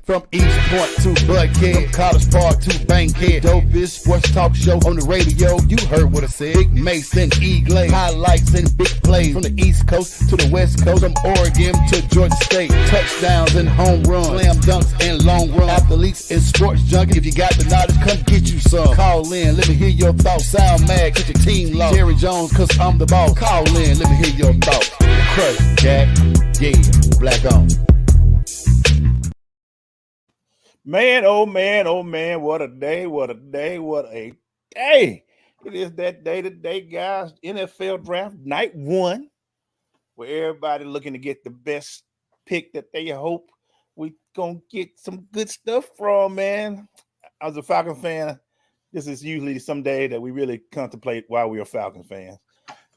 From East Point to Buckhead, from College Park to Bankhead, Dopest Sports talk show on the radio. You heard what I said. Big Mason, E-Glade, highlights and big plays from the East Coast to the West Coast, from Oregon to Georgia State. Touchdowns and home runs, slam dunks and long runs, athletes and sports junkies. If you got the knowledge, come get you some. Call in, let me hear your thoughts. Sound mad, cause your team lost. Jerry Jones, cause I'm the boss. Call in, let me hear your thoughts. Crush, Jack, yeah, black on. Man, oh man, what a day, what a day, what a day. It is that day today, guys. NFL draft night 1, where everybody looking to get the best pick that they hope we gonna get some good stuff from, man. As a Falcon fan, this is usually some day that we really contemplate why we are Falcon fans.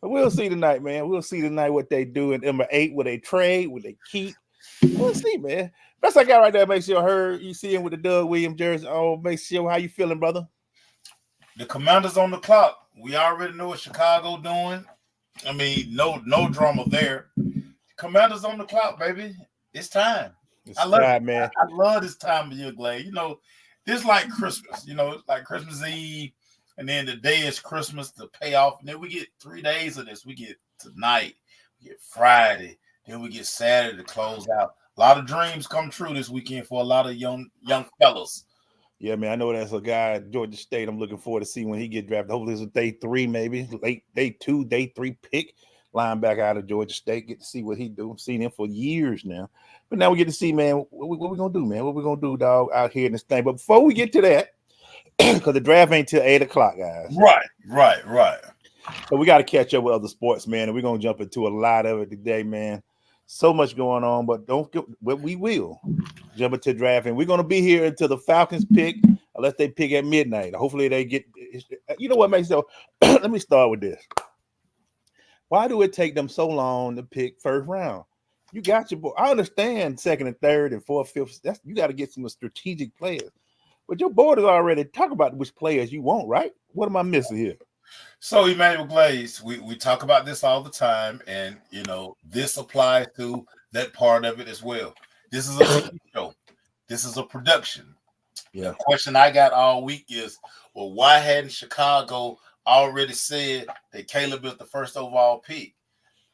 But we'll see tonight, man. We'll see tonight what they do in number 8. Will they trade? Will they keep? We'll see, man. Best I got right there. Make sure you see him with the Doug Williams jersey. Oh, make sure how you feeling, brother. The Commanders on the clock. We already know what Chicago doing. I mean, no drama there. Commanders on the clock, baby. It's time. I love it, man. I love this time of year, Glade. You know, this like Christmas. You know, it's like Christmas Eve, and then the day is Christmas to pay off, and then we get 3 days of this. We get tonight, we get Friday, then we get Saturday to close out. A lot of dreams come true this weekend for a lot of young fellas. Yeah, man, I know that's a guy at Georgia State I'm looking forward to see when he get drafted. Hopefully it's a day 3, maybe late day 2, day 3 pick linebacker out of Georgia State. Get to see what he do. I've seen him for years now. But now we get to see, man, what we going to do, man? What we going to do, dog, out here in this thing? But before we get to that, because the draft ain't till 8 o'clock, guys. Right. So we got to catch up with other sports, man, and we're going to jump into a lot of it today, man. So much going on, but we will jump into draft, and we're going to be here until the Falcons pick, unless they pick at midnight. Hopefully they get. You know what makes so? Let me start with this. Why do it take them so long to pick first round? You got your boy. I understand second and third and fourth, fifth. You got to get some strategic players, but your board is already talk about which players you want, right? What am I missing here? So, Emmanuel Glaze, we talk about this all the time, and, you know, this applies to that part of it as well. This is a TV show. This is a production. Yeah. The question I got all week is, well, why hadn't Chicago already said that Caleb is the first overall pick?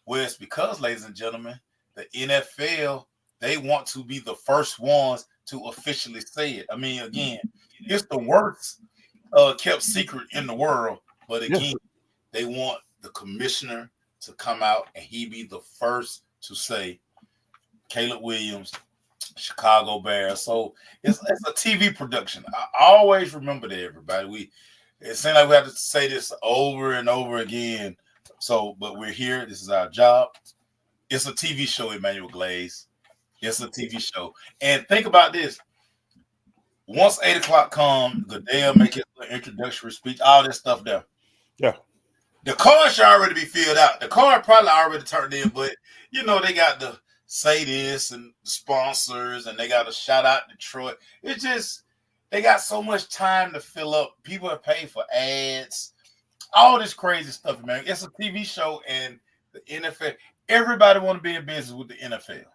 Well, it's because, ladies and gentlemen, the NFL, they want to be the first ones to officially say it. I mean, again, it's the worst kept secret in the world. But again, they want the commissioner to come out and he be the first to say Caleb Williams, Chicago Bears. So it's a TV production. I always remember that, everybody. It seems like we have to say this over and over again. So, but we're here. This is our job. It's a TV show, Emmanuel Glaze. It's a TV show. And think about this. Once 8 o'clock comes, Goodell make his introductory speech, all this stuff there. Yeah. The card should already be filled out. The card probably already turned in, but, you know, they got to say this and sponsors, and they got to shout out Detroit. It's just, they got so much time to fill up. People have paid for ads, all this crazy stuff, man. It's a TV show, and the NFL, everybody want to be in business with the NFL.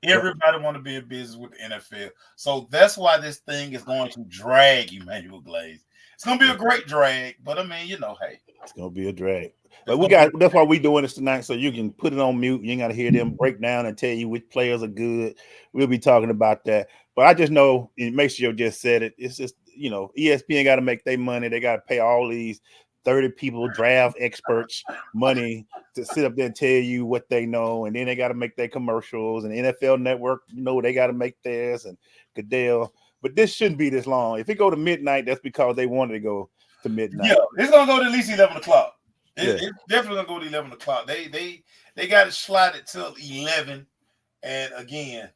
Everybody want to be in business with the NFL. So that's why this thing is going to drag, Emmanuel Glaze. It's going to be a great drag, but I mean, you know, hey. It's going to be a drag. But that's why we're doing this tonight, so you can put it on mute. You ain't got to hear them break down and tell you which players are good. We'll be talking about that. But I just know, Maceo just said it, it's just, you know, ESPN got to make their money. They got to pay all these 30 people, draft experts, money to sit up there and tell you what they know. And then they got to make their commercials. And NFL Network, you know, they got to make theirs, and Goodell. But this shouldn't be this long. If it go to midnight, that's because they wanted to go to midnight. Yeah, it's gonna go to at least 11 o'clock. It's definitely gonna go to 11 o'clock. They got it slotted till 11. And again,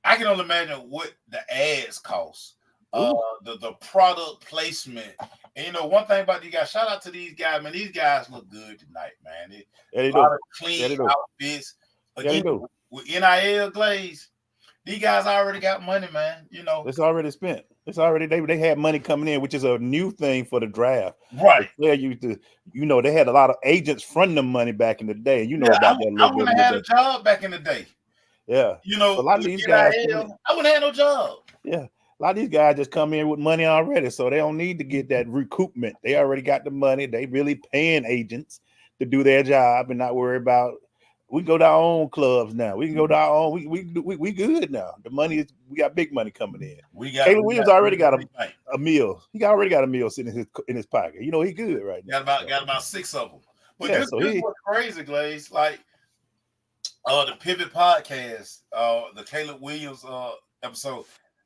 I can only imagine what the ads cost, the product placement. And you know, one thing about these guys, shout out to these guys, man. These guys look good tonight, man. They a lot of clean outfits. Again, with NIL Glaze, these guys already got money, man. You know, it's already spent. It's already they had money coming in, which is a new thing for the draft. Right. The player used to, they had a lot of agents fronting them money back in the day. You know Yeah, about that a I little bit. wouldn't have had a job back in the day. Yeah. You A know, lot of with these guys, NIL, I wouldn't have no job. yeah. A lot of these guys just come in with money already, so they don't need to get that recoupment. They already got the money. They really paying agents to do their job and not worry about. We can go to our own clubs now. We can go to our own. We good now. The money is, we got big money coming in. Caleb Williams already got a meal. He already got a meal sitting in his pocket. He good right now. Got about 6 of them. But Yeah, this was crazy, Glaze. Like the Pivot podcast, the Caleb Williams episode,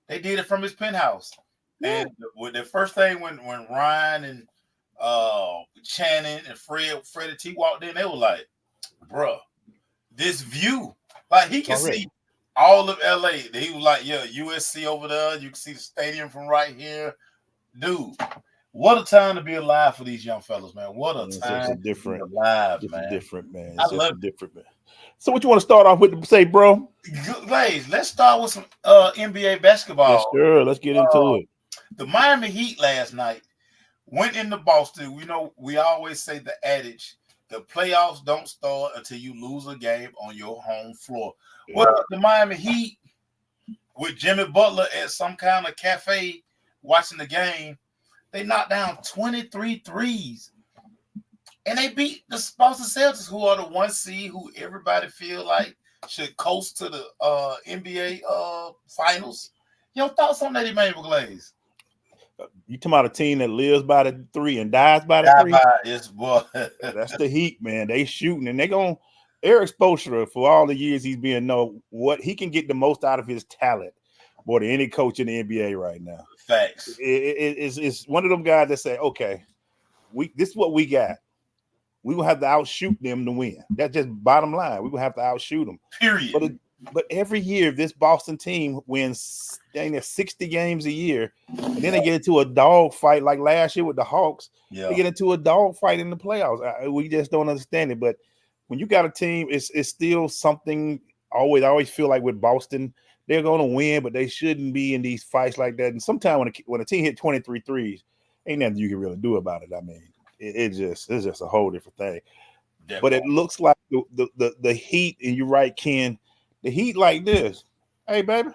they did it from his penthouse. Yeah. And with the first thing when Ryan and Channing and Freddie T walked in, they were like, bruh, this view. Like he can see all of LA. He was like, yeah, USC over there. You can see the stadium from right here. Dude, what a time to be alive for these young fellas, man. What a time to be alive, man. Different, man. I love it. Different, man. So what you want to start off with to say, bro? Glaze, let's start with some NBA basketball. Yes, sure. Let's get into it. The Miami Heat last night went into Boston. You know, we always say the adage, the playoffs don't start until you lose a game on your home floor. Yeah. Well, the Miami Heat, with Jimmy Butler at some kind of cafe watching the game, they knocked down 23 threes. And they beat the Boston Celtics, who are the 1 seed, who everybody feel like should coast to the NBA finals. Your thoughts on that, Emmanuel Glaze? You talking about a team that lives by the 3 and dies by the 3? Yes, boy. That's the Heat, man. They shooting, and they going to – Eric Spoelstra, for all the years he's been what he can get the most out of his talent more than any coach in the NBA right now. Facts. It's one of them guys that say, okay, this is what we got. We will have to outshoot them to win. That's just bottom line. We will have to outshoot them. Period. But every year, this Boston team wins 60 games a year, and then they get into a dog fight like last year with the Hawks. Yeah. They get into a dog fight in the playoffs. We just don't understand it. But when you got a team, it's still something. I always feel like with Boston, they're going to win, but they shouldn't be in these fights like that. And sometimes when a team hit 23 threes, ain't nothing you can really do about it. I mean, it's just a whole different thing. Definitely. But it looks like the Heat, and you're right, Ken. The Heat like this. Hey, baby,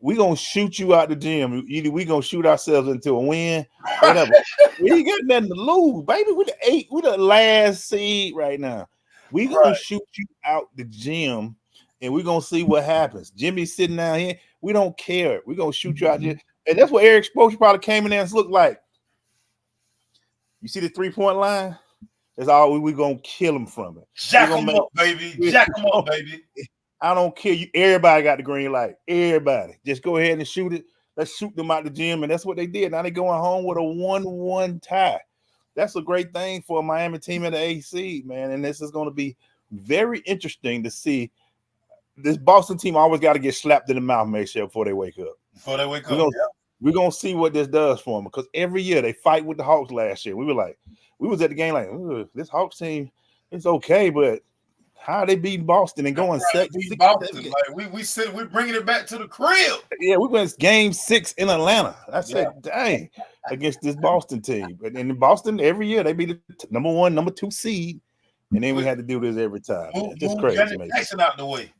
we gonna shoot you out the gym. Either we gonna shoot ourselves into a win, whatever. We ain't got nothing to lose, baby. We the last seed right now. We gonna shoot you out the gym, and we gonna see what happens. Jimmy's sitting down here. We don't care. We gonna shoot you out there, and that's what Eric Spoelstra probably came in there and looked like. You see the 3-point line? That's all we gonna kill him from it. Jack him up, baby. Jack him up, baby. I don't care. Everybody got the green light. Everybody. Just go ahead and shoot it. Let's shoot them out the gym. And that's what they did. Now they're going home with a 1-1 tie. That's a great thing for a Miami team at the AC, man. And this is going to be very interesting to see. This Boston team always got to get slapped in the mouth, make sure, before they wake up. We're going to see what this does for them. Because every year they fight with the Hawks last year. We was at the game like, this Hawks team, it's okay, but how are they beating Boston and going 6? Boston. Like we're bringing it back to the crib. Yeah, we went game 6 in Atlanta. I said, dang, against this Boston team. But in Boston, every year they be the number 1, number 2 seed, and then we had to do this every time. Just crazy, man. Jackson out the way.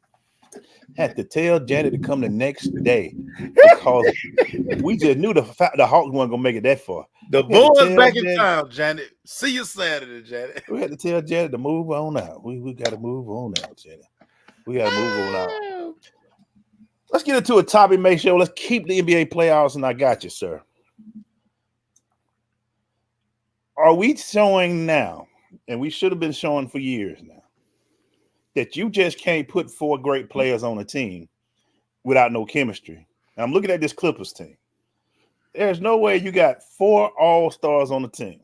Had to tell Janet to come the next day because we just knew the Hawks weren't gonna make it that far. The Bulls back in town, Janet. See you Saturday, Janet. We had to tell Janet to move on out. We got to move on out, Janet. We got to move on out. Let's get into a topic, make sure. Let's keep the NBA playoffs, and I got you, sir. Are we showing now, and we should have been showing for years now, that you just can't put 4 great players on a team without no chemistry? Now, I'm looking at this Clippers team. There's no way you got 4 all-stars on the team,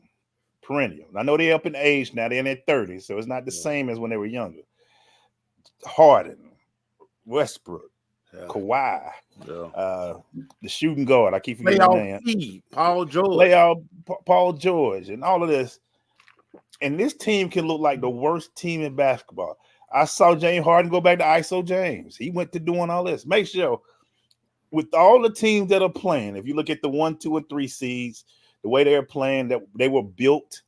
perennial. I know they're up in age now. They're in their 30s, so it's not the same as when they were younger. Harden, Westbrook, Kawhi, the shooting guard. I keep forgetting his name. Paul George. Paul George, and all of this. And this team can look like the worst team in basketball. I saw James Harden go back to ISO James. He went to doing all this. Make sure with all the teams that are playing, if you look at the 1, 2, and 3 seeds, the way they're playing, that they were built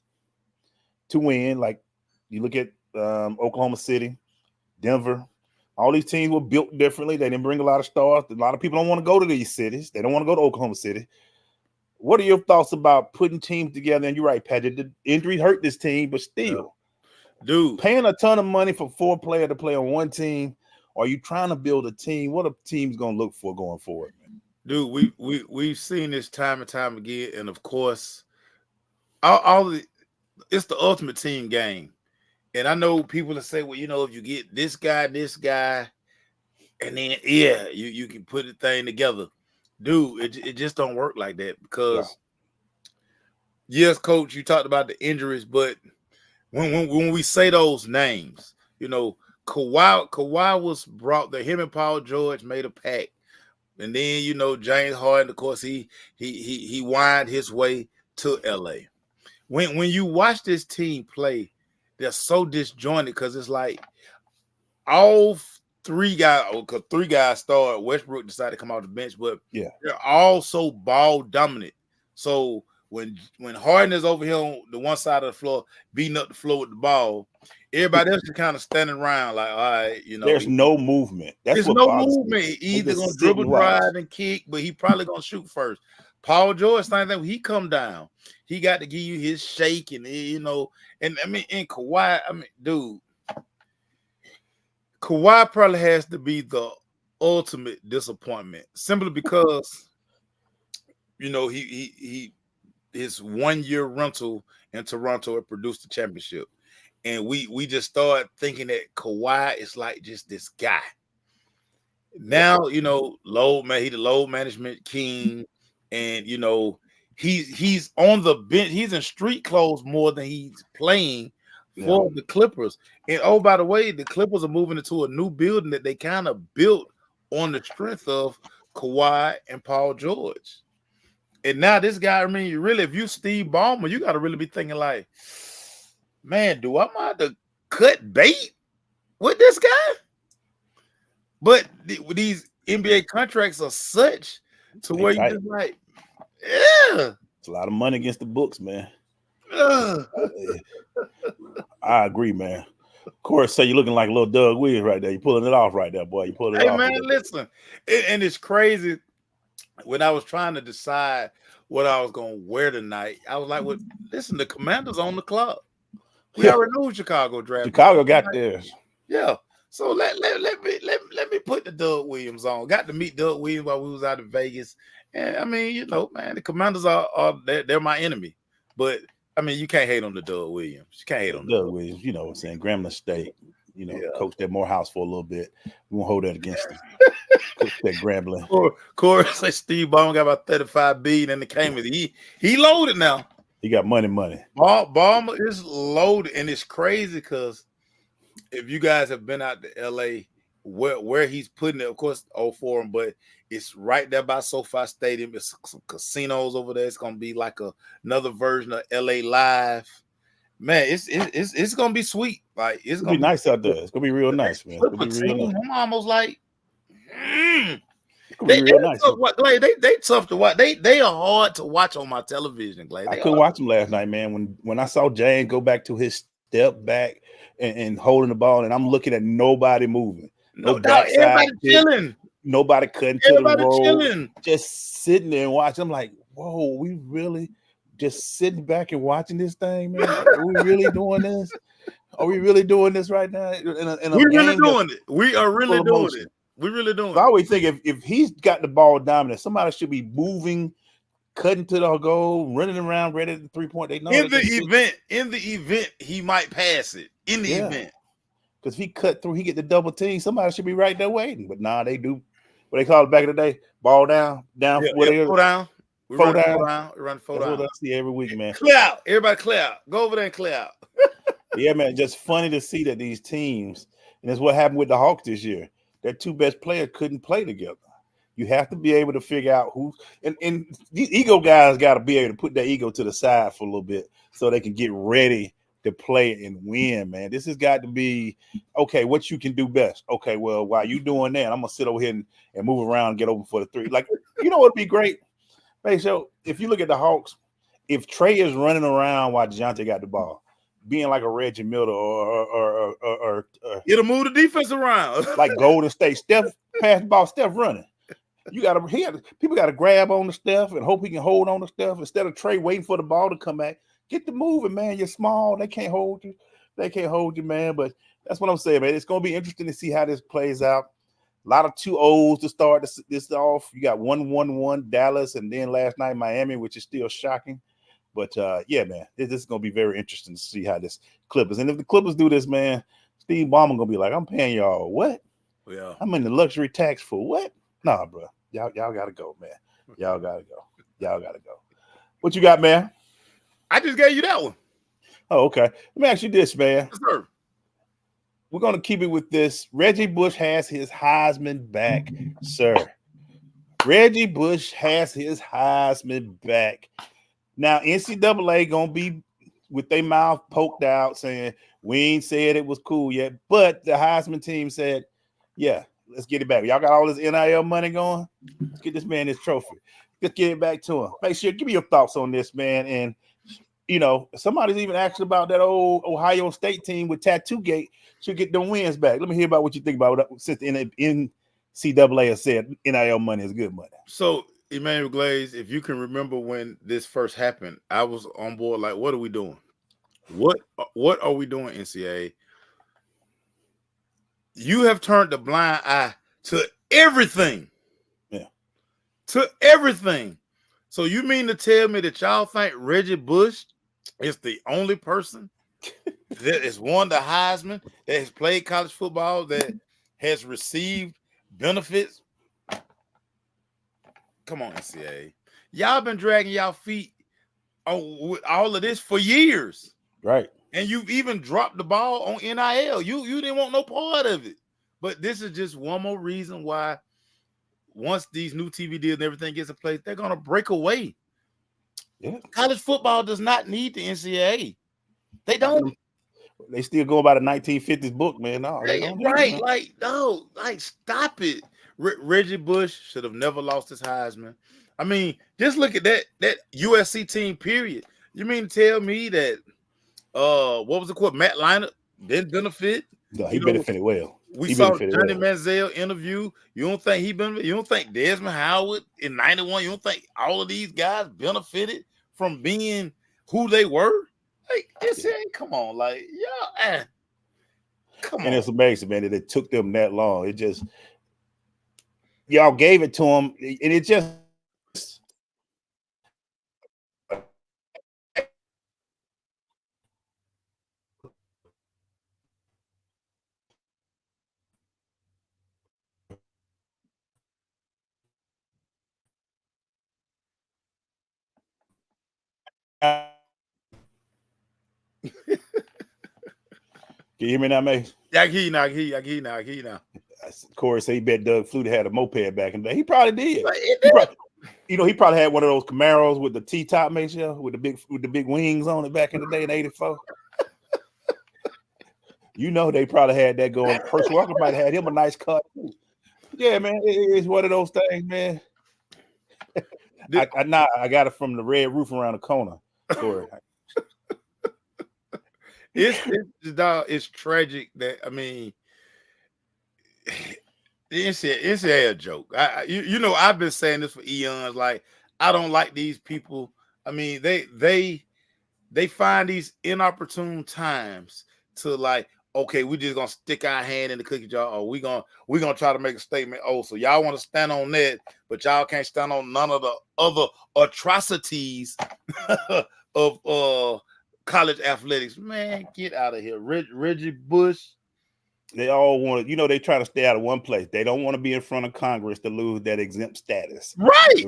to win. Like you look at Oklahoma City, Denver, all these teams were built differently. They didn't bring a lot of stars. A lot of people don't want to go to these cities. They don't want to go to Oklahoma City. What are your thoughts about putting teams together? And you're right, Pat. The injuries hurt this team, but still, dude, paying a ton of money for 4 players to play on one team. Are you trying to build a team? What a team's gonna look for going forward, man? Dude, we've seen this time and time again, and of course, it's the ultimate team game. And I know people that say, well, if you get this guy, and then you can put the thing together. Dude, it just don't work like that because yes, coach, you talked about the injuries, but when we say those names, Kawhi was brought there. Him and Paul George made a pact, and then James Harden, of course, he wind his way to LA. When you watch this team play, they're so disjointed because it's like all 3 guys, because 3 guys started. Westbrook decided to come off the bench, but they're all so ball dominant. So when Harden is over here on the one side of the floor, beating up the floor with the ball, everybody else is kind of standing around like, all right, There's no movement. There's no movement. He's either gonna dribble, drive, and kick, but he probably gonna shoot first. Paul George, same thing. When he come down, he got to give you his shake, and and Kawhi. Dude, Kawhi probably has to be the ultimate disappointment, simply because he his 1-year rental in Toronto had produced a championship. And we just started thinking that Kawhi is like just this guy. Now, load man, he's the load management king. And he's on the bench, he's in street clothes more than he's playing for the Clippers. And oh, by the way, the Clippers are moving into a new building that they kind of built on the strength of Kawhi and Paul George. And now this guy, if you Steve Ballmer, you got to really be thinking like, man, do I want to cut bait with this guy? But these NBA contracts are such to where you just like, it's a lot of money against the books, man. I agree, man. Of course, say you're looking like little Doug Williams right there. You're pulling it off right there, boy. You pulling it off. Hey, man, listen. And it's crazy. When I was trying to decide what I was going to wear tonight, I was like, well, listen, the Commanders on the club. We already knew Chicago draft. Chicago got theirs. Yeah. So let me put the Doug Williams on. Got to meet Doug Williams while we was out in Vegas. And man, the Commanders are they're my enemy. But you can't hate on the Doug Williams. You can't hate on Doug Williams. You know what I'm saying? Grambling State. Coached at Morehouse for a little bit. We won't hold that against him. Coached at Grambling. Corey say Steve Ballmer got about $35 billion in the Cayman. He loaded now. He got money. Ballmer is loaded, and it's crazy because if you guys have been out to LA, where he's putting it, of course, for him, but it's right there by SoFi Stadium. It's some casinos over there. It's gonna be like another version of LA Live. Man, it's gonna be sweet. Like it's gonna be nice out there. It's gonna be real nice, man. It's gonna be real nice. I'm almost like, They nice. They tough to watch. They are hard to watch on my television. Glade. I couldn't watch them last night, man. When I saw James go back to his step back and holding the ball, and I'm looking at nobody moving. No doubt, everybody chilling. Nobody cutting to the road. Chilling. Just sitting there and watching. I'm like, whoa, we really just sitting back and watching this thing, man? Are we really doing this? Are we really doing this right now? We're really doing it. We are really doing it. We really doing it. I always think if he's got the ball dominant, somebody should be moving, cutting to the goal, running around, ready to 3-point. They know in the event, he might pass it. In the event. Because if he cut through, he get the double team, somebody should be right there waiting. But nah, they do what they call it back in the day, ball down, four down. We run four down. That's what I see every week, man. Clear out. Everybody clear out. Go over there and clear out. Yeah, man. Just funny to see that these teams, and that's what happened with the Hawks this year. Their 2 best players couldn't play together. You have to be able to figure out who, and these ego guys got to be able to put their ego to the side for a little bit so they can get ready to play and win, man. This has got to be okay. What you can do best. Okay, well, while you doing that, I'm gonna sit over here and move around and get open for the three. Like, you know what'd be great? Hey, so if you look at the Hawks, if Trey is running around while DeJounte got the ball, being like a Reggie Miller or it'll move the defense around. like Golden State, Steph pass the ball, Steph running. People got to grab on the Steph and hope he can hold on the Steph instead of Trey waiting for the ball to come back. Get the moving, man. You're small. They can't hold you. They can't hold you, man. But that's what I'm saying, man. It's going to be interesting to see how this plays out. A lot of 2-0s to start this off. You got 1-1-1 Dallas, and then last night Miami, which is still shocking. But, yeah, man, this is going to be very interesting to see how this Clippers. And if the Clippers do this, man, Steve Ballmer going to be like, I'm paying y'all what? Yeah. I'm in the luxury tax for what? Nah, bro. Y'all got to go, man. Y'all got to go. Y'all got to go. What you got, man? I just gave you that one. Oh, okay. Let me ask you this, man. Yes, sir. We're going to keep it with this. Reggie Bush has his Heisman back, sir. Reggie Bush has his Heisman back. Now, NCAA going to be with their mouth poked out saying, we ain't said it was cool yet. But the Heisman team said, yeah, let's get it back. Y'all got all this NIL money going? Let's get this man his trophy. Let's get it back to him. Make sure, give me your thoughts on this, man. And, you know, somebody's even asking about that old Ohio State team with Tattoo Gate should get them wins back. Let me hear about what you think about it since the NCAA has said NIL money is good money. So, Emmanuel Glaze, if you can remember when this first happened, I was on board like, what are we doing? What are we doing, NCAA? You have turned the blind eye to everything. Yeah. To everything. So you mean to tell me that y'all think Reggie Bush is the only person that has won the Heisman, that has played college football, that has received benefits? Come on, NCAA. Y'all been dragging y'all feet on all of this for years. Right. And you've even dropped the ball on NIL. You didn't want no part of it. But this is just one more reason why once these new TV deals and everything gets in place, they're going to break away. Yeah. College football does not need the NCAA. They don't. They still go by the 1950s book, man. No, they don't. Right. Like, no. Like, stop it. Reggie Bush should have never lost his Heisman. I mean, just look at that USC team, period. You mean to tell me that what was it called? Matt Leinart didn't benefit? No, he benefited well. We saw Johnny Manziel interview. You don't think he benefited? You don't think Desmond Howard in 91? You don't think all of these guys benefited from being who they were? Like, come on, like, yeah, come on. And it's amazing, man, that it took them that long. It just, y'all gave it to them, and it just. Can you hear me now, Mace? Yeah, I can hear you now. Corey said he bet Doug Flutie had a moped back in the day. He probably did. He probably had one of those Camaros with the T-top, Mace, with the big wings on it back in the day in '84. They probably had that going. Herschel Walker might have had him a nice cut too. Yeah, man, it's one of those things, man. I got it from the red roof around the corner. Corey. It's tragic that, I mean, the NCAA a joke. I've been saying this for eons. Like, I don't like these people. I mean, they find these inopportune times to, like, okay, we just gonna stick our hand in the cookie jar, or we gonna try to make a statement. Oh, so y'all want to stand on that, but y'all can't stand on none of the other atrocities of college athletics. Man, get out of here. Reggie Bush. They all want to, they try to stay out of one place. They don't want to be in front of Congress to lose that exempt status. Right.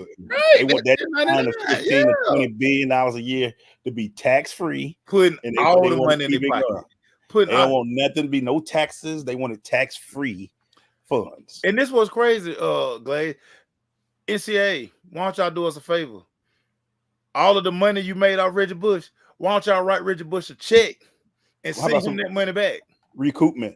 They want that kind of $15 to $20 billion a year to be tax-free. Putting all the money in their pocket. They don't want nothing to be no taxes. They want it tax-free funds. And this was crazy, Glade. NCAA, why don't y'all do us a favor? All of the money you made off Reggie Bush, why don't y'all write Reggie Bush a check and How send about him some that money back. recoupment?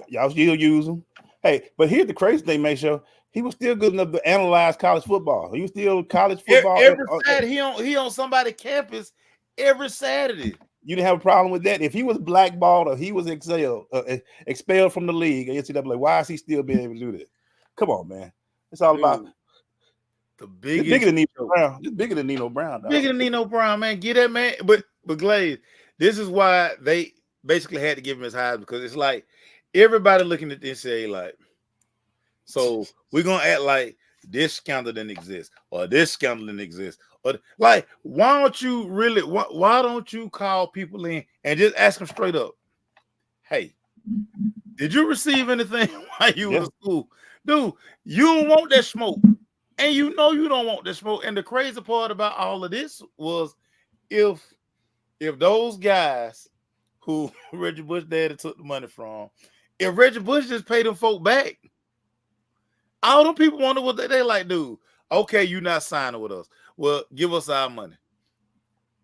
Y'all still use him. Hey, but here's the crazy thing, make sure he was still good enough to analyze college football. He was still college football. Every Saturday, he on somebody's campus every Saturday. You didn't have a problem with that. If he was blackballed or he was expelled from the league, NCAA, why is he still being able to do this? Come on, man. It's all about the biggest. It's bigger than Nino Brown. It's bigger than Nino Brown. Dog. Bigger than Nino Brown, man. Get that man. But Glaze, this is why they basically had to give him his Heisman, because it's like everybody looking at this say like, so we're gonna act like this scandal didn't exist or this scandal didn't exist. Or like, why don't you call people in and just ask them straight up, hey, did you receive anything while you was in school? Dude, you don't want that smoke. And you know you don't want that smoke. And the crazy part about all of this was if those guys who Reggie Bush daddy took the money from, if Reggie Bush just paid them folk back, all them people wonder what they like, dude. Okay, you not signing with us. Well, give us our money.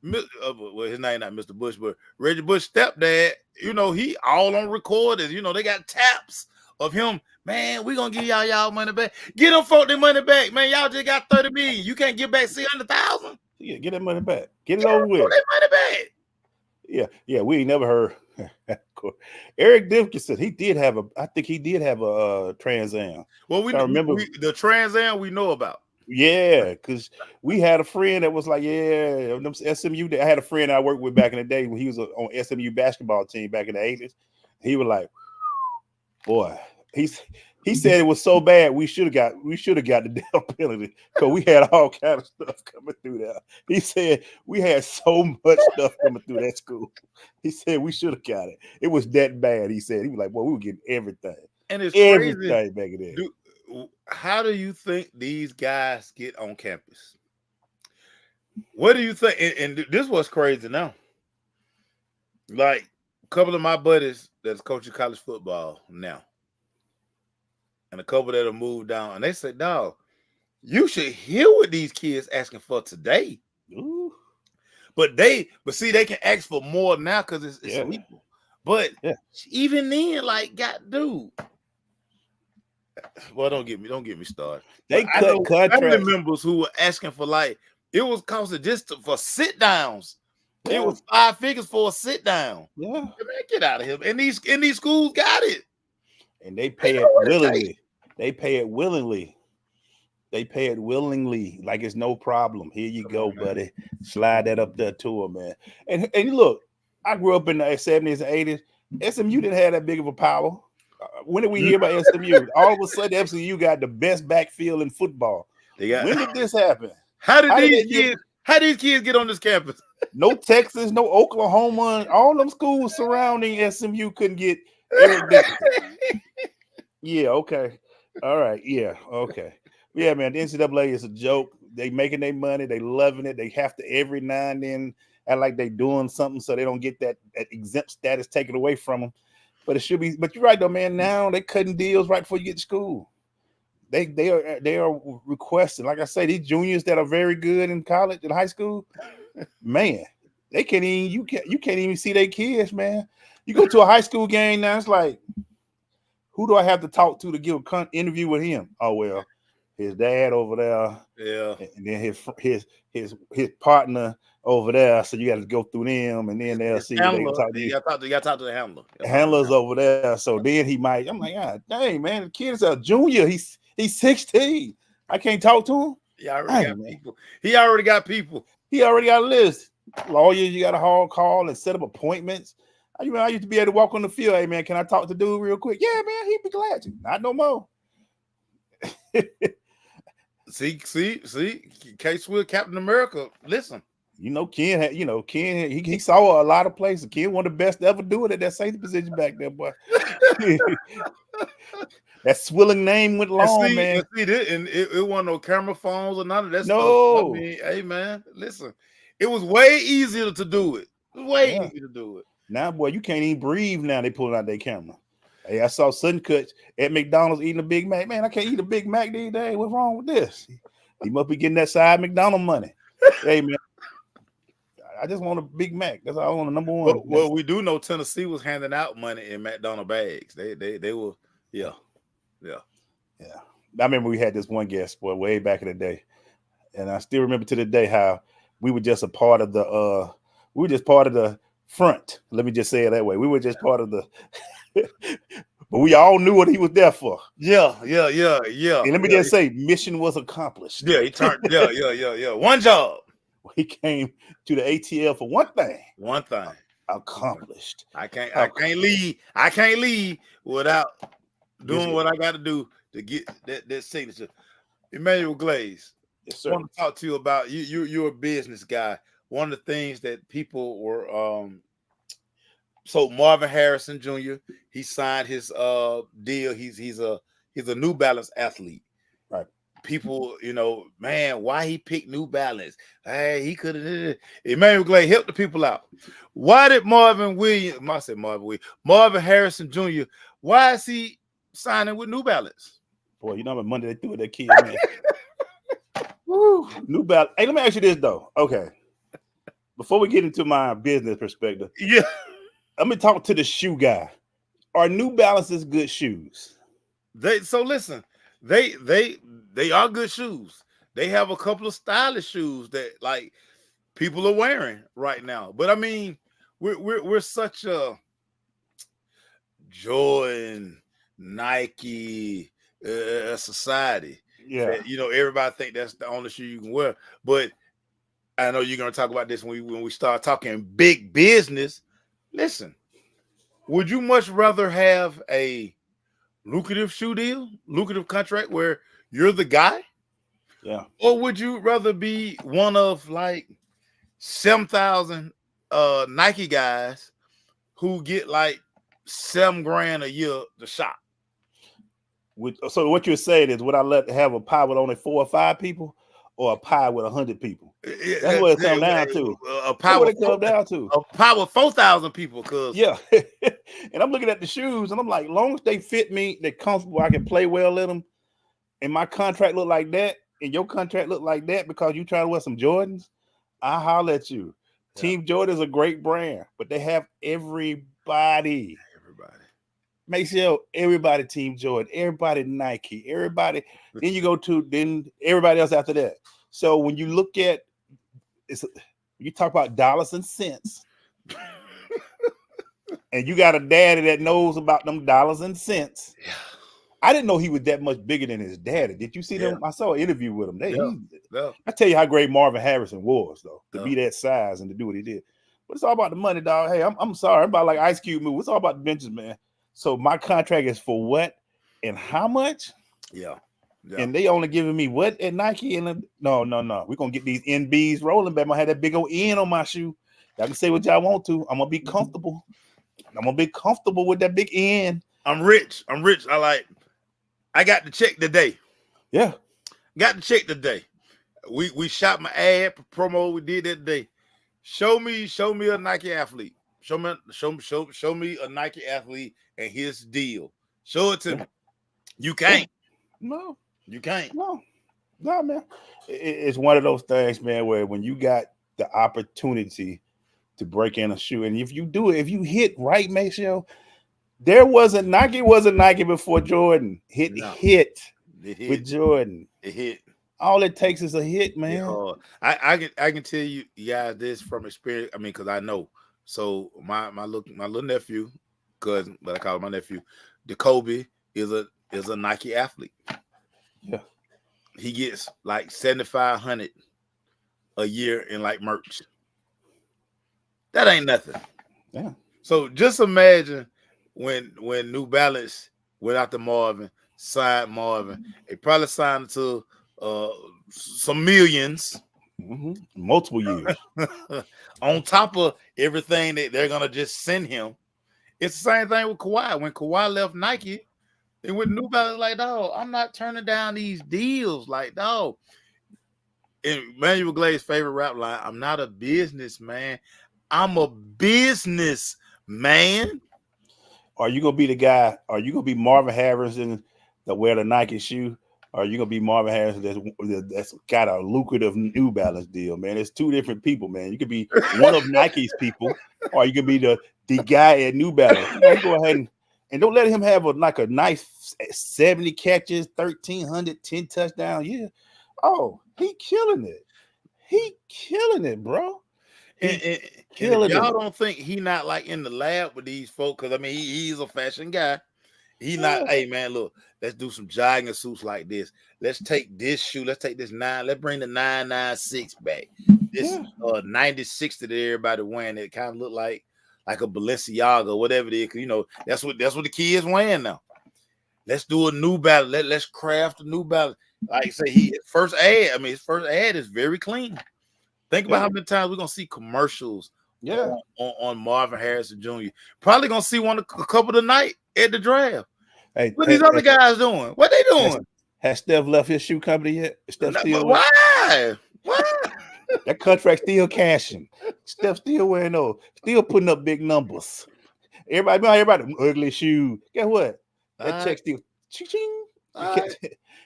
Well, his name not Mr. Bush, but Reggie Bush stepdad, you know, he all on recordings. You know, they got taps of him. Man, we gonna give y'all money back. Get them folk their money back, man. Y'all just got 30 million. You can't give back 600,000. Yeah, get that money back. Get it over with. Get that money back. Yeah. We ain't never heard. Eric Dickinson, I think he did have a Trans Am. Well, we remember the Trans Am we know about. Yeah, because we had a friend that was like, them SMU. I had a friend I worked with back in the day when he was on SMU basketball team back in the 80s. He was like, boy, he said it was so bad we should have got the death penalty because we had all kind of stuff coming through there. He said we had so much stuff coming through that school. He said we should have got it. It was that bad. He said, he was like, boy, we were getting everything. And it's everything crazy. Back in there. How do you think these guys get on campus? What do you think? And this was crazy now. Like a couple of my buddies that's coaching college football now, and a couple that have moved down, and they said, dog, you should hear what these kids asking for today. Ooh. But see, they can ask for more now because it's legal. But even then, like, dude. Well, don't get me started. They cut family members who were asking for, like, it was costing just for sit downs. Yeah. It was 5 figures for a sit down. Yeah, man, get out of here. And these schools got it, and they pay it willingly. They pay it willingly. They pay it willingly, like it's no problem. Here you go, buddy. Slide that up there to them, man. And look, I grew up in the 70s and 80s. SMU didn't have that big of a power. When did we hear about SMU? All of a sudden, SMU got the best backfield in football. When did this happen? How did these kids get on this campus? No Texas, no Oklahoma. All them schools surrounding SMU couldn't get Eric Dickinson. Yeah, okay. All right. Yeah, okay. Yeah, man, the NCAA is a joke. They making their money. They loving it. They have to every now and then act like they doing something so they don't get that exempt status taken away from them. But it should be. But you're right though, man. Now they cutting deals right before you get to school. They are requesting. Like I say, these juniors that are very good in college and high school, man, they can't even. You can't even see their kids, man. You go to a high school game now, it's like, who do I have to talk to give an interview with him? Oh well, his dad over there, and then his partner over there. So you got to go through them, and then they'll see. They can talk to you. You got to talk to the handler. Handler's over there, so then he might. I'm like, God dang, man, the kid is a junior. He's 16. I can't talk to him. He already got people. He already got people. He already got a list. Lawyers, you got to call and set up appointments. I used to be able to walk on the field. Hey, man, can I talk to dude real quick? Yeah, man, he'd be glad to. Not no more. See, K-Swift, Captain America. Listen. Ken, he saw a lot of places. Ken one of the best to ever do it at that safety position back there, boy. That swilling name went long, man. It wasn't no camera phones or none of that stuff. No. I mean, hey, man, listen. It was way easier to do it. It was way easier to do it. Now, boy, you can't even breathe now. They pulling out their camera. Hey, I saw Suncuts at McDonald's eating a Big Mac. Man, I can't eat a Big Mac these days. What's wrong with this? He must be getting that side McDonald's money. Hey, man, I just want a Big Mac. That's all I want, a number one. Well, we do know Tennessee was handing out money in McDonald's bags. They were, yeah. I remember we had this one guest, boy, way back in the day, and I still remember to the day how we were just a part of the front. Let me just say it that way. We were just part of the, but we all knew what he was there for. Yeah. And let me just say, mission was accomplished. Yeah, he turned. Yeah. One job. He came to the ATL for one thing. One thing Accomplished. I can't leave without doing what I got to do to get that signature. Emmanuel Glaze. Yes, I sir. want to talk to you about you're a business guy. One of the things that people were so Marvin Harrison Jr., he signed his deal. He's a New Balance athlete. Right. People, man, why he picked New Balance? Hey, he could have. Emmanuel Glaze, help the people out. Why did Marvin Harrison Jr., why is he signing with New Balance? Boy, you know how much money they threw at that kid, man. Woo, New Balance. Hey, let me ask you this though. Okay. Before we get into my business perspective, Yeah. let me talk to the shoe guy. Are New Balances good shoes? Listen, they are good shoes. They have a couple of stylish shoes that like people are wearing right now. But I mean, we're such a Jordan, Nike society. Yeah. That, everybody think that's the only shoe you can wear. But I know you're gonna talk about this when we start talking big business. Listen, would you much rather have a lucrative shoe deal, lucrative contract where you're the guy? Yeah. Or would you rather be one of like 7,000 Nike guys who get like $7,000 a year to shop? So what you're saying is, would I have a pie with only 4 or 5 people, or a pie with 100 people? That's what it comes down to. A pie with 4,000 people. Cause yeah. And I'm looking at the shoes, and I'm like, long as they fit me, they're comfortable, I can play well in them, and my contract look like that, and your contract look like that because you trying to wear some Jordans, I holler at you. Yeah. Team Jordan is a great brand, but they have everybody. Make sure everybody Team Jordan, everybody Nike, everybody. Then you go to everybody else after that. So when you look at you talk about dollars and cents, and you got a daddy that knows about them dollars and cents. Yeah. I didn't know he was that much bigger than his daddy. Did you see them? I saw an interview with him. I tell you how great Marvin Harrison was, though, to be that size and to do what he did. But it's all about the money, dog. Hey, I'm sorry. I'm about like Ice Cube move. It's all about the benches, man. So my contract is for what and how much? Yeah. And they only giving me what at Nike? And no. We're gonna get these NBs rolling, but I'm gonna have that big old N on my shoe. Y'all can say what y'all want to. I'm gonna be comfortable. I'm gonna be comfortable with that big N. I'm rich. I got the check today. Yeah. Got the check today. We shot my ad promo. We did that today. Show me a Nike athlete. Show me a Nike athlete and his deal. Show it to me. You can't. No, you can't. No, man. It's one of those things, man, where when you got the opportunity to break in a shoe, and if you do it, if you hit right, Maceo, Nike wasn't Nike before Jordan. Hit with Jordan. It hit. All it takes is a hit, man. I can tell you guys this from experience. I mean, because I know. So my little nephew, cousin, but I call him my nephew, Jacoby is a Nike athlete. Yeah. He gets like $7,500 a year in like merch. That ain't nothing. Yeah. So just imagine when New Balance went out to Marvin, signed Marvin. They probably signed to some millions. Mm-hmm. Multiple years. On top of everything that they're gonna just send him. It's the same thing with Kawhi. When Kawhi left Nike, and with New Balance, like, dog, I'm not turning down these deals. Like, dog. And Emmanuel Glaze's favorite rap line, I'm not a businessman. I'm a business man. Are you gonna be the guy? Are you gonna be Marvin Harrison that wear the Nike shoe? or you gonna be Marvin Harrison that's got a lucrative New Balance deal, man. It's two different people, man. You could be one of Nike's people, or you could be the guy at New Balance. You know, go ahead and don't let him have a nice 70 catches, 1,300, 10 touchdowns. Yeah. Oh, he killing it. He killing it, bro. And if y'all don't think he not like in the lab with these folks, because I mean he's a fashion guy. He not, hey man, look, let's do some jogging suits like this. Let's take this shoe, let's take this 9, let's bring the 996 back. This 9060 that everybody wearing, it kind of look like a Balenciaga or whatever it is. You know, that's what the kids wearing now. Let's do a New Balance. Let's craft a New Balance. Like I say, his first ad is very clean. Think about how many times we're gonna see commercials on Marvin Harrison Jr. Probably gonna see a couple tonight at the draft. Hey, what these other guys doing? What they doing? Has Steph left his shoe company yet? Steph still why? That contract still cashing. Steph still wearing those, still putting up big numbers. Everybody ugly shoe. Guess what? That check still ching.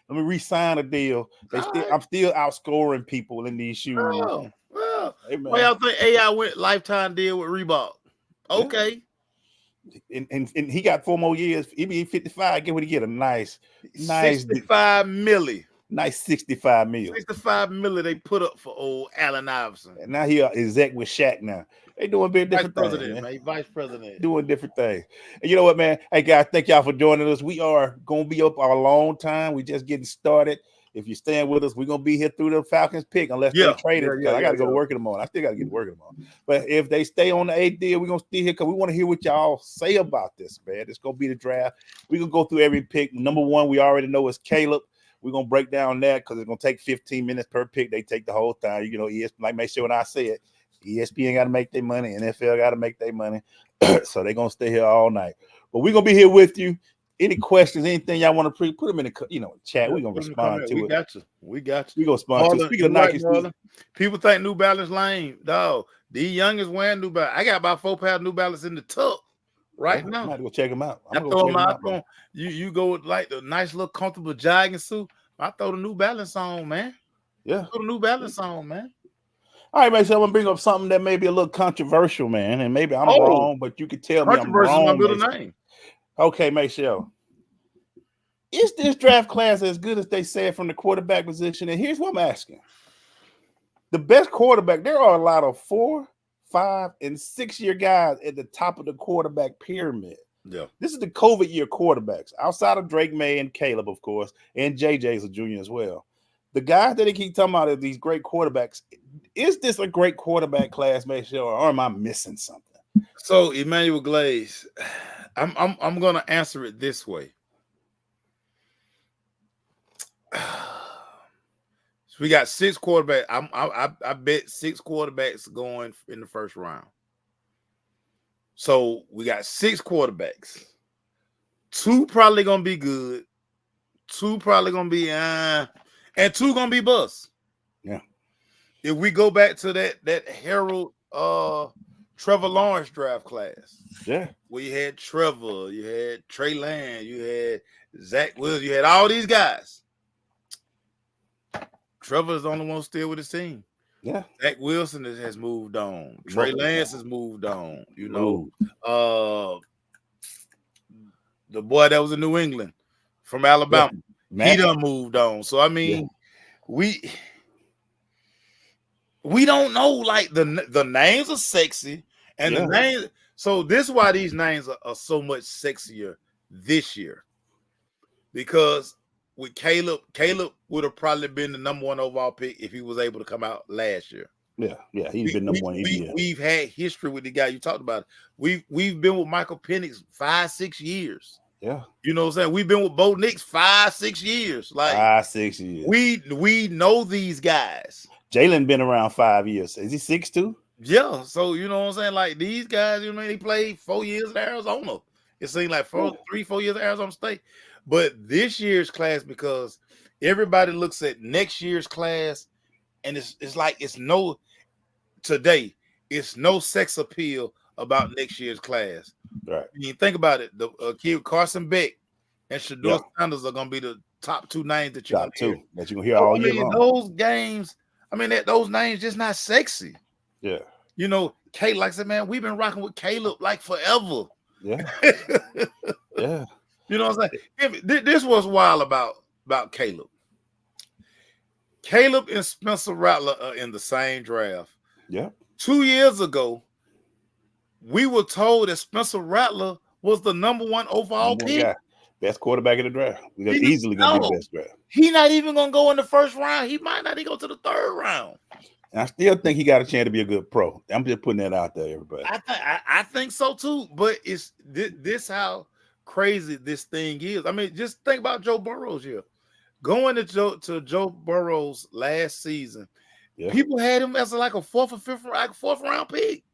Let me re-sign a deal. I'm still outscoring people in these shoes. Well, y'all think AI went lifetime deal with Reebok? Okay. And he got 4 more years. He be 55. Get what he get? A nice 65 milli. Nice 65 mil. 65 milli they put up for old Allen Iverson. And now he is exec with Shaq now. They doing big different Vice things. President, man. Vice President. Doing different things. And you know what, man? Hey, guys, thank y'all for joining us. We are going to be up a long time. We just getting started. If you're staying with us, we're going to be here through the Falcons pick unless they trade it. I got to go to work in the morning. I still got to get to work in the morning. But if they stay on the 8th deal, we're going to stay here because we want to hear what y'all say about this, man. It's going to be the draft. We're going to go through every pick. Number 1, we already know is Caleb. We're going to break down that because it's going to take 15 minutes per pick. They take the whole time. You know, like make sure when I say it, ESPN got to make their money. NFL got to make their money. So they're going to stay here all night. But we're going to be here with you. Any questions, anything y'all want to put them in the chat. We're going to respond to it. We got you. We're going to respond to it. Speaking of Nike, people think New Balance lame. Dog, these youngest wearing New Balance. I got about 4 pairs of New Balance in the tuck right now. I'm going to go check them out. I throw them out. You go with like the nice little comfortable jogging suit. I throw the New Balance on, man. Yeah. Throw the New Balance on, man. All right, man. So I'm gonna bring up something that may be a little controversial, man, and maybe I'm wrong, but you can tell me I'm wrong. My middle name. Okay, Michelle. Is this draft class as good as they said from the quarterback position? And here's what I'm asking: the best quarterback. There are a lot of 4, 5, and 6-year guys at the top of the quarterback pyramid. Yeah, this is the COVID year quarterbacks outside of Drake May and Caleb, of course, and JJ's a junior as well. The guys that they keep talking about are these great quarterbacks. Is this a great quarterback class, Michelle, or am I missing something? So, Emmanuel Glaze, I'm going to answer it this way. So we got 6 quarterbacks. I bet 6 quarterbacks going in the first round. So we got 6 quarterbacks. 2 probably gonna be good. 2 probably gonna be and 2 gonna be bust. Yeah. If we go back to that Harold Trevor Lawrence draft class. Yeah. Where you had Trevor, you had Trey Lance, you had Zach Wilson, you had all these guys. Trevor's the only one still with his team. Yeah. Zach Wilson has moved on. Trey Lance has moved on. You know, the boy that was in New England from Alabama, he done moved on. So I mean, we don't know. Like the names are sexy, and the names. So this is why these names are so much sexier this year, because with Caleb would have probably been the number 1 overall pick if he was able to come out last year. Yeah, he's been number 1. We've had history with the guy you talked about. We've been with Michael Penix 5-6 years. Yeah, you know what I'm saying. We've been with Bo Nix 5-6 years. Like 5-6 years. We know these guys. Jalen been around 5 years. Is he 6'2"? Yeah. So you know what I'm saying. Like these guys, you know, they played 4 years at Arizona. It seemed like 4 years at Arizona State. But this year's class, because everybody looks at next year's class, and it's like it's no sex appeal about next year's class. Right. You think about it, the kid Carson Beck and Shador Sanders are going to be the top two names that you're gonna Top hear. two that you're gonna hear So, all I year mean, long. those games, I mean, those names just not sexy. Yeah. You know, Caleb, like I said, man, we've been rocking with Caleb like forever. Yeah. Yeah. You know what I'm saying? This was wild about Caleb. Caleb and Spencer Rattler are in the same draft. Yeah. 2 years ago, we were told that Spencer Rattler was the number 1 overall Number one pick. guy. Best quarterback in the draft. We're easily gonna be the best draft. He not even gonna go in the first round. He might not even go to the 3rd round. And I still think he got a chance to be a good pro. I'm just putting that out there, everybody. I think so too. But it's this how crazy this thing is. I mean, just think about Joe Burrow's year. Going to Joe Burrow's last season, people had him as like a 4th or 5th round pick.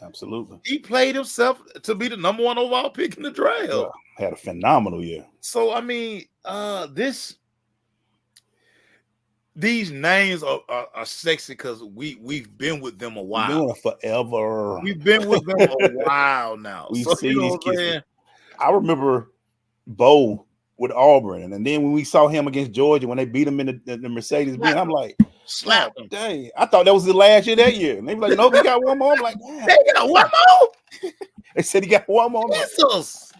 Absolutely. He played himself to be the number 1 overall pick in the draft. Yeah, had a phenomenal year. So I mean, these names are sexy because we've been with them a while. We've been with them forever. We've been with them a while now. We've so, seen these kids. I remember Bo with Auburn, and then when we saw him against Georgia when they beat him in the Mercedes Benz, I'm like, slap him. Dang, I thought that was the last year that year. And they were like, no, he got one more. I'm like, damn. They got one more. They said he got one more. Jesus.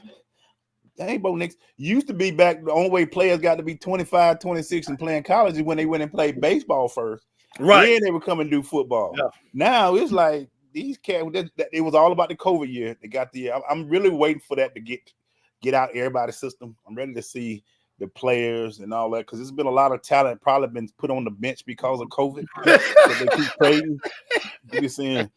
Dang, Bo Nix used to be back. The only way players got to be 25, 26 and playing college is when they went and played baseball first. Right. Then they would come and do football. Yeah. Now it's like these cats. It was all about the COVID year. They got the. I'm really waiting for that to get out everybody's system. I'm ready to see the players and all that because there's been a lot of talent probably been put on the bench because of COVID. So they keep trading. You be saying.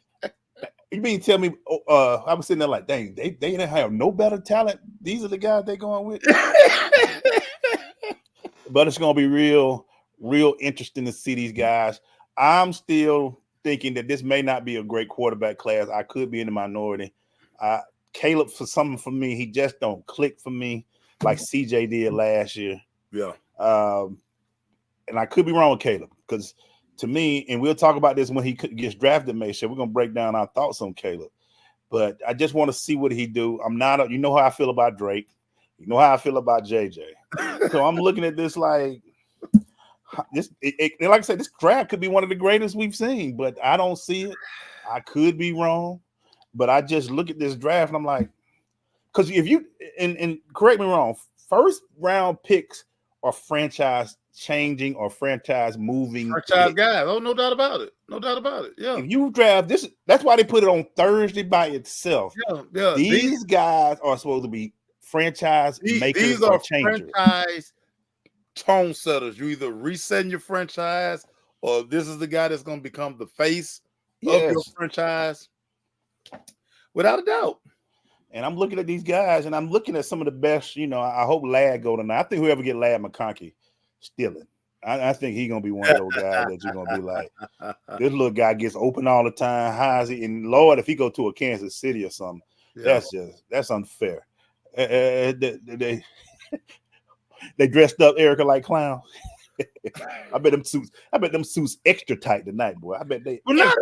You mean tell me? I was sitting there like, dang, they didn't have no better talent. These are the guys they're going with. But it's gonna be real interesting to see these guys. I'm still thinking that this may not be a great quarterback class. I could be in the minority. Caleb, for me, he just don't click for me like CJ did last year. Yeah. And I could be wrong with Caleb because. To me, and we'll talk about this when he gets drafted, make sure we're gonna break down our thoughts on Caleb. But I just want to see what he do. I'm not you know how I feel about Drake, you know how I feel about JJ. So I'm looking at this like this. Like I said, this draft could be one of the greatest we've seen, but I don't see it. I could be wrong, but I just look at this draft and I'm like, because if you and correct me wrong, first round picks are franchise changing or franchise moving franchise guys. Oh, no doubt about it. No doubt about it. Yeah. If you draft this, that's why they put it on Thursday by itself. Yeah. These guys are supposed to be franchise makers. These are changers. Franchise tone setters. You either resetting your franchise or this is the guy that's going to become the face of your franchise. Without a doubt. And I'm looking at these guys and I'm looking at some of the best, I hope Ladd go tonight. I think whoever get Ladd McConkey, stealing. I think he's gonna be one of those guys that you're gonna be like, this little guy gets open all the time. How is he? And Lord, if he go to a Kansas City or something, that's unfair. They dressed up Erica like clowns. I bet them suits extra tight tonight, boy. I bet they. Well,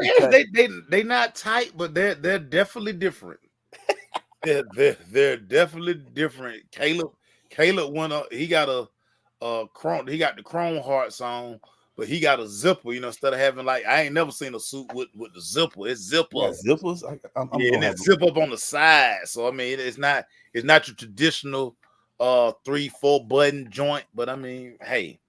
they not tight, but they're definitely different. they're definitely different. Caleb went up. He got he got the chrome hearts on, but he got a zipper. Instead of having I ain't never seen a suit with the zipper. It's zipper. Yeah, zippers. And it's zip up on the side. So I mean, it's not your traditional 3-4 button joint. But I mean, hey.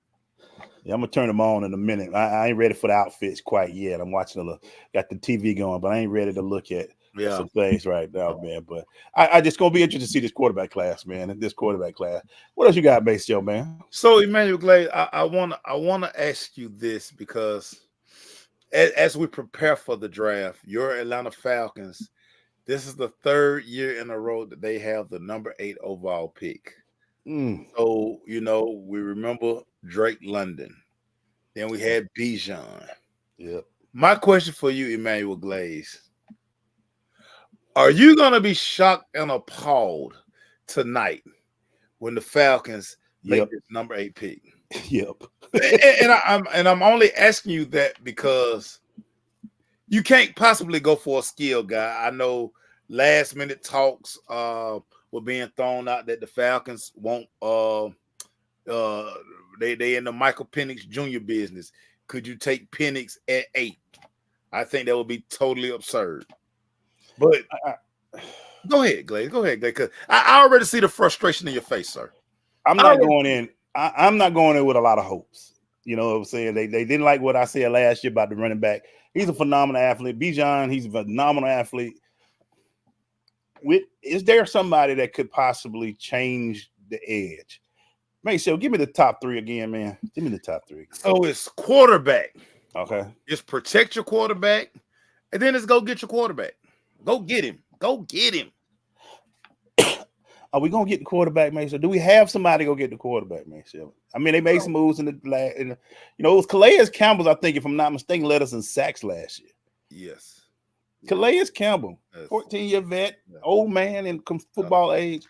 Yeah, I'm gonna turn them on in a minute. I ain't ready for the outfits quite yet. I'm watching got the TV going, but I ain't ready to look at some things right now, man. But I just gonna be interested to see this quarterback class, man. This quarterback class. What else you got, Base Joe, man? So Emmanuel Glaze, I wanna ask you this because as we prepare for the draft, your Atlanta Falcons, this is the 3rd year in a row that they have the number 8 overall pick. So we remember Drake London. Then we had Bijan. Yep. My question for you, Emmanuel Glaze. Are you going to be shocked and appalled tonight when the Falcons make this number 8 pick? Yep. and I'm only asking you that because you can't possibly go for a skill guy. I know last minute talks were being thrown out that the Falcons won't They in the Michael Penix Jr. business. Could you take Penix at 8? I think that would be totally absurd. But go ahead, Glaze. Go ahead, Glaze. Because I already see the frustration in your face, sir. I'm not going in. I'm not going in with a lot of hopes. You know what I'm saying? They didn't like what I said last year about the running back. He's a phenomenal athlete. Bijan, he's a phenomenal athlete. Is there somebody that could possibly change the edge? So give me the top 3 again, man. Give me the top 3. So it's quarterback. Okay. It's protect your quarterback, and then it's go get your quarterback. Go get him. Go get him. Are we gonna get the quarterback, man? So do we have somebody go get the quarterback, man? I mean, they made some moves in the it was Calais Campbell, I think, if I'm not mistaken, led us in sacks last year. Yes. Calais Campbell, 14-year vet, old man in football age.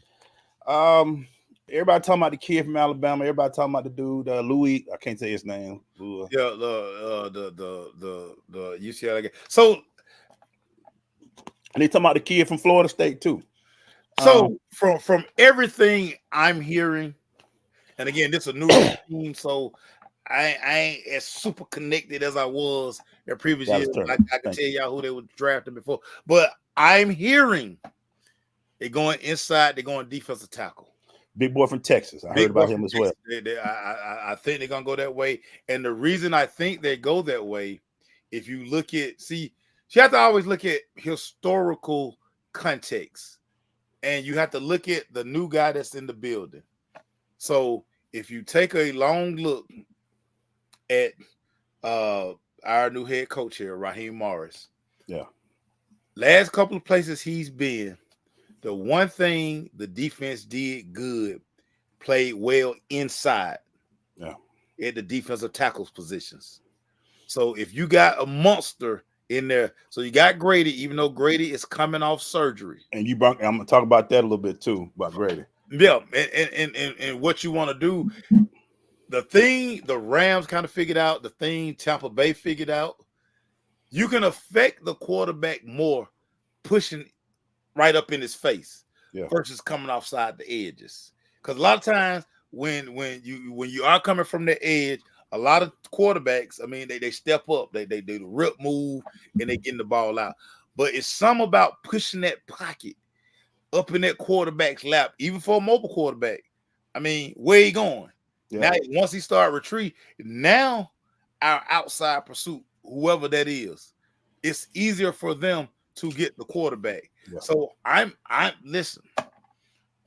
Everybody talking about the kid from Alabama. Everybody talking about the dude, Louis. I can't say his name. Yeah, the UCLA guy. So, and they talking about the kid from Florida State too. So from everything I'm hearing, and again, this is a new team, so I ain't as super connected as I was in previous years. I can tell y'all who they were drafting before, but I'm hearing they're going inside. They're going defensive tackle. Big boy from Texas. I heard about him as well. I think they're gonna go that way, and the reason I think they go that way, if you look at you have to always look at historical context. And you have to look at the new guy that's in the building. So if you take a long look at our new head coach here, Raheem Morris. Yeah. Last couple of places he's been, the one thing the defense did good, played well inside. Yeah. At the defensive tackles positions. So if you got a monster in there, so you got Grady, even though Grady is coming off surgery, and I'm gonna talk about that a little bit too about Grady. Yeah, and what you want to do, the thing the Rams kind of figured out, the thing Tampa Bay figured out, you can affect the quarterback more pushing right up in his face versus coming offside the edges. Because a lot of times when you are coming from the edge, a lot of quarterbacks, I mean, they step up, they do the rip move, and they getting the ball out. But it's something about pushing that pocket up in that quarterback's lap, even for a mobile quarterback. I mean, where he going? Yeah. Now, once he start retreat, now our outside pursuit, whoever that is, it's easier for them to get the quarterback. Yeah. So I'm listen.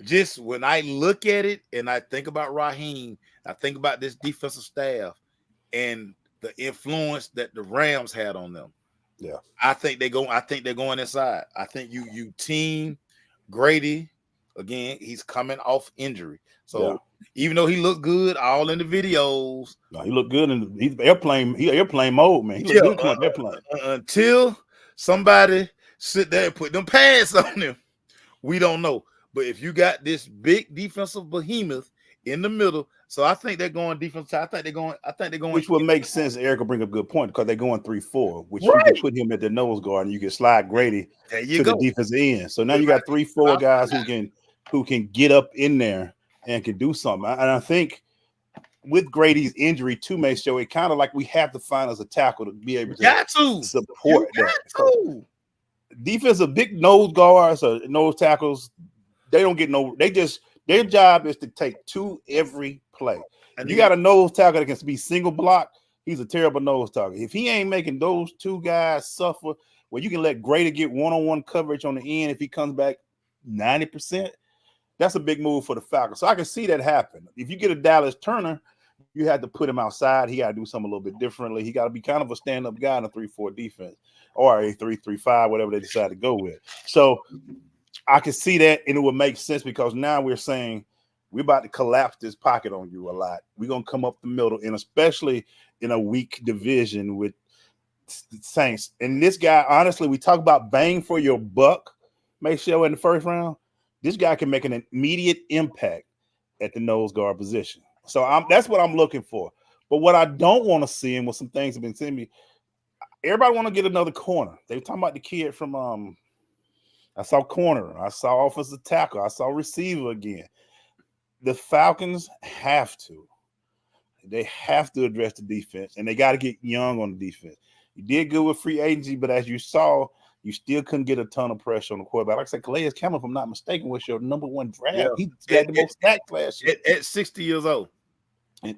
Just when I look at it and I think about Raheem, I think about this defensive staff and the influence that the Rams had on them. Yeah, I think they're going inside. I think you team Grady again. He's coming off injury, so even though he looked good all in the videos, no, he looked good in he's airplane mode, man. He looked good airplane until somebody sit there and put them pads on him. We don't know. But if you got this big defensive behemoth in the middle, so I think they're going defense. I think they're going. Which would make sense. Eric will bring up a good point because they're going 3-4, which you can put him at the nose guard and you can slide Grady to the defensive end. So now you got 3-4 guys who can get up in there and can do something. And I think with Grady's injury too, Maestro, it kind of like we have to find us a tackle to be able to support that. Defensive big nose guards or nose tackles. They don't get their job is to take 2 every play. And you got a nose tackle that can be single block. He's a terrible nose tackle. If he ain't making those 2 guys suffer, where you can let Grady get one-on-one coverage on the end if he comes back 90%, that's a big move for the Falcons. So I can see that happen. If you get a Dallas Turner, you have to put him outside. He got to do something a little bit differently. He got to be kind of a stand-up guy in a 3-4 defense or a 3-3-5, whatever they decide to go with. So I can see that, and it would make sense because now we're saying we're about to collapse this pocket on you a lot. We're going to come up the middle, and especially in a weak division with the Saints. And this guy, honestly, we talk about bang for your buck, Maceo, in the first round. This guy can make an immediate impact at the nose guard position. So that's what I'm looking for. But what I don't want to see, and what some things have been sending me, everybody want to get another corner. They were talking about the kid from I saw corner. I saw offensive tackle. I saw receiver again. the Falcons have to. They have to address the defense, and they got to get young on the defense. You did good with free agency, but as you saw, you still couldn't get a ton of pressure on the quarterback. Like I said, Calais Campbell, if I'm not mistaken, was your number 1 draft. Yeah. He got the most sacks last year. At 60 years old.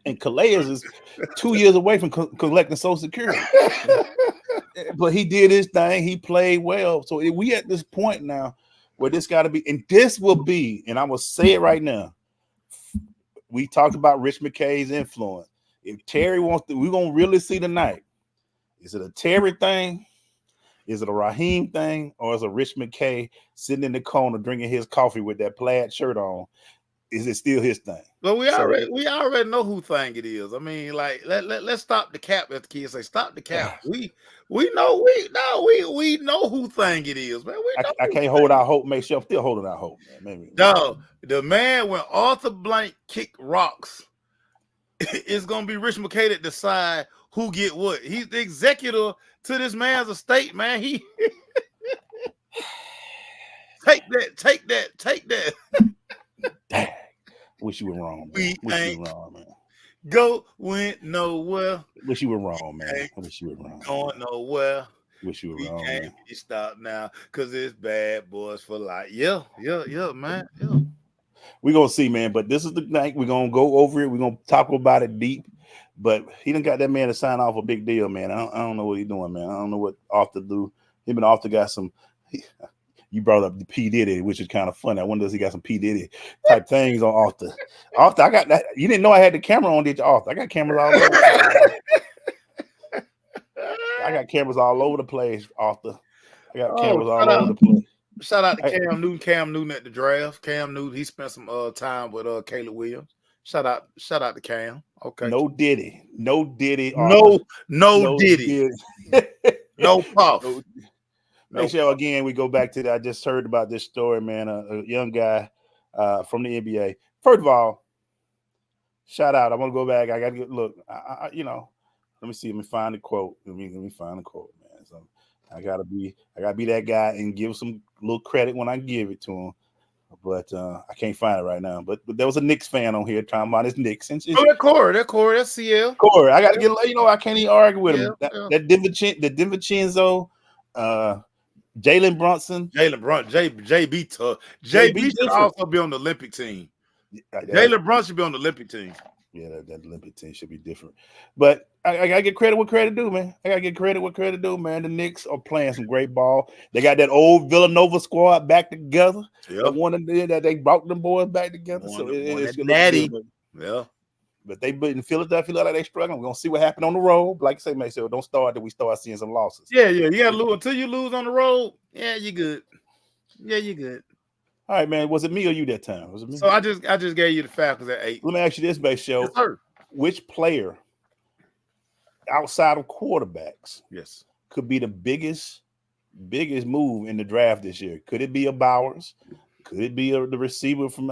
And Calais is 2 years away from collecting Social Security. But he did his thing. He played well. So we at this point now where this got to be, and this will be, and I will say it right now. We talked about Rich McKay's influence. If Terry wants to, we're going to really see tonight. Is it a Terry thing? Is it a Raheem thing? Or is it Rich McKay sitting in the corner drinking his coffee with that plaid shirt on? Is it still his thing? Well, we already know who thing it is. I mean, like let's stop the cap, as the kids say. Stop the cap. We know who thing it is, man. I can't hold out hope. Make sure I'm still holding out hope, man. Maybe. No, the man when Arthur Blank kick rocks, it's gonna be Rich McKay that decide who get what. He's the executor to this man's estate, man. He take that. Dang. Wish you were wrong, man. Wish you were wrong, man. Go went nowhere. Wish you were wrong, man. Wish you were wrong. Going nowhere. Wish you were We wrong, can't man. be stopped now because it's bad boys for life. Yeah, man. Yeah. We're gonna see, man. But this is the night. We're gonna go over it. We're gonna talk about it deep. But he done got that man to sign off a big deal, man. I don't know what he's doing, man. I don't know what Arthur do. Him and Arthur got some. You brought up the P. Diddy, which is kind of funny. I wonder if he got some P. Diddy type things on Arthur. Arthur, I got that. You didn't know I had the camera on, did you, Arthur? I got cameras all over. I got cameras all over the place, Arthur. I got cameras all over the place. Shout out to Cam Newton. Cam Newton at the draft. Cam Newton, he spent some time with Caleb Williams. Shout out to Cam. Okay. No Diddy. No Diddy. No Puff. Make sure again we go back to that. I just heard about this story, man. A young guy from the NBA. First of all, shout out. I want to go back. I got to look. Let me see. Let me find the quote. Let me find the quote, man. So I gotta be that guy and give some little credit when I give it to him. But I can't find it right now. But there was a Knicks fan on here talking about his Knicks. That Corey, that's CL. Corey, I got to get. I can't even argue with him. That DiVincenzo. Jalen Brunson, JB tough. JB should also be on the Olympic team. Jalen Brunson should be on the Olympic team. Yeah, that Olympic team should be different. But I gotta get credit what credit due, man. The Knicks are playing some great ball. They got that old Villanova squad back together. Yeah, the one that they brought them boys back together. It's natty. Yeah. But they in Philadelphia look like they struggling. We're gonna see what happened on the road. Like I say, make sure don't start till we start seeing some losses. Yeah. You gotta lose until you lose on the road. Yeah, you good. All right, man. Was it me or you that time? Was it me? So I just gave you the Falcons at 8. Let me ask you this, Base Show. Yes, sir. Which player outside of quarterbacks could be the biggest move in the draft this year? Could it be a Bowers? Could it be the receiver from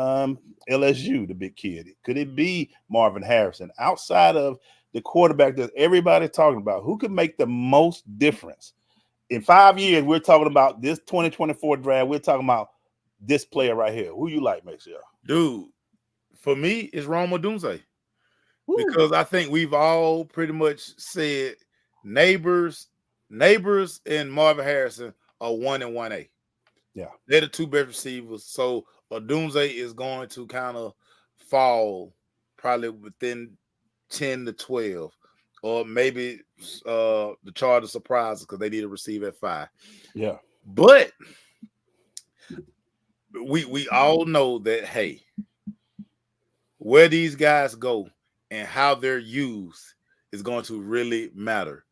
LSU, the big kid? Could it be Marvin Harrison? Outside of the quarterback that everybody's talking about, who could make the most difference? In 5 years, we're talking about this 2024 draft. We're talking about this player right here. Who you like, Maxwell? Dude, for me, it's Rome Odunze. Because I think we've all pretty much said Neighbors and Marvin Harrison are 1 and 1A. Yeah, they're the two best receivers. So Odunze is going to kind of fall probably within 10 to 12, or maybe the Chargers surprises because they need to receive at 5. Yeah, but we all know that where these guys go and how they're used is going to really matter.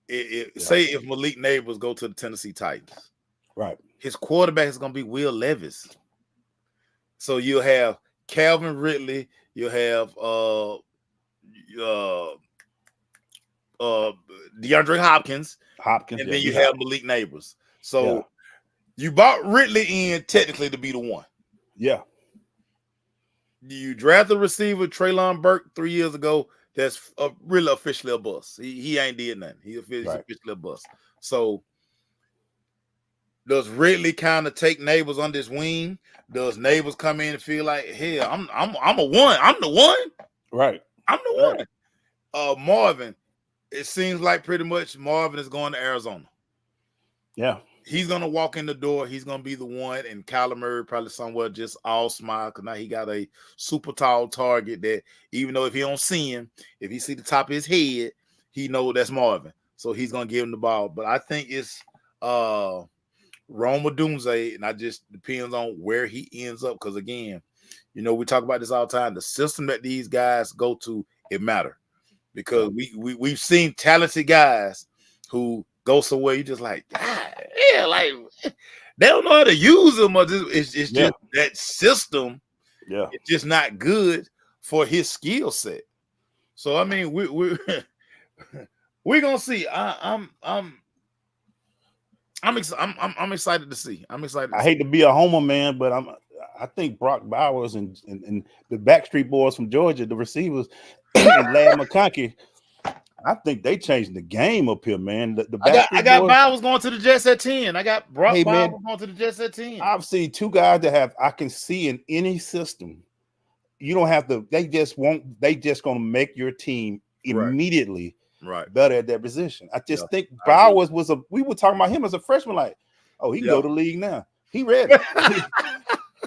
Say if Malik Neighbors go to the Tennessee Titans, right? His quarterback is going to be Will Levis. So you'll have Calvin Ridley, you'll have DeAndre Hopkins, and then you have Malik Neighbors. So you bought Ridley in technically to be the one. Yeah. You drafted a receiver, Treylon Burke, 3 years ago. That's really officially a bust. He ain't did nothing. He's officially a bust. So Does Ridley kind of take Neighbors under his wing? Does Neighbors come in and feel like, hell, I'm a one. I'm the one. Right. I'm the one. Marvin, it seems like pretty much Marvin is going to Arizona. Yeah. He's gonna walk in the door. He's gonna be the one, and Kyler Murray probably somewhere just all smile because now he got a super tall target that even though if he don't see him, if he see the top of his head, he know that's Marvin. So he's gonna give him the ball. But I think it's Rome or Doomsday, and I just depends on where he ends up. Because again, you know, we talk about this all the time. The system that these guys go to, it matter because we've seen talented guys who go somewhere you just like, God, yeah, like they don't know how to use them, or it's just that system. Yeah, it's just not good for his skill set. So I mean, we're gonna see. I'm excited to see. I'm excited. I hate to be a homer, man, but I think Brock Bowers and the Backstreet Boys from Georgia, the receivers, and Lad McConkey. I think they changed the game up here, man. I got Bowers going to the Jets at 10. I got Brock Bowers going to the Jets at 10. I've seen two guys that I can see in any system. You don't have to. They just gonna make your team immediately better at that position. I just think Bowers we were talking about him as a freshman, like, oh, he can go to the league now. He ready.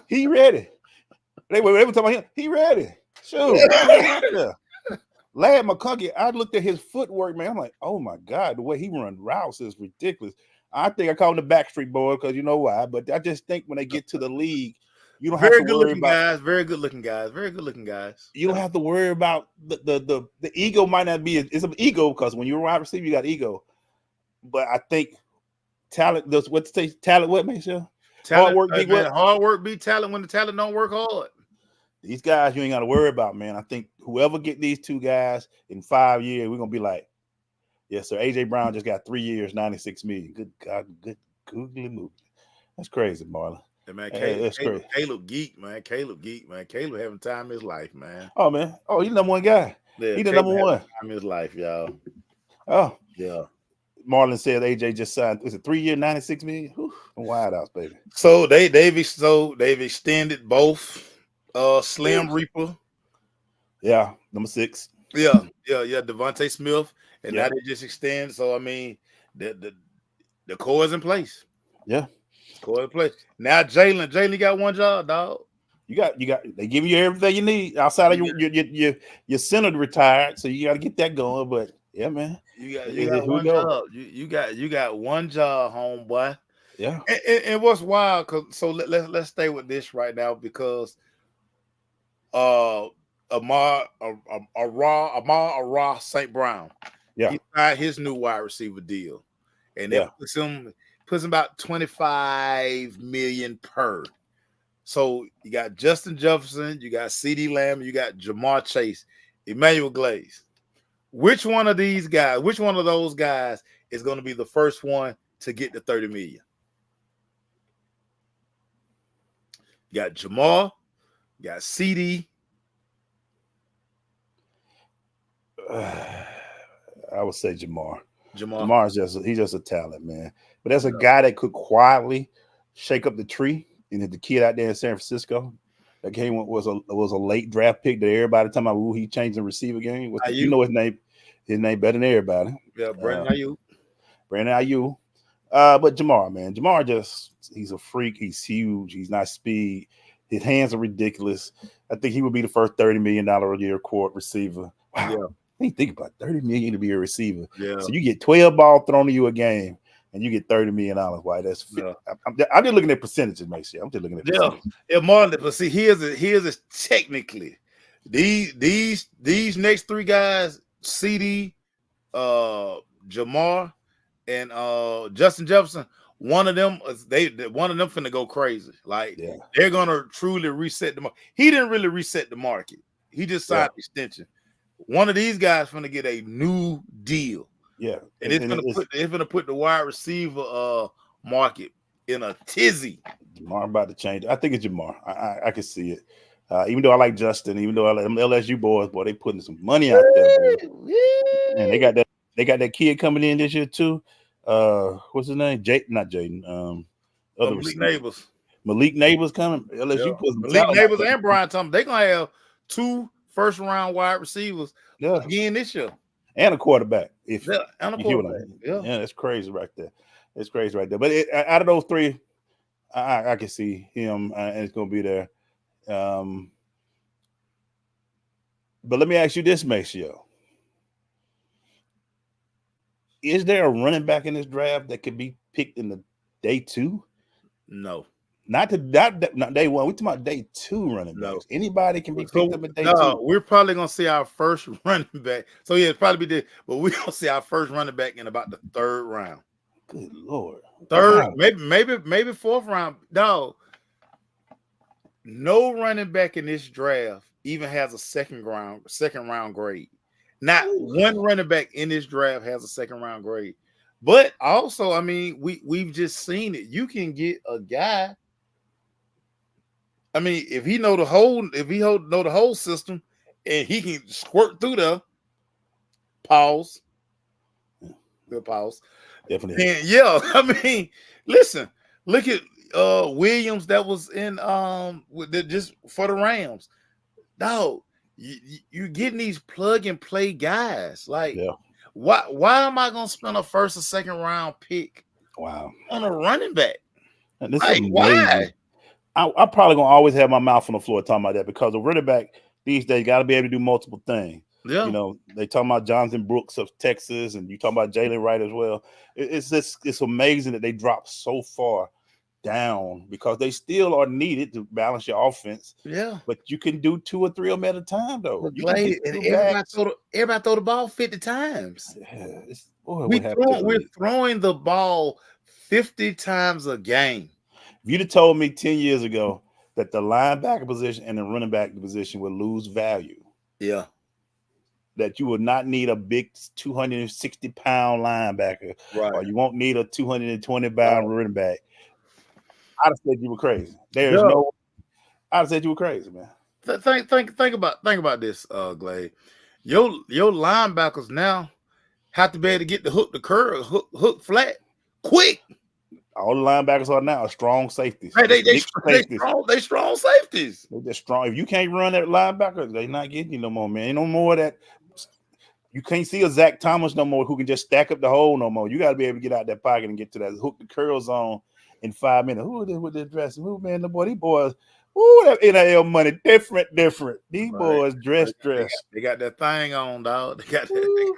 He ready. They were talking about him. He ready. Sure. Lad McConkey, I looked at his footwork, man. I'm like, oh my God, the way he run routes is ridiculous. I think I call him the Backstreet Boy because you know why. But I just think when they get to the league, you don't have to worry about very good looking guys. You don't have to worry about the ego might not be it's an ego because when you're a wide receiver, you got ego. But I think talent does what say talent what makes you hard work beat what? Hard work beat talent when the talent don't work hard. These guys you ain't got to worry about, man. I think whoever get these two guys in 5 years, we're gonna be like, yes, sir. AJ Brown just got 3 years, 96 million. Good God, good googly movie. That's crazy, Marlon. Hey, man, Caleb geek, man. Caleb having time in his life, man. Oh man, he's the number one guy. Yeah, he's the number one. Time in his life, y'all. Oh yeah. Marlon said AJ just signed. Is it 3 year, 96 million? Whew, wide outs, baby. So they've extended both. Slim Reaper. Yeah, number 6. Yeah. Devontae Smith. And now they just extend. So I mean, the core is in place. Yeah. Core in place. Now Jalen got one job, dog. You got they give you everything you need outside of your center retired, so you gotta get that going. But yeah, man. You got one job. You got one job, homeboy. Yeah. And what's wild, so let's stay with this right now because Amar St. Brown. Yeah. He signed his new wide receiver deal. And it puts him about 25 million per. So you got Justin Jefferson, you got CeeDee Lamb, you got Jamar Chase, Emmanuel Glaze. Which one of those guys is going to be the first one to get the 30 million? You got Jamar, you got CeeDee. I would say Jamar. Jamar's he's just a talent, man. But that's a guy that could quietly shake up the tree. And the kid out there in San Francisco that came was a late draft pick that everybody talking about. Ooh, he changed the receiver game. You know his name better than everybody. Yeah, Brandon Ayuk. But Jamar, man, he's a freak. He's huge. He's not speed. His hands are ridiculous. I think he would be the first $30 million a year court receiver. Wow. Yeah. Think about $30 million to be a receiver. Yeah. So you get 12 balls thrown to you a game, and you get $30 million. Why? That's I'm just looking at percentages, mate. I'm just looking at percentages. Yeah, Marlon. But see, here's technically these next 3 guys, CeeDee, Jamar, and Justin Jefferson. One of them finna go crazy. Like they're gonna truly reset the market. He didn't really reset the market. He just signed an extension. One of these guys finna get a new deal. Yeah, and it's gonna put the wide receiver market in a tizzy. Jamar about to change. I think it's Jamar. I can see it. Even though I like Justin, even though I like them LSU boys, boy, they putting some money out there. And they got that kid coming in this year too. What's his name? Not Jaden. other Malik receivers. Neighbors. Malik Neighbors coming. LSU put some Malik talent out Neighbors there. and Brian Thomas. They're gonna have 2 first-round wide receivers again this year. And a quarterback. If and a you hear what quarterback. yeah, that's crazy right there. It's crazy right there. But out of those three, I can see him, and it's gonna be there. But let me ask you this, Maceo. Is there a running back in this draft that could be picked in the day 2? No. Not day 1. We're talking about day 2 running backs. No. Anybody can be picked up in day 2. We're probably gonna see our first running back. So yeah, it's probably be but we're gonna see our first running back in about the 3rd round. Good Lord. 3rd, maybe 4th round. No. No running back in this draft even has a second round grade. Not one running back in this draft has a 2nd round grade. But also, I mean, we've just seen it. You can get a guy. I mean, if he know the whole system, and he can squirt through the pause. Good pause. Definitely. And yeah, I mean, listen, look at Williams that was in just for the Rams. Dog, you're getting these plug and play guys. Like, why am I gonna spend a 1st or 2nd round pick on a running back? And this is why? I'm probably gonna always have my mouth on the floor talking about that, because a running back these days got to be able to do multiple things. Yeah. You know, they talking about Jonathan Brooks of Texas, and you talking about Jalen Wright as well. It's amazing that they dropped so far down, because they still are needed to balance your offense. Yeah. But you can do 2 or 3 of them at a time, though. Everybody throw the ball 50 times. Yeah, we're throwing the ball 50 times a game. If you'd have told me 10 years ago that the linebacker position and the running back position would lose value. Yeah. That you would not need a big 260-pound linebacker, right? Or you won't need a 220-pound running back. I'd have said you were crazy. I'd have said you were crazy, man. Think about this, Glade. Your linebackers now have to be able to get the hook flat, quick. All the linebackers are now strong safeties. They strong safeties. They're strong. If you can't run that linebacker, they're not getting you no more, man. Ain't no more of that. You can't see a Zach Thomas no more who can just stack up the hole no more. You got to be able to get out that pocket and get to that hook the curls on in 5 minutes. Who is this with this dress? Who, man, the boy, these boys, that NIL money, different. These boys dress. They got that thing on, dog. They got that.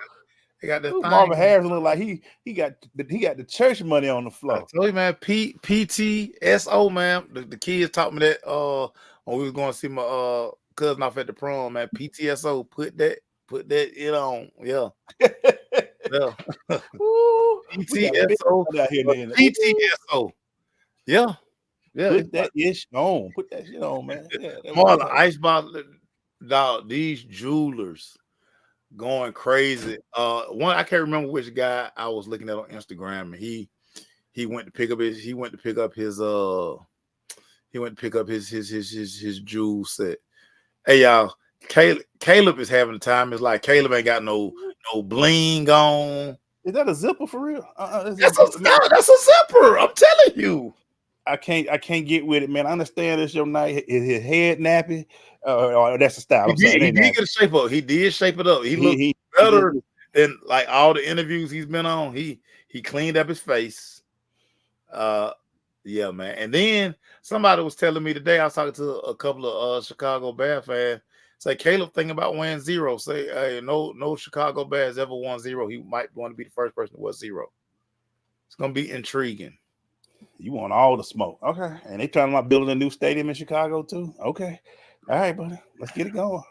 They got that thing. Marvin Harrison look like he got the church money on the floor. I told you, man, PTSO, man. The kids taught me that when we was going to see my cousin off at the prom, man. PTSO, put that it on. Yeah. Yeah. PTSO. PTSO. Yeah. Yeah. Put that ish on. Put that shit on, man. Yeah, Marlon, ice bottle, dog, these jewelers going crazy. One, I can't remember which guy I was looking at on Instagram, and he went to pick up his his jewel set. Hey y'all, Caleb is having the time. It's like Caleb ain't got no bling on. Is that a zipper for real? That's a zipper. I'm telling you. I can't get with it, man. I understand this your night. Is his head nappy? Or that's the style. He did get a shape up. He did shape it up. He looked better than like all the interviews he's been on. He cleaned up his face. Yeah, man. And then somebody was telling me today, I was talking to a couple of Chicago Bears fans. Say Caleb thinking about wearing 0. Say, hey, no Chicago Bears ever won 0. He might want to be the first person to wear 0. It's gonna be intriguing. You want all the smoke, okay? And they trying about building a new stadium in Chicago too. Okay, all right, buddy, let's get it going.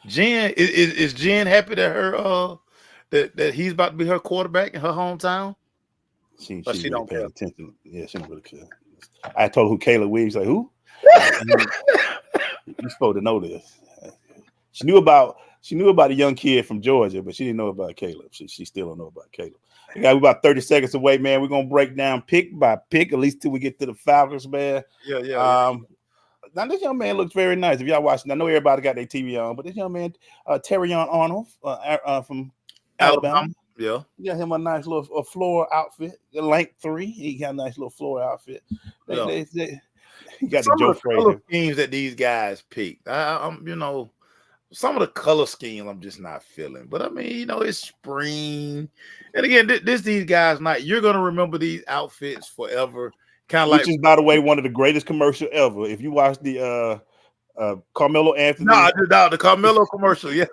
Jen is Jen happy that her that he's about to be her quarterback in her hometown? She don't pay attention. Yeah, she don't really care. I told her who Caleb Williams. Like who? You're supposed to know this. She knew about a young kid from Georgia, but she didn't know about Caleb. She still don't know about Caleb. We got about 30 seconds away, man. We're gonna break down pick by pick, at least till we get to the Falcons, man. Yeah. Now this young man looks very nice. If y'all watching, I know everybody got their TV on, but this young man, Terrion Arnold from Alabama. Yeah. You got him a nice little floral outfit. The length 3. He got a nice little floral outfit. He got the Some Joe of the color Frazier. schemes that these guys pick, I'm some of the color schemes I'm just not feeling. But I mean, it's spring, and again, these guys not. You're gonna remember these outfits forever. Kind of Which like, is, by the way, one of the greatest commercial ever. If you watch the Carmelo Anthony, the Carmelo commercial, yeah.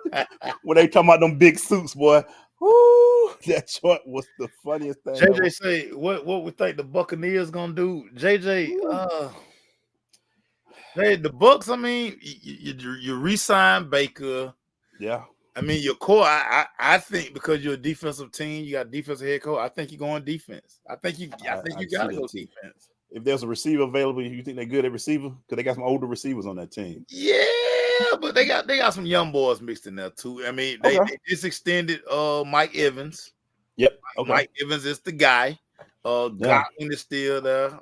when they talking about them big suits, boy. Woo, that joint was the funniest thing ever. JJ say, what we think the Buccaneers gonna do? JJ, hey, the Bucks. I mean, you re-sign Baker. Yeah. I mean, your core. I think because you're a defensive team, you got a defensive head coach. I think you're going defense. I think you got to go defense. If there's a receiver available, you think they're good at receiver? Because they got some older receivers on that team. Yeah, but they got some young boys mixed in there too. I mean, they just extended Mike Evans. Yep. Okay. Mike Evans is the guy. Godwin is still there.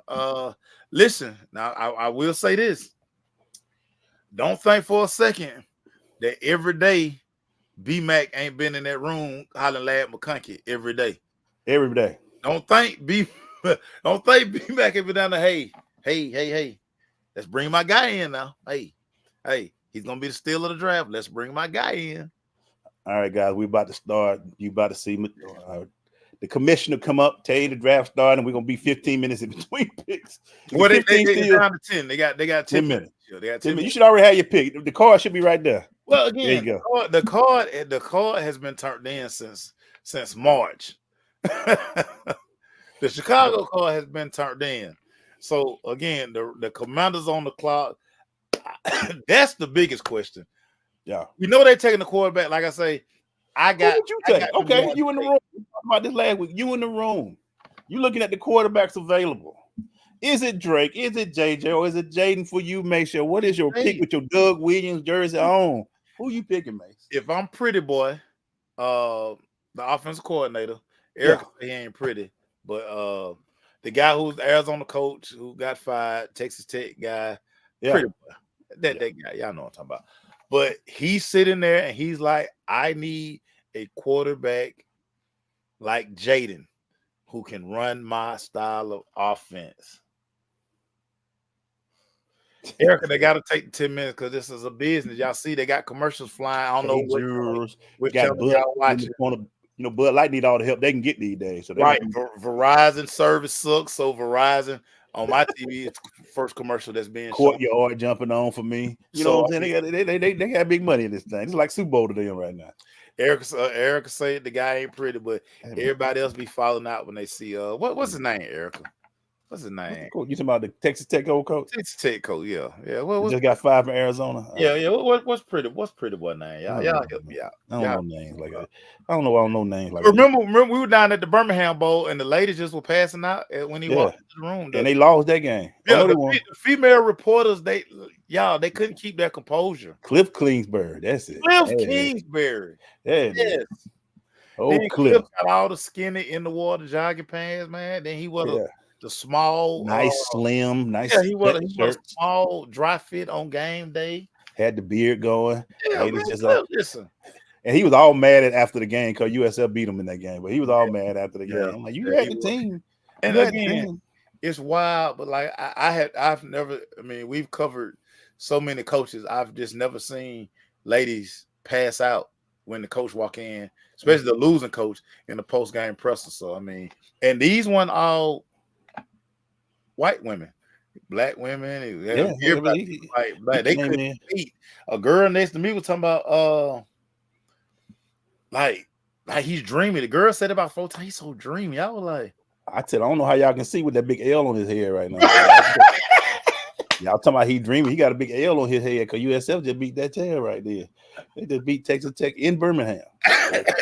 Listen, now I will say this. Don't think for a second that every day B-Mac ain't been in that room hollering Lad McConkey every day. Every day. Don't think B-Mac ain't been down there, hey, let's bring my guy in now. Hey, he's gonna be the steal of the draft. Let's bring my guy in. All right, guys, we about to start. You about to see the commissioner come up, tell you the draft started, and we're gonna be 15 minutes in between picks. Well, they down to 10. They got 10 minutes. They got 10 minutes. You should already have your pick. The card should be right there. Well, again, there you go. The card has been turned in since March. The Chicago card has been turned in. So again, the Commanders on the clock. That's the biggest question. Yeah, we know they're taking the quarterback. Like I say, Who would you take? Okay, you in the room. We talked about this last week. You in the room. You looking at the quarterbacks available. Is it Drake? Is it JJ? Or is it Jaden for you, Mace? What is your pick with your Doug Williams jersey on? Who you picking, Mace? If I'm pretty boy, the offensive coordinator, Eric, he ain't pretty, but the guy who's the Arizona coach who got fired, Texas Tech guy, pretty boy. That guy, y'all know what I'm talking about. But he's sitting there and he's like, I need a quarterback like Jaden who can run my style of offense. Erica, they got to take 10 minutes because this is a business. Y'all see, they got commercials flying. I don't know what channel y'all watching. Bud Light need all the help they can get these days. So Verizon service sucks. So Verizon on my TV, it's the first commercial that's being Courtyard jumping on for me. You know what I'm saying? They got big money in this thing. It's like Super Bowl to them right now. Erica say the guy ain't pretty, but everybody else be falling out when they see what's his name, Erica? What's his name? You talking about the Texas Tech old coach? Texas Tech coach, yeah. Just got fired from Arizona. Yeah. What's pretty boy name? Y'all help me out. I don't know names like that. I don't know names like remember we were down at the Birmingham Bowl and the ladies just were passing out when he walked into the room. And they lost that game. Yeah, the female reporters, they couldn't keep their composure. Cliff Kingsbury, that's it. Kingsbury. Yeah. Yes. Oh, Cliff got all the skinny in the water jogging pants, man. Then he was the small, slim, nice. Yeah, he was a small, dry fit on game day. Had the beard going. Yeah, listen. And he was all mad after the game because USF beat him in that game. But he was all mad after the game. I'm like, you had the team. And again, it's wild. But like I've never. I mean, we've covered so many coaches. I've just never seen ladies pass out when the coach walk in, especially the losing coach in the post game presser. So I mean, and these one all white women, black women, like they couldn't beat. A girl next to me was talking about like he's dreamy. The girl said about 4 times he's so dreamy. I was like, I don't know how y'all can see with that big L on his head right now. Y'all talking about he dreamy. He got a big L on his head because USF just beat that tail right there. They just beat Texas Tech in Birmingham.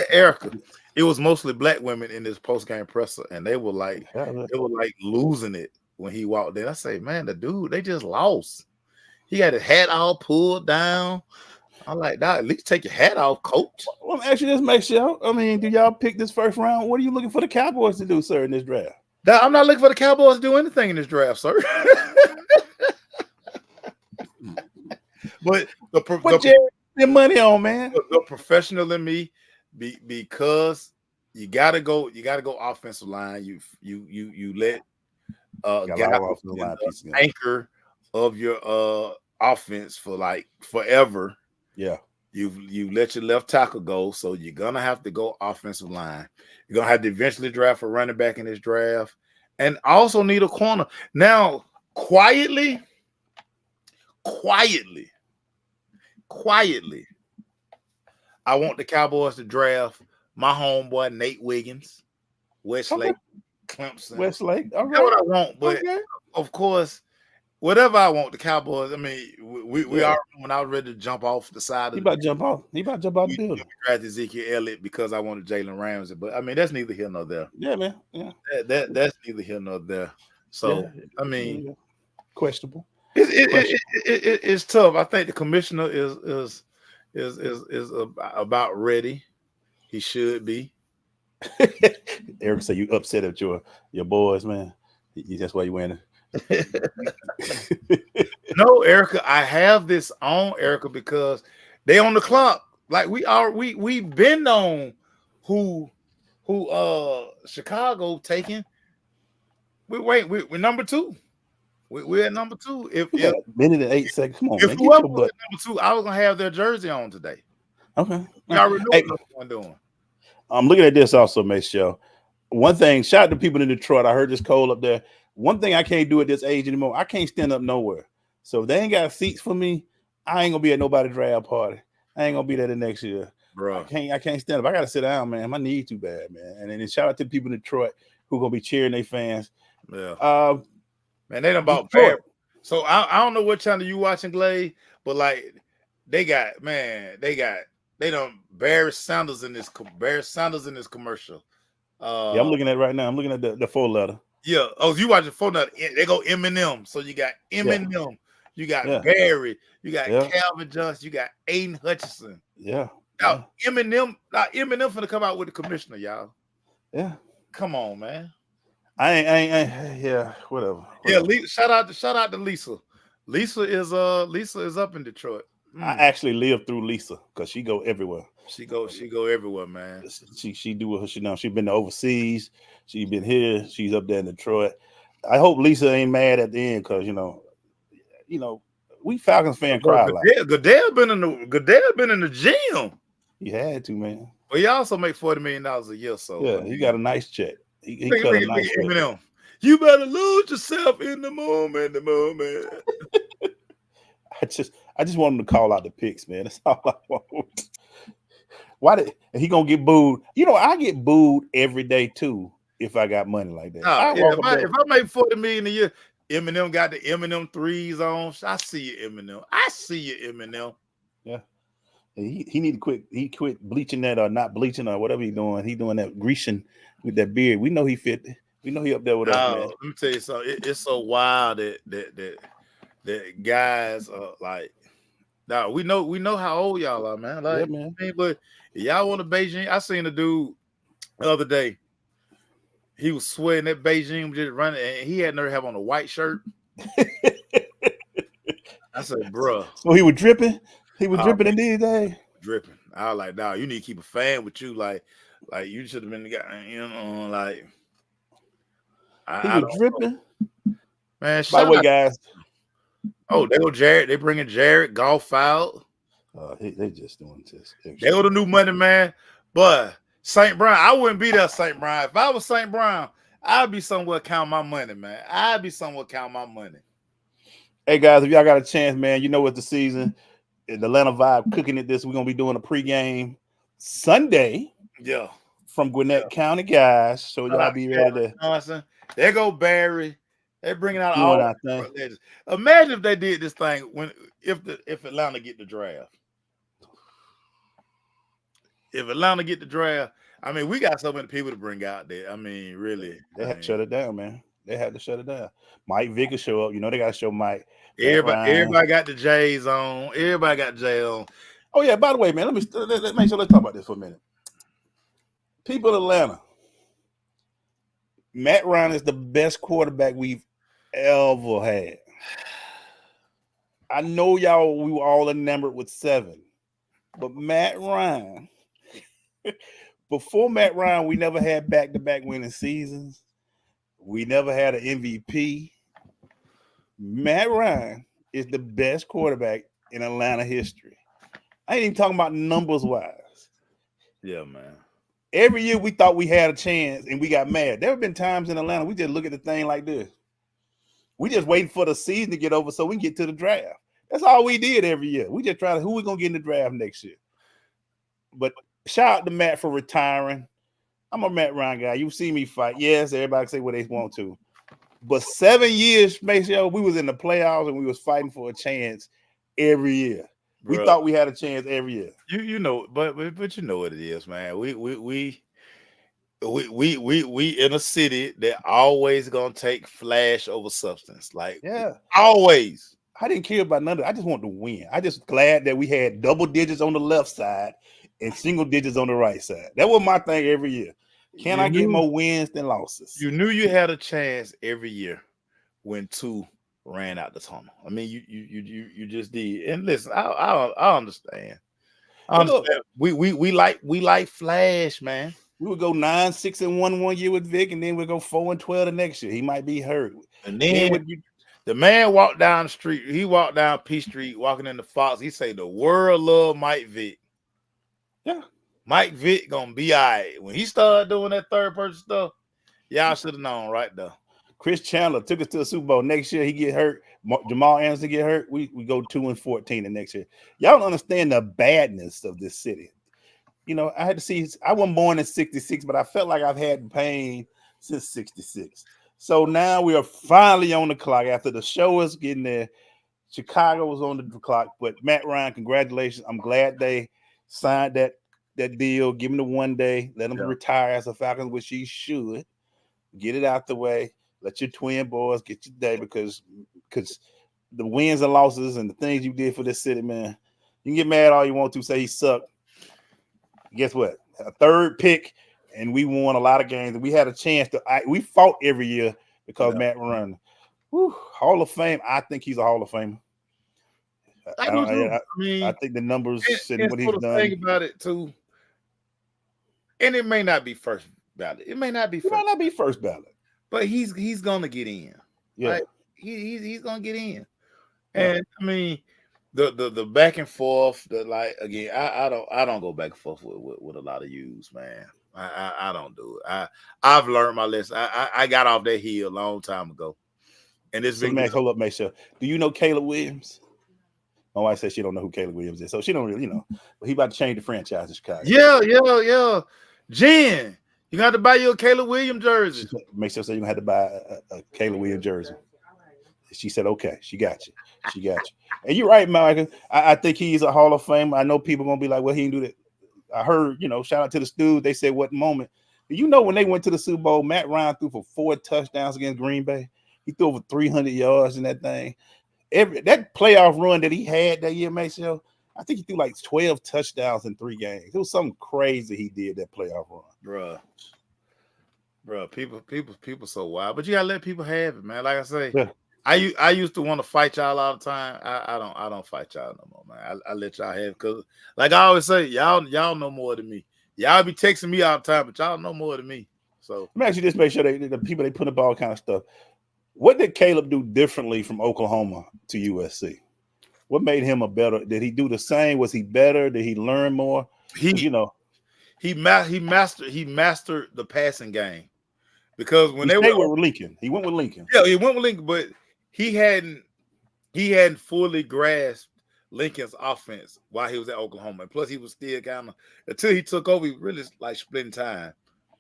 Erica, it was mostly black women in this post game presser, and they were like losing it when he walked in. I say, man, the dude, they just lost. He had his hat all pulled down. I'm like, dog, at least take your hat off, coach. Well, actually, just make sure. I mean, do y'all pick this first round? What are you looking for the Cowboys to do, sir, in this draft? I'm not looking for the Cowboys to do anything in this draft, sir. But what Jerry spend money on, man? The professional in me, because You gotta go offensive line. You let Got a lot of Gallup offensive be line the pieces. anchor of your offense for like forever. Yeah. You let your left tackle go, so you're gonna have to go offensive line. You're gonna have to eventually draft a running back in this draft, and also need a corner. Now, quietly, I want the Cowboys to draft my homeboy Nate Wiggins, Westlake, Clemson. Westlake. All That's what right. I want, but Okay. of course, whatever I want, the Cowboys. I mean, we Yeah. are when I was ready to jump off the side He of about to jump off. He about to jump out the building. drafted Ezekiel Elliott because I wanted Jalen Ramsey, but I mean that's neither here nor there. Yeah, man. Yeah. That's neither here nor there. So Yeah. I mean, Yeah. Questionable. it's tough. I think the commissioner is about ready. He should be. Eric said you upset at your boys, man. That's why you winning. No, Erica, I have this on Erica because they on the clock. Like we've been on who Chicago taking. We're number 2. We're at number 2. If a minute and 8 seconds. Come on, if man. Get whoever your was butt. at number 2, I was gonna have their jersey on today. Okay. You already know Hey, what I'm doing. I'm looking at this also, Mace Show. One thing, shout out to people in Detroit. I heard this Cole up there. One thing I can't do at this age anymore, I can't stand up nowhere. So if they ain't got seats for me, I ain't gonna be at nobody's draft party. I ain't gonna be there the next year. Bro. I can't stand up. I gotta sit down, man. My knee too bad, man. And then shout out to the people in Detroit who gonna be cheering their fans. Yeah. Man, they done bought Barry. So I don't know what channel you watching, Glade, but like they done Barry Sanders in this commercial. Yeah, I'm looking at it right now. I'm looking at the 4-letter. Yeah. Oh, you watching 4-letter? They go Eminem. So you got Eminem, you got Barry, you got Calvin Johnson, you got Aiden Hutchinson. Yeah. Now Eminem finna come out with the commissioner, y'all. Yeah. Come on, man. I ain't yeah, whatever. Yeah, shout out to Lisa. Lisa is up in Detroit. I actually lived through Lisa because she go everywhere. She go everywhere, man. She do what she know. She been to overseas. She been here. She's up there in Detroit. I hope Lisa ain't mad at the end because you know, we Falcons fan cry like Goodell been in the gym. He had to, man. Well, he also make $40 million a year, so yeah, he got a nice check. He cut a nice check. Eminem. You better lose yourself in the moment. I just want him to call out the picks, man. That's all I want. Why did he gonna get booed? You know, I get booed every day too if I got money like that. If I make $40 million a year, Eminem got the Eminem 3s on. I see you, Eminem. Yeah. He need to quit. He quit bleaching that or not bleaching or whatever he's doing. He doing that greasing with that beard. We know he fit. We know he up there with us, man. Let me tell you something. It's so wild that guys are like, now we know how old y'all are, man. Like, man. But y'all want a Beijing? I seen a dude the other day. He was sweating that Beijing was just running, and he had never have on a white shirt. I said, bruh. So he was dripping. He was dripping in these days. Dripping. I was like, nah, you need to keep a fan with you. Like you should have been the guy, like. He was dripping. Man, by the way, guys. Oh, they go Jared. They bringing Jared Goff out. They just doing this. They go the new money, man. But St. Brown, I wouldn't be there, St. Brown. If I was St. Brown, I'd be somewhere counting my money, man. Hey, guys, if y'all got a chance, man, you know it's the season. The Atlanta Vibe cooking it this. We're going to be doing a pregame Sunday. Yeah. From Gwinnett County, guys. So y'all be ready to. Johnson. There go Barry. They're bringing out all legends. Imagine if they did this thing if Atlanta get the draft. If Atlanta get the draft, I mean, we got so many people to bring out there. I mean, really. They had to shut it down, man. They had to shut it down. Mike Vick will show up. You know, they got to show Mike. Everybody got the J's on. Everybody got J on. Oh, yeah. By the way, man, let's talk about this for a minute. People in Atlanta. Matt Ryan is the best quarterback we've ever had. I know we were all enamored with 7, but Matt Ryan before Matt Ryan, we never had back-to-back winning seasons. We never had an MVP. Matt Ryan is the best quarterback in Atlanta history. I ain't even talking about numbers wise. Yeah, man. Every year we thought we had a chance and we got mad. There have been times in Atlanta we just look at the thing like this. We just waiting for the season to get over so we can get to the draft. That's all we did every year. We just try to who we gonna get in the draft next year. But shout out to Matt for retiring. I'm a Matt Ryan guy. You see me fight. Yes, everybody can say what they want to. But 7 years, Maceo, we was in the playoffs and we was fighting for a chance every year. We Bruh, thought we had a chance every year. you know, but you know what it is, man. We in a city that always gonna take flash over substance. Like Yeah. always. I didn't care about none of it. I just wanted to win. I just glad that we had double digits on the left side and single digits on the right side. That was my thing every year. Can I get more wins than losses? You knew you had a chance every year when two ran out the tunnel. I mean, you just did. And listen, I understand. I understand. Look, We like flash, man. we would go 9-6-1 one year with Vic, and then we'd go 4-12 the next year. He might be hurt. And then the man walked down the street. He walked down P Street, walking into Fox. He say the world love Mike Vick. Yeah. Mike Vick gonna be all right. When he started doing that third person stuff, y'all should have known right there. Chris Chandler took us to the Super Bowl. Next year, he get hurt. Jamal Anderson get hurt. We go 2-14 the next year. Y'all don't understand the badness of this city. You know, I had to see. I wasn't born in '66, but I felt like I've had pain since '66. So now we are finally on the clock after the show is getting there. Chicago was on the clock, but Matt Ryan, congratulations. I'm glad they signed that deal. Give him the 1 day. Let him retire as a Falcon, which he should. Get it out the way. Let your twin boys get your day because the wins and losses and the things you did for this city, man. You can get mad all you want to, say he sucked. Guess what? A third pick, and we won a lot of games. And we had a chance to. We fought every year because Matt Ryan, Hall of Fame. I think he's a Hall of Famer. I think the numbers and what he's done. Think about it too, and it may not be first ballot. It may not be. It might not be first ballot, but he's gonna get in. Yeah, right? He's gonna get in. And I mean, the back and forth. Again, I don't go back and forth with a lot of yous, man. I don't do it. I've learned my lesson. I got off that hill a long time ago, and it's been. Max, hold up, make sure. Do you know Caleb Williams? My wife said she don't know who Caleb Williams is, so she don't really, But he about to change the franchise in Chicago. Yeah. Jen, you got to buy you a Caleb Williams jersey. Make sure so you have to buy a Caleb Williams jersey. She said, "Okay, she got you." And you're right, Michael. I think he's a Hall of Fame. I know people gonna be like, "Well, he didn't do that." I heard, shout out to the Stews. They said, "What moment?" When they went to the Super Bowl, Matt Ryan threw for 4 touchdowns against Green Bay. He threw over 300 yards in that thing. That playoff run that he had that year, Maceo, I think he threw like 12 touchdowns in 3 games. It was something crazy he did that playoff run. Bruh, people so wild. But you gotta let people have it, man. Like I say, I used to want to fight y'all all the time. I don't fight y'all no more, man. I let y'all have it because, like I always say, y'all know more than me. Y'all be texting me all the time, but y'all know more than me. So let me actually just make sure the people they put up all kind of stuff. What did Caleb do differently from Oklahoma to USC? What made him a better? Did he do the same? Was he better? Did he learn more? He mastered the passing game because when they were with Lincoln, he went with Lincoln. Yeah, he went with Lincoln, but he hadn't fully grasped Lincoln's offense while he was at Oklahoma. And plus, he was still kind of until he took over. He really like splitting time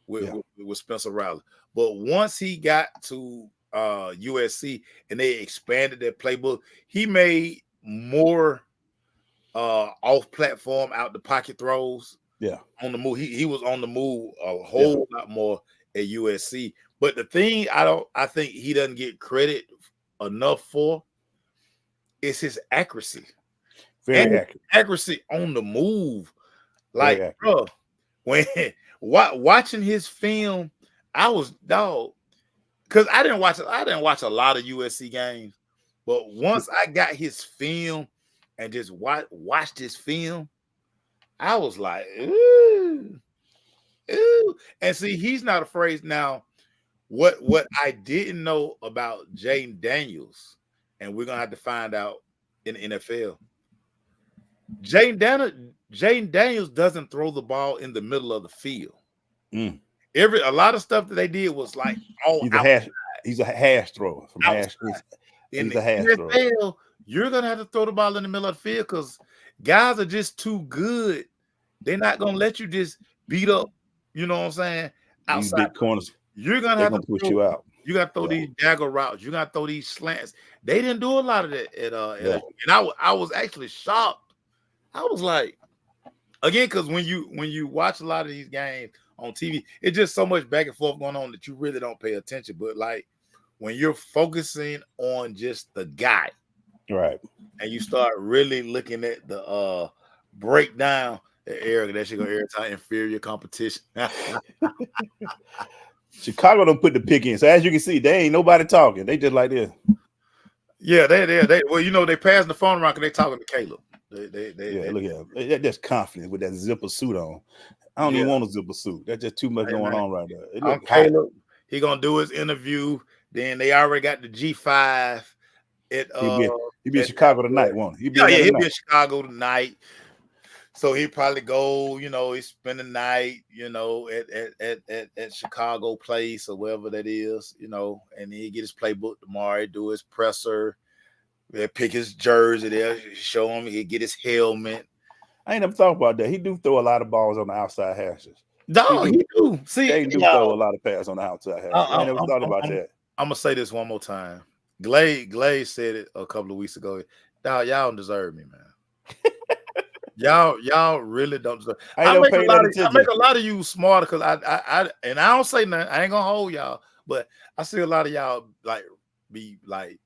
with Spencer Rattler. But once he got to USC and they expanded their playbook, he made more off platform out the pocket throws. Yeah, on the move. He was on the move a whole lot more at USC. But the thing I think he doesn't get credit enough for is his accuracy. Very accurate. Accuracy on the move. Like, bro, when watching his film, I was because I didn't watch a lot of USC games, but once I got his film and just watched his film, I was like, ooh. Ooh. And see, he's not afraid now. What I didn't know about Jaden Daniels, and we're gonna have to find out in the NFL. Jaden Daniels doesn't throw the ball in the middle of the field. Mm. A lot of stuff that they did was like all He's out. a hash thrower from hash. In He's the a hash thrower. NFL, you're gonna have to throw the ball in the middle of the field because guys are just too good. They're not gonna let you just beat up. You know what I'm saying? These Outside, big corners, you're gonna they're have gonna to push throw, you out. you got to throw Yeah. these dagger routes. You got to throw these slants. They didn't do a lot of that at Yeah. and I was actually shocked. I was like, again, because when you watch a lot of these games on TV, it's just so much back and forth going on that you really don't pay attention. But like when you're focusing on just the guy, Right, and you start really looking at the breakdown, Eric, that should go every time inferior competition. Chicago don't put the pick in. So as you can see, they ain't nobody talking. They just like this. Yeah, they well, you know, they passing the phone around because they talking to Caleb. Look at him. They're just confident with that zipper suit on. I don't even want a zipper suit. That's just too much going on right there. It look Caleb. He gonna do his interview. Then they already got the G5 at he'll be in Chicago tonight, won't he? He'll be in Chicago tonight. So he probably go, you know, he spend the night, you know, at Chicago Place or wherever that is, you know, and then he get his playbook tomorrow, do his presser, pick his jersey there, show him, he get his helmet. I ain't never thought about that. He do throw a lot of balls on the outside hashes. No, he do. See, they do throw a lot of passes on the outside hashes. I never thought about that. I'm gonna say this one more time. Glade said it a couple of weeks ago. Y'all don't deserve me, man. Y'all really don't deserve. I make a lot of you smarter because I don't say nothing. I ain't gonna hold y'all, but I see a lot of y'all like be like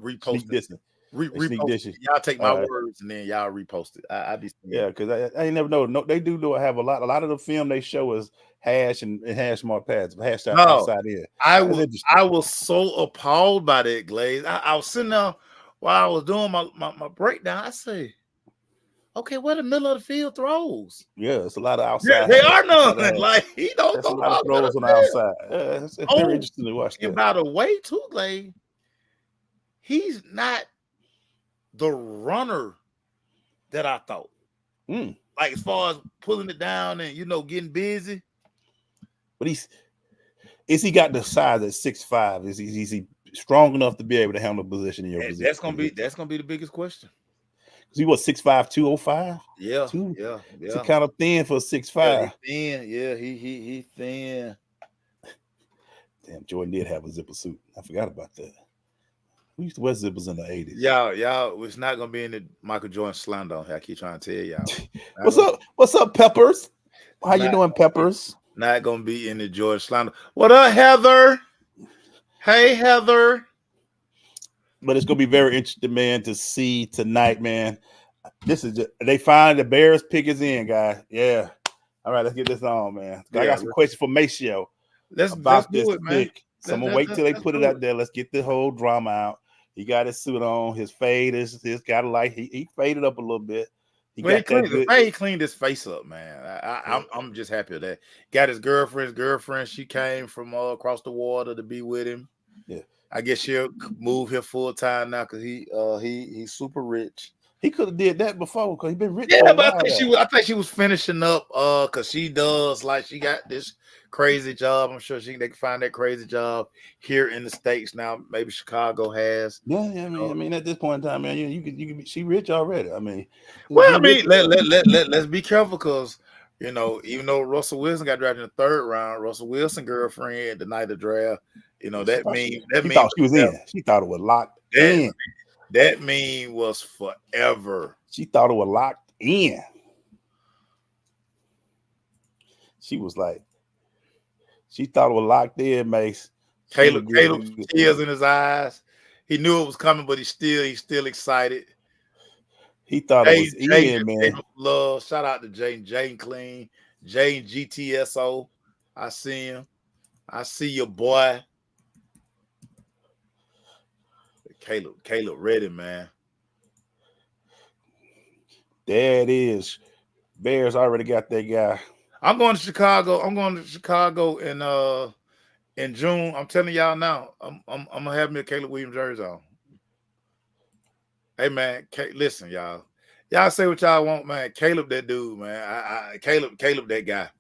reposting. Repost. Y'all take my words and then y'all repost it. I be because I ain't never know. No, they do have a lot. A lot of the film they show is hash and hash mark pads, hash outside in. I was so appalled by that, Glaze. I was sitting there while I was doing my breakdown. I say, okay, where the middle of the field throws? Yeah, it's a lot of outside. They are none. Like he don't throw a lot of throws on the outside. Yeah, it's very interesting to watch. And by the way, too, Glaze, he's not the runner that I thought. Like as far as pulling it down and getting busy. But is he got the size at 6'5"? Is he strong enough to be able to handle position in your position? That's gonna be the biggest question. He was 6'5", 205? Yeah. It's kind of thin for 6'5". Thin, yeah, he thin. Damn, Jordan did have a zipper suit. I forgot about that. We used to wear zippers in the 80s. Y'all, it's not gonna be in the Michael Jordan slander on here. I keep trying to tell y'all. What's up, Peppers? How you doing, Peppers? Not gonna be in the Jordan slander. What up, Heather? Hey, Heather. But it's gonna be very interesting, man, to see tonight, man. They find the Bears pick is in, guys. Yeah. All right, let's get this on, man. I got some questions for Maceo about this pick. So I'm gonna wait till they put it out there. Let's get the whole drama out. He got his suit on. His fade is got he faded up a little bit. He cleaned his face up, man. I'm just happy with that. Got his girlfriend. She came from across the water to be with him. Yeah, I guess she'll move here full time now because he's super rich. He could have did that before because he's been rich. Yeah, but I think she was finishing up because she does she got this crazy job. I'm sure they can find that crazy job here in the States now. Maybe Chicago has. Yeah. I mean, at this point in time, man, you can she rich already. I mean, let's be careful because even though Russell Wilson got drafted in the 3rd round, Russell Wilson girlfriend the night of the draft, that means thought she was in. She thought it was locked in. That mean was forever. She thought it was locked in. She was like, she thought it was locked in, Mace. Caleb tears in his eyes. He knew it was coming, but he's still excited. He thought it was in, man. Love. Shout out to Jane Clean, Jane GTSO. I see him. I see your boy. Caleb ready, man. There it is. Bears already got that guy. I'm going to Chicago. I'm going to Chicago in June. I'm telling y'all now. I'm gonna have me a Caleb Williams jersey on. Hey man, listen, y'all. Y'all say what y'all want, man. Caleb, that dude, man. Caleb, that guy.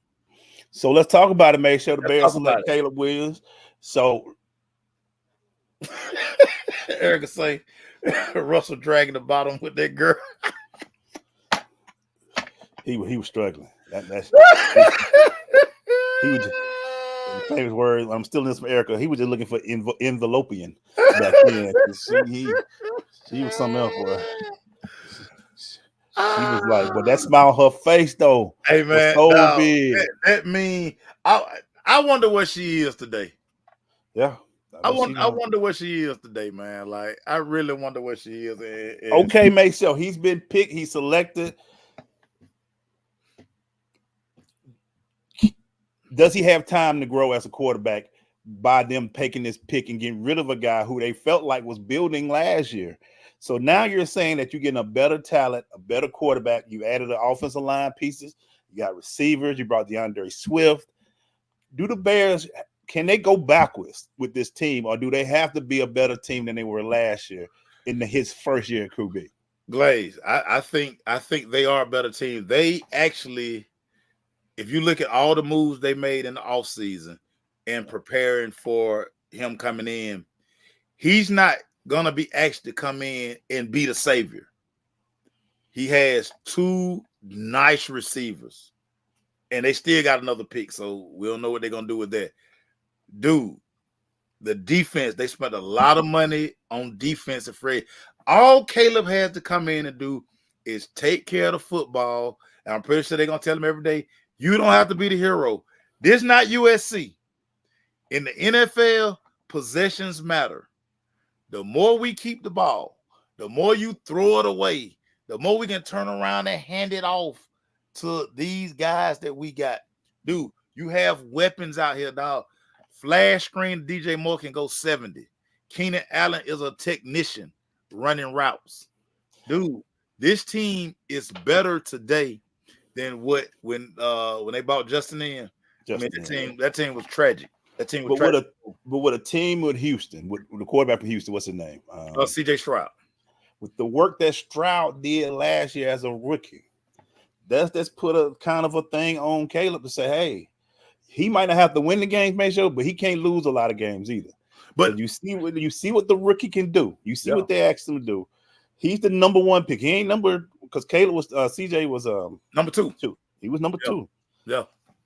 So let's talk about it. Make sure the Let's Bears talk about select Caleb Williams. So Erica say Russell dragging the bottom with that girl. he was struggling. That's he was just, the famous word. I'm stealing this from Erica. He was just looking for envelopian back then. She was something else for her. She was like, but that smile on her face though Hey was man, so no, big. that mean I wonder what she is today. Yeah. I wonder what she is today, man. Like, I really wonder what she is. Okay, mate. So he's been picked. He's selected. Does he have time to grow as a quarterback by them taking this pick and getting rid of a guy who they felt like was building last year? So now you're saying that you're getting a better talent, a better quarterback. You added the offensive line pieces. You got receivers. You brought DeAndre Swift. Do the Bears, can they go backwards with this team, or do they have to be a better team than they were last year in his first year at QB? Glaze, I think they are a better team. They actually, if you look at all the moves they made in the offseason and preparing for him coming in, he's not gonna be asked to come in and be the savior. He has two nice receivers, and they still got another pick, so we don't know what they're gonna do with that. Dude, the defense, they spent a lot of money on defense and Fred. All Caleb has to come in and do is take care of the football. And I'm pretty sure they're going to tell him every day, you don't have to be the hero. This is not USC. In the NFL, possessions matter. The more we keep the ball, the more you throw it away, the more we can turn around and hand it off to these guys that we got. Dude, you have weapons out here, dog. Flash screen, DJ Moore can go 70. Keenan Allen is a technician running routes. Dude, this team is better today than when they bought Justin in. That team was tragic. That team was tragic. With a team with Houston, with the quarterback for Houston, what's his name? CJ Stroud. With the work that Stroud did last year as a rookie, that's put a kind of a thing on Caleb to say, hey, he might not have to win the games, but he can't lose a lot of games either. But you see what the rookie can do. You see what they asked him to do. He's the number one pick. He ain't because Caleb was CJ was number two. He was number two. Yeah.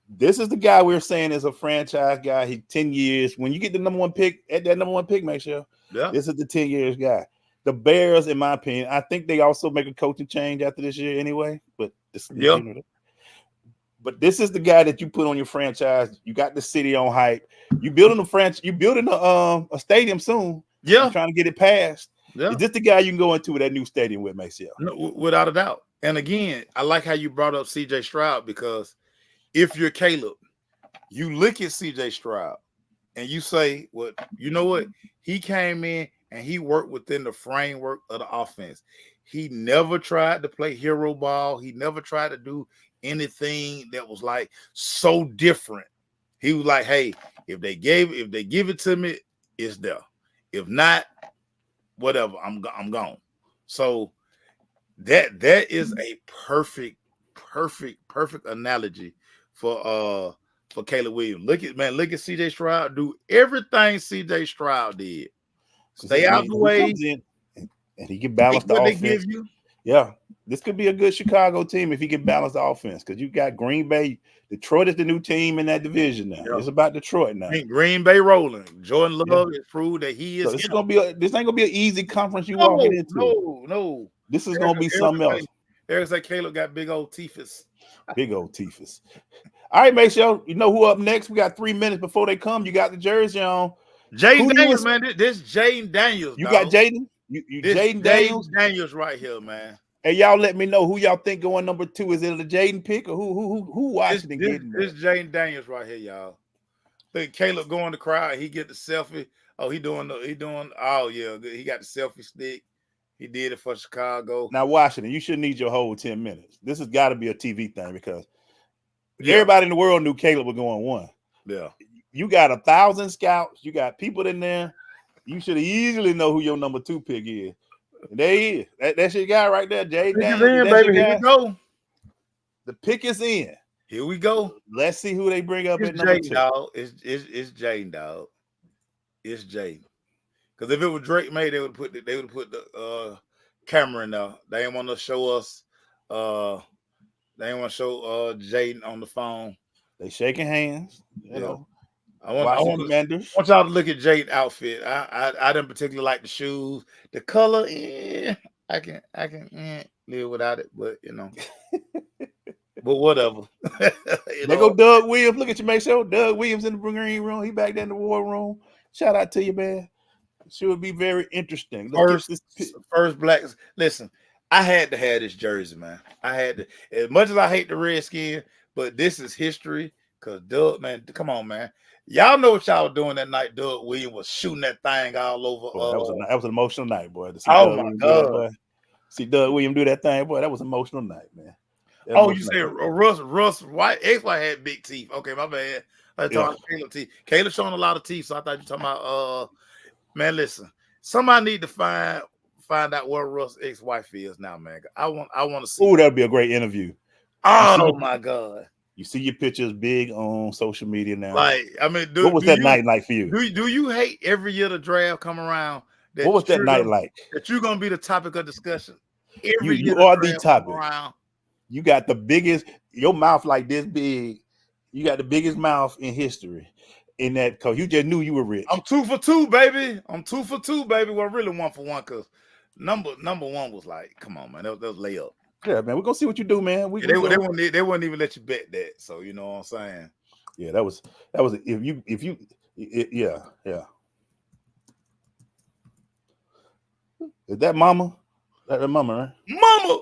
This is the guy we're saying is a franchise guy. He 10 years. When you get the number one pick, at that number one pick, this is the 10 years guy. The Bears, in my opinion, I think they also make a coaching change after this year anyway. But But this is the guy that you put on your franchise. You got the city on hype. You building a franchise. You building a stadium soon. Yeah, you're trying to get it passed. Yeah, is this the guy you can go into with that new stadium with, Maceo? No, without a doubt. And again, I like how you brought up CJ Stroud, because if you're Caleb, you look at CJ Stroud and you say, "Well, you know what? He came in and he worked within the framework of the offense. He never tried to play hero ball. He never tried to do anything that was like so different. He was like, hey, if they give it to me, it's there. If not, whatever, I'm gone." So that is a perfect analogy for Caleb Williams. Look at CJ Stroud do everything CJ Stroud did. Stay out the way, and he can balance the offense. They give you. Yeah, this could be a good Chicago team if he can balance the offense, because you got Green Bay. Detroit is the new team in that division now. Yeah. It's about Detroit now. Green Bay rolling. Jordan Love has proved that he is. So this ain't gonna be an easy conference you walking into. No. This is gonna be something else. Eric's like Caleb got big old teethus. Big old teethus. All right, make sure you know who up next. We got 3 minutes before they come. You got the jersey on. Jaden Daniels, man. This Jaden Daniels. You got Jaden? You Jaden Daniels? Daniels right here, man. Hey, y'all let me know who y'all think going number 2. Is it a Jaden pick or who Washington getting? This Jaden Daniels right here, y'all. Think Caleb going to crowd, he get the selfie. Oh, he got the selfie stick. He did it for Chicago. Now, Washington, you shouldn't need your whole 10 minutes. This has got to be a TV thing, because Yeah. Everybody in the world knew Caleb was going 1. Yeah. You got 1,000 scouts. You got people in there. You should easily know who your number 2 pick is. And there he is. That's your guy right there, Jay Daniels. In, baby. Here we go. The pick is in. Here we go. Let's see who they bring up It's at number 2. Dog. It's Jaden, dog. It's Jaden. Because if it was Drake May, they would put the camera in there. They didn't want to show us. They didn't want to show Jaden on the phone. They shaking hands. You know. I want y'all to look at Jaden's outfit. I didn't particularly like the shoes, the color. I can live without it, but you know. But whatever. They go Doug Williams. Look at you, make sure Doug Williams in the green room. He back there in the war room. Shout out to you, man. Should be very interesting. First black. Listen, I had to have this jersey, man. I had to. As much as I hate the Redskins, but this is history. Cause Doug, man, come on, man. Y'all know what y'all were doing that night. Doug Williams was shooting that thing all over. Boy, that was an emotional night, boy. To see oh Doug my God! See Doug Williams do that thing, boy. That was an emotional night, man. You said Russ White? X-Y had big teeth. Okay, my bad. I talking Caleb teeth. Caleb showing a lot of teeth, so I thought you were talking about. Man, listen. Somebody need to find out where Russ ex-wife is now, man. I want to see. Oh, that'd be a great interview. Oh my God! You see your pictures big on social media now. Like, I mean, what was that night like for you? Do you hate every year the draft come around? What was that night like? That you're gonna be the topic of discussion. You are the topic. You got the biggest, your mouth like this big. You got the biggest mouth in history. In that, because you just knew you were rich. I'm 2 for 2, baby. Well, really 1 for 1, because number 1 was like, come on, man, that was layup. Yeah, man, we're gonna see what you do, man. They wouldn't even let you bet that. So you know what I'm saying? Yeah, that was yeah. Is that mama? That mama, right? Mama.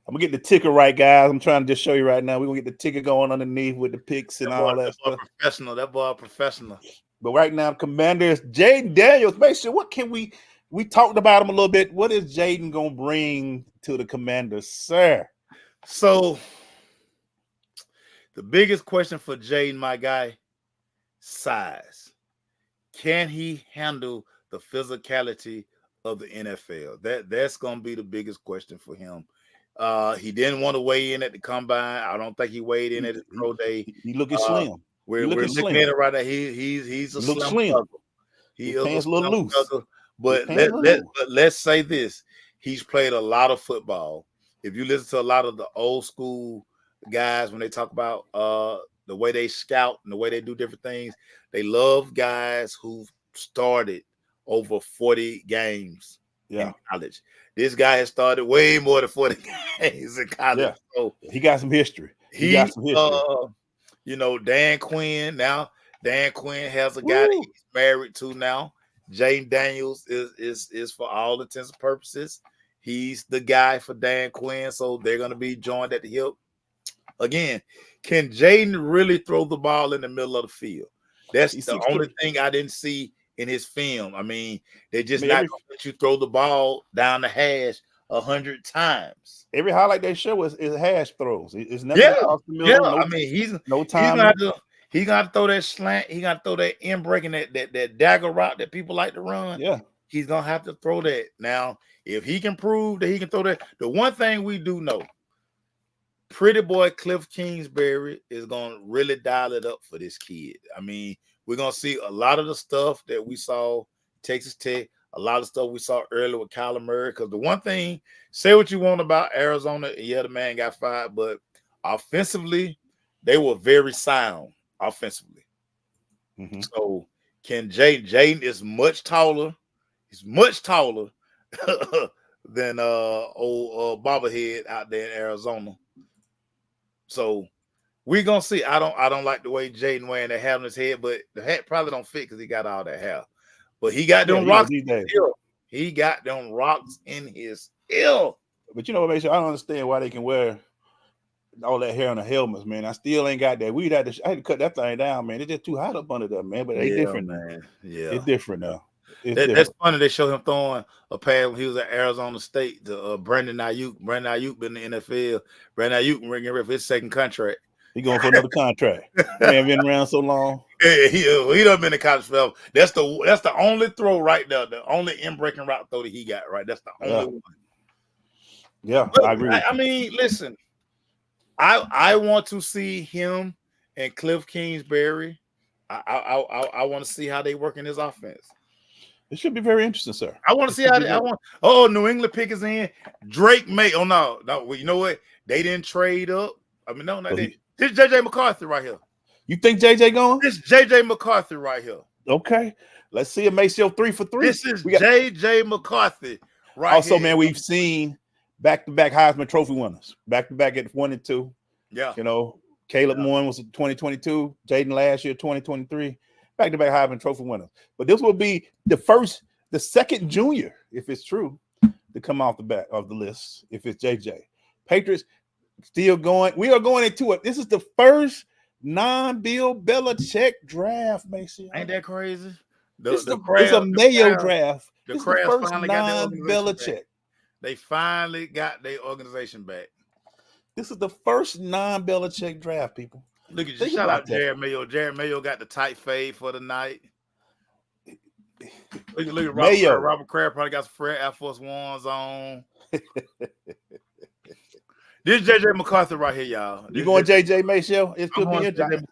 I'm gonna get the ticker right, guys. I'm trying to just show you right now. We're gonna get the ticker going underneath with the picks and all that stuff. That boy professional. But right now, Commanders, Jaden Daniels. Make sure, what can we talked about him a little bit. What is Jaden gonna bring to the Commanders, sir? So the biggest question for Jaden, my guy, size. Can he handle the physicality of the NFL? That's gonna be the biggest question for him. He didn't want to weigh in at the combine. I don't think he weighed in at his pro day. He looking slim. We're looking at it right now. He's a slim. He is a little loose. But let's say this: he's played a lot of football. If you listen to a lot of the old school guys when they talk about the way they scout and the way they do different things, they love guys who started over 40 games in college. This guy has started way more than 40 games in college. Yeah. So he got some history. He got some history. You know, Dan Quinn. Now Dan Quinn has a guy that he's married to now. Jaden Daniels is for all intents and purposes. He's the guy for Dan Quinn, so they're going to be joined at the hip. Again, can Jaden really throw the ball in the middle of the field? That's the only thing I didn't see in his film. I mean, they're just not going to let you throw the ball down the hash 100 times. Every highlight they show is hash throws. It's never I mean, he's no time. He's got to throw that slant. He got to throw that in breaking that dagger route that people like to run. Yeah, he's gonna have to throw that. Now, if he can prove that he can throw that, the one thing we do know, pretty boy Cliff Kingsbury is gonna really dial it up for this kid. I mean, we're gonna see a lot of the stuff that we saw Texas Tech, a lot of stuff we saw earlier with Kyler Murray. Because the one thing, say what you want about Arizona, yeah, the man got fired, but offensively, they were very sound offensively. Mm-hmm. So can Jaden is much taller. He's much taller than old bobblehead out there in Arizona. So we're gonna see. I don't like the way Jaden wearing that hat on his head, but the hat probably don't fit because he got all that hair. But he got them rocks in his ear. He got them rocks in his ear. But you know what, I don't understand why they can wear all that hair on the helmets, man. I still ain't got that. I had to cut that thing down, man. It's just too hot up under there, man. But they different, man. Yeah, it's different now. It's That's different. funny. They show him throwing a pass when he was at Arizona State to Brandon Ayuk. Brandon Ayuk been in the NFL. Brandon Ayuk ringing ready for his second contract. He going for another contract. Man, been around so long. Yeah, he done been in college forever. That's the only throw right there. The only in-breaking route throw that he got right. That's the only one. Yeah, But I agree with I you. mean, listen, I want to see him and Cliff Kingsbury. I want to see how they work in this offense. It should be very interesting, sir. I want to see how they, New England pick is in. Drake May. Oh no. Well, you know what? They didn't trade up. I mean, no, this is JJ McCarthy right here. You think JJ going? This is JJ McCarthy right here. Okay. Let's see a Maceo 3 for 3. This is JJ McCarthy right also, here. Man, we've seen back-to-back Heisman Trophy winners. Back-to-back at 1 and 2. Yeah. You know, Caleb one was 2022, Jaden last year, 2023. Back-to-back Heisman Trophy winners. But this will be the second junior, if it's true, to come off the back of the list, if it's JJ. Patriots still going. We are going into it. This is the first non-Bill Belichick draft, Mason. Ain't that crazy? It's a Mayo draft. The first non-Belichick. They finally got their organization back. This is the first non-Belichick draft, people. Look at you. Shout out Jared Mayo. Jared Mayo got the tight fade for the night. Look at Mayo. Robert Kraft probably got some Fred Air Force Ones on. This is JJ McCarthy right here, y'all. You going JJ Mayo? It could be interesting.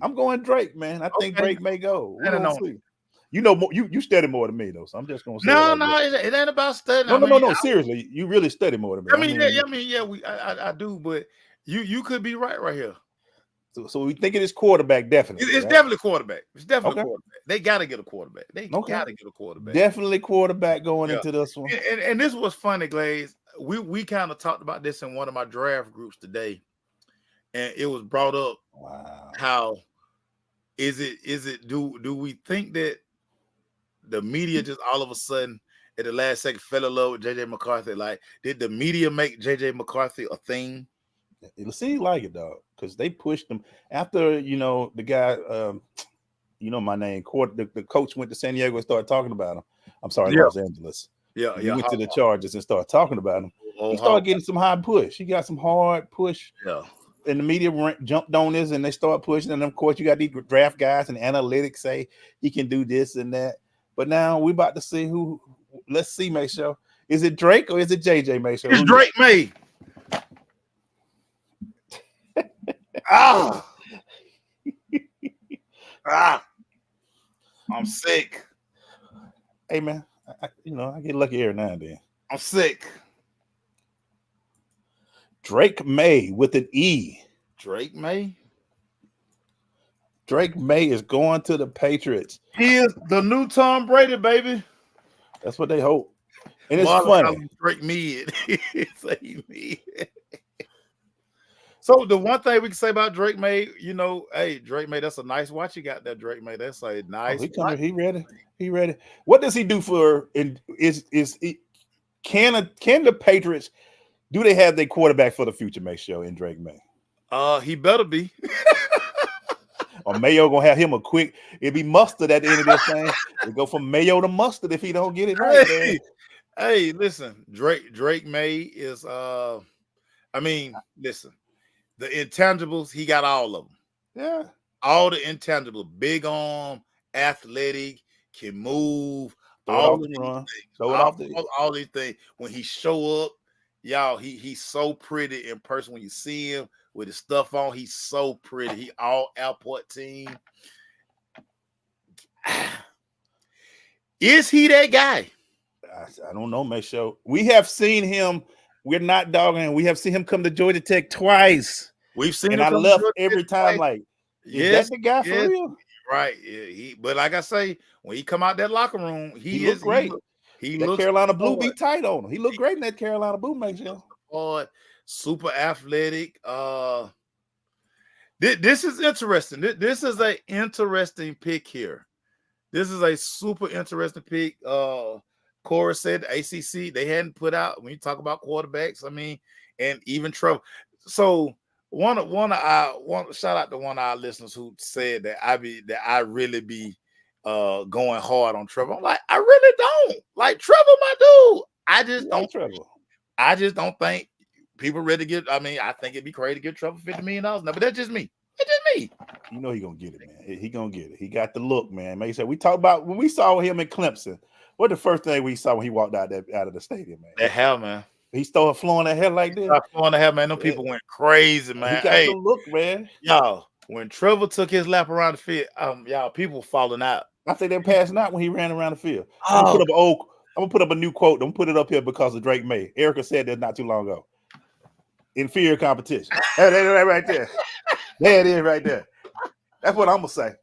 I'm going Drake, man. I think Drake may go. See. You know more, you study more than me though, so I'm just gonna say it ain't about studying. No. Seriously, you really study more than me. I do, but you could be right here. So we think it is quarterback, definitely. It's definitely quarterback. It's definitely quarterback. They got to get a quarterback. They got to get a quarterback. Definitely quarterback going into this one. And this was funny, Glaze. We kind of talked about this in one of my draft groups today, and it was brought up. Wow. How is it? Do we think that the media just all of a sudden at the last second fell in love with JJ McCarthy? Like, did the media make JJ McCarthy a thing? It seems like it, dog, because they pushed him after the guy. My name. The coach went to San Diego and started talking about him. I'm sorry, Los Angeles. Yeah, he went to the Chargers and started talking about him. He started getting some hard push. He got some hard push. Yeah. And the media jumped on this and they start pushing. And of course, you got these draft guys and analytics say he can do this and that. But now we're about to see who. Let's see, Mayshow. Is it Drake or is it JJ Mayshow? It's Drake May. I'm sick. Hey, man. I get lucky every now and then. I'm sick. Drake May with an E. Drake May? Drake May is going to the Patriots. He is the new Tom Brady, baby. That's what they hope. And it's funny. Drake mid. Say mid. So the one thing we can say about Drake May, hey, Drake May, that's a nice watch you got there, Drake May. That's a nice watch. He ready. What does he do for can the Patriots, do they have their quarterback for the future, Mayshow, in Drake May? He better be. Or Mayo gonna have him a quick, it'd be mustard at the end of this thing. It go from Mayo to mustard if he don't get it right. Hey, listen, Drake May is listen. The intangibles, he got all of them. Yeah. All the intangibles. Big arm, athletic, can move. All these things. When he show up, y'all, he's so pretty in person. When you see him with his stuff on, he's so pretty. He all airport team. Is he that guy? I don't know, Mayshow. We have seen him. We're not dogging him. We have seen him come to Georgia Tech twice. We've seen and him I left every time twice. Like, is that the guy for real? Right. Yeah, but like I say, when he come out that locker room, he is great. He looks Carolina blue be tight on him. He looked great in that Carolina blue, Mayshow. Super athletic. This is interesting. This is an interesting pick here. This is a super interesting pick. Cora said the ACC, they hadn't put out, when you talk about quarterbacks, and even trouble. So one shout out to one of our listeners who said that I really be going hard on Trevor. I'm like, I really don't. Like Trevor, my dude. I just don't think people ready to get. I mean, I think it'd be crazy to give Trevor $50 million. No, but that's just me. That's just me. You know he gonna get it, man. He gonna get it. He got the look, man. Make sure we talk about when we saw him in Clemson. What the first thing we saw when he walked out of the stadium, man? That hair, man. He started flowing that hair like this. Flowing that hair, man. Them people went crazy, man. He got the look, man. Y'all, when Trevor took his lap around the field, y'all, people falling out. I think they're passing out when he ran around the field. I'm gonna put up a new quote. Don't put it up here because of Drake May. Erica said that not too long ago. Inferior competition. That right there. There it is right there. That's what I'm gonna say.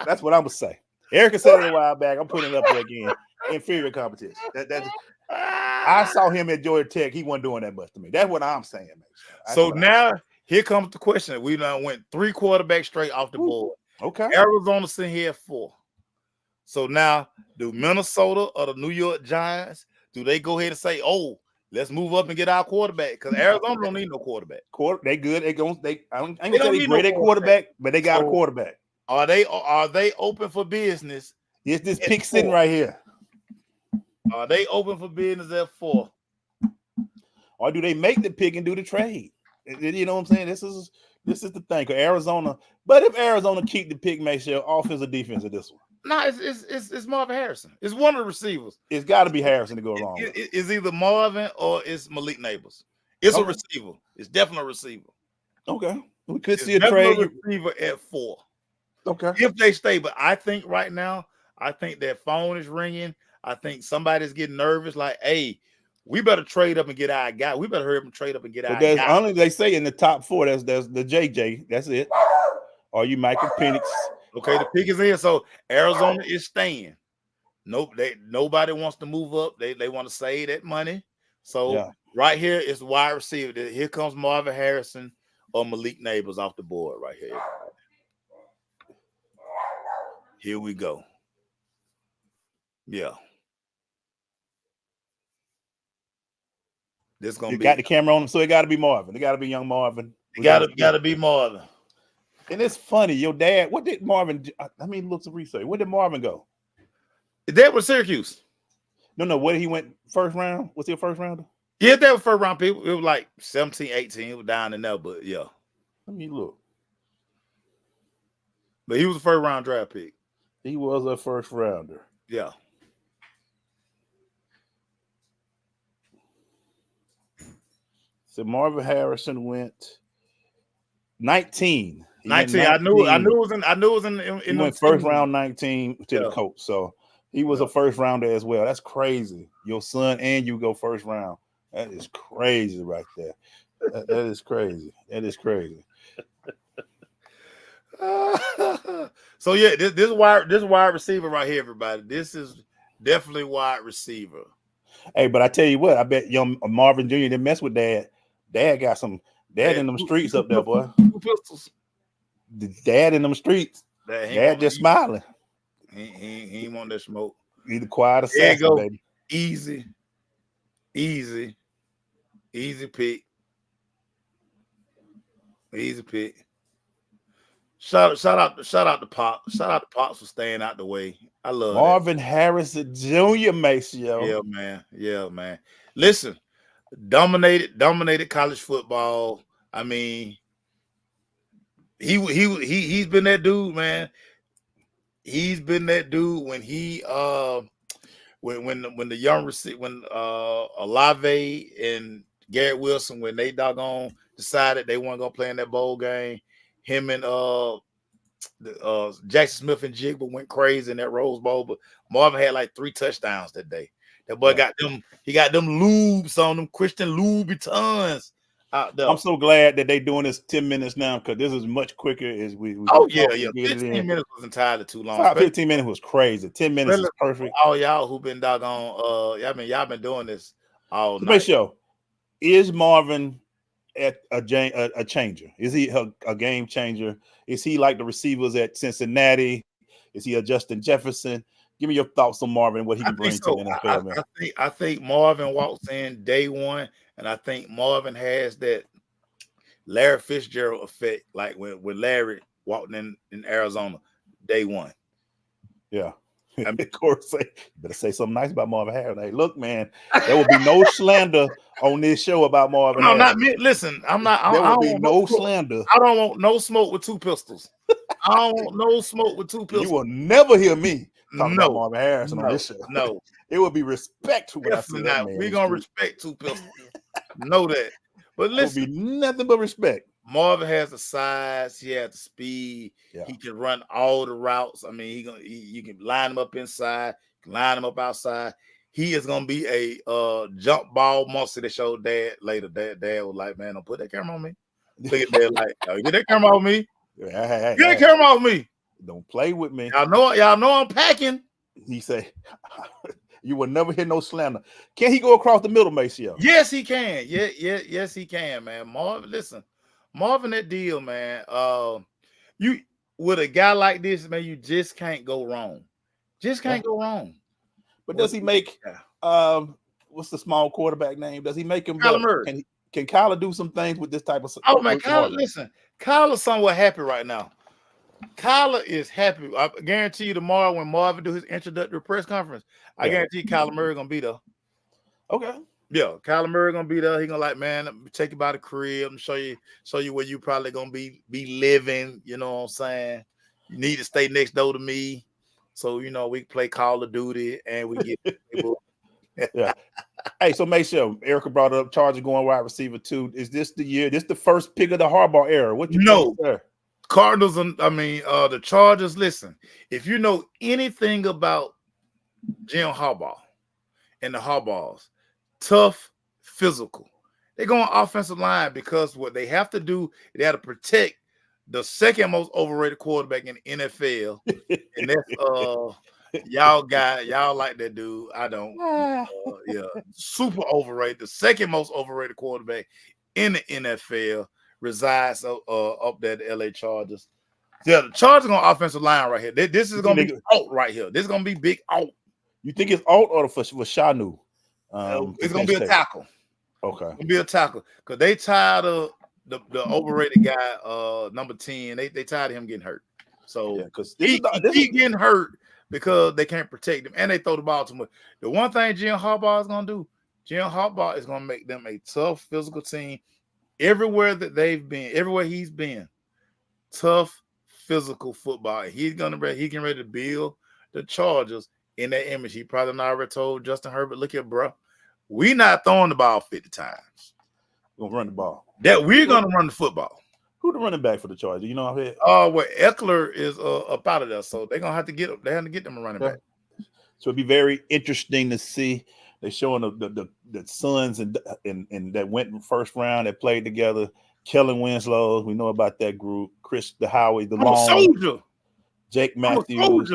That's what I'm gonna say. Erica said it a while back. I'm putting it up there again. Inferior competition. I saw him at Georgia Tech. He wasn't doing that much to me. That's what I'm saying, man. So now here comes the question. We now went 3 quarterbacks straight off the board. Okay. Arizona sitting here at 4. So now, do Minnesota or the New York Giants, do they go ahead and say, oh, let's move up and get our quarterback? Because Arizona don't need no quarterback. They good. I ain't gonna say they great at quarterback, but they got a quarterback. Are they open for business? It's this pick sitting right here. Are they open for business at 4? Or do they make the pick and do the trade? You know what I'm saying? This is the thing. Arizona, but if Arizona keep the pick, make sure offense or defense of this one. No, it's Marvin Harrison. It's one of the receivers. It's got to be Harrison to go wrong. It's either Marvin or it's Malik Neighbors. It's a receiver. It's definitely a receiver. Okay, we could see a trade. Receiver at 4. Okay, if they stay, but I think right now, I think that phone is ringing. I think somebody's getting nervous. Like, hey, we better trade up and get our guy. We better hurry up and trade up and get our guy. Only they say in the top 4. There's the JJ. That's it. Or you Michael Penix. Okay, the pick is in. So Arizona is staying. Nobody wants to move up. They want to save that money. So right here is wide receiver. Here comes Marvin Harrison or Malik Neighbors off the board right here. Here we go. Yeah. This gonna got the camera on him, so it got to be Marvin. It got to be young Marvin. It got to be Marvin. And it's funny, your dad. What did Marvin? Look some research. Where did Marvin go? That was Syracuse. No. Where he went first round? Was he a first rounder? Yeah, that was first round people. It was like 17, 18. It was down in there, but yeah. Let me look. But he was a first round draft pick. He was a first rounder. Yeah. So Marvin Harrison went 19. 19. I knew it was in he went first round 19 to the Colts. So he was a first rounder as well. That's crazy. Your son and you go first round. That is crazy right there. That is crazy. That is crazy. So yeah, this wide receiver right here, everybody. This is definitely wide receiver. Hey, but I tell you what, I bet young Marvin Jr. didn't mess with Dad. Dad got some in them streets up there, boy. 2 pistols. The dad in them streets. Dad just smiling. He ain't want that smoke. He the quiet assassin, baby. Easy pick. Easy pick. Shout out to Pop. Shout out to Pops for staying out the way. I love Marvin Harrison Jr. Maceo. Yeah, man. Listen, dominated college football. I mean, he's been that dude, man. He's been that dude when he when the young receiver, when Olave and Garrett Wilson, when they doggone decided they weren't gonna play in that bowl game. Him and Jackson Smith and Jigba went crazy in that Rose Bowl, but Marvin had like 3 touchdowns that day. That boy got them. He got them lubes on them, Christian Louboutins out there. I'm so glad that they doing this 10 minutes now because this is much quicker. As we 15 minutes was entirely too long. 15 minutes was crazy. 10 minutes is perfect. All y'all who been doggone, y'all been doing this all night. Make sure, is Marvin at a changer? Is he a game changer? Is he like the receivers at Cincinnati? Is he a Justin Jefferson? Give me your thoughts on Marvin and what he can bring to the NFL, man. I think Marvin walks in day one, and I think Marvin has that Larry Fitzgerald effect, like when Larry walked in Arizona day one. Yeah. I mean, Of course, you better say something nice about Marvin Harris. Hey, look, man, there will be no slander on this show about Marvin no, Harris. not me. Listen, I'm not. There will I don't be want no smoke. slander. I don't want no smoke with two pistols. I don't want no smoke with two You pistols. will never hear me talk about No, Marvin Harrison on no, this show. no. It will be respect when I see Definitely that not. man. We're in the gonna street. respect two pistols. Know that. But It will be listen, nothing but respect. Marvin has the size, he has the speed, Yeah. he can run all the routes. I mean, you can line him up inside, you can line him up outside. He is gonna be a jump ball monster that showed dad later. Dad was like, man, don't put that camera on me. Look at dad like, oh, get that camera off me. Hey, Get that camera off me. don't play with me. Y'all know I'm packing. He say, you will never hear no slander. Can he go across the middle, Maceo? Yes, he can. Yes, he can, man. Marvin, listen, Marvin, that deal, man. You with a guy like this, man, you just can't go wrong. Just can't go wrong. But does he make what's the small quarterback name? Does he make him Kyler better? Murray. Can Kyler do some things with this type of? Oh man, with Kyler, Marvin? listen, Kyler's somewhat happy right now. Kyler is happy. I guarantee you tomorrow when Marvin do his introductory press conference, I guarantee Kyler Murray gonna be there. Okay. Yeah, Kyler Murray gonna be there. He gonna like, man, let me take you by the crib and show you where you probably gonna be living. You know what I'm saying? You need to stay next door to me, so you know we can play Call of Duty and we get. Yeah. Hey, so make sure Erica brought up Charger going wide receiver 2. Is this the year? This the first pick of the Harbaugh era? What you think there? Cardinals, the Chargers, listen, if you know anything about Jim Harbaugh and the Harbaughs, tough, physical. They're going offensive line because what they have to do, they have to protect the second most overrated quarterback in the NFL. And that's y'all like that dude. I don't. Yeah, super overrated. The second most overrated quarterback in the NFL resides up there at the LA Chargers. Yeah, the Chargers on offensive line right here. This is gonna be out right here. This is gonna be big out. You think it's out or for Shanu? It's gonna be a tackle. Okay, it's gonna be a tackle because they tired of the overrated guy, number 10. They tired of him getting hurt. So because he getting hurt because they can't protect him and they throw the ball too much. The one thing Jim Harbaugh is gonna do, Jim Harbaugh is gonna make them a tough physical team. Everywhere that they've been, everywhere he's been, tough physical football. He's getting ready to build the Chargers in that image. He probably not already told Justin Herbert, look here, bro, we not throwing the ball 50 times. We're gonna run the ball. That we're gonna run the football. Who the running back for the Chargers? You know how it? Well, Eckler is up out of there, so they're gonna have to get them. They have to get them a running back. So it'd be very interesting to see. They're showing the sons and that went first round that played together. Kellen Winslow, we know about that group. Chris the Howie, the Long soldier. Jake Matthews,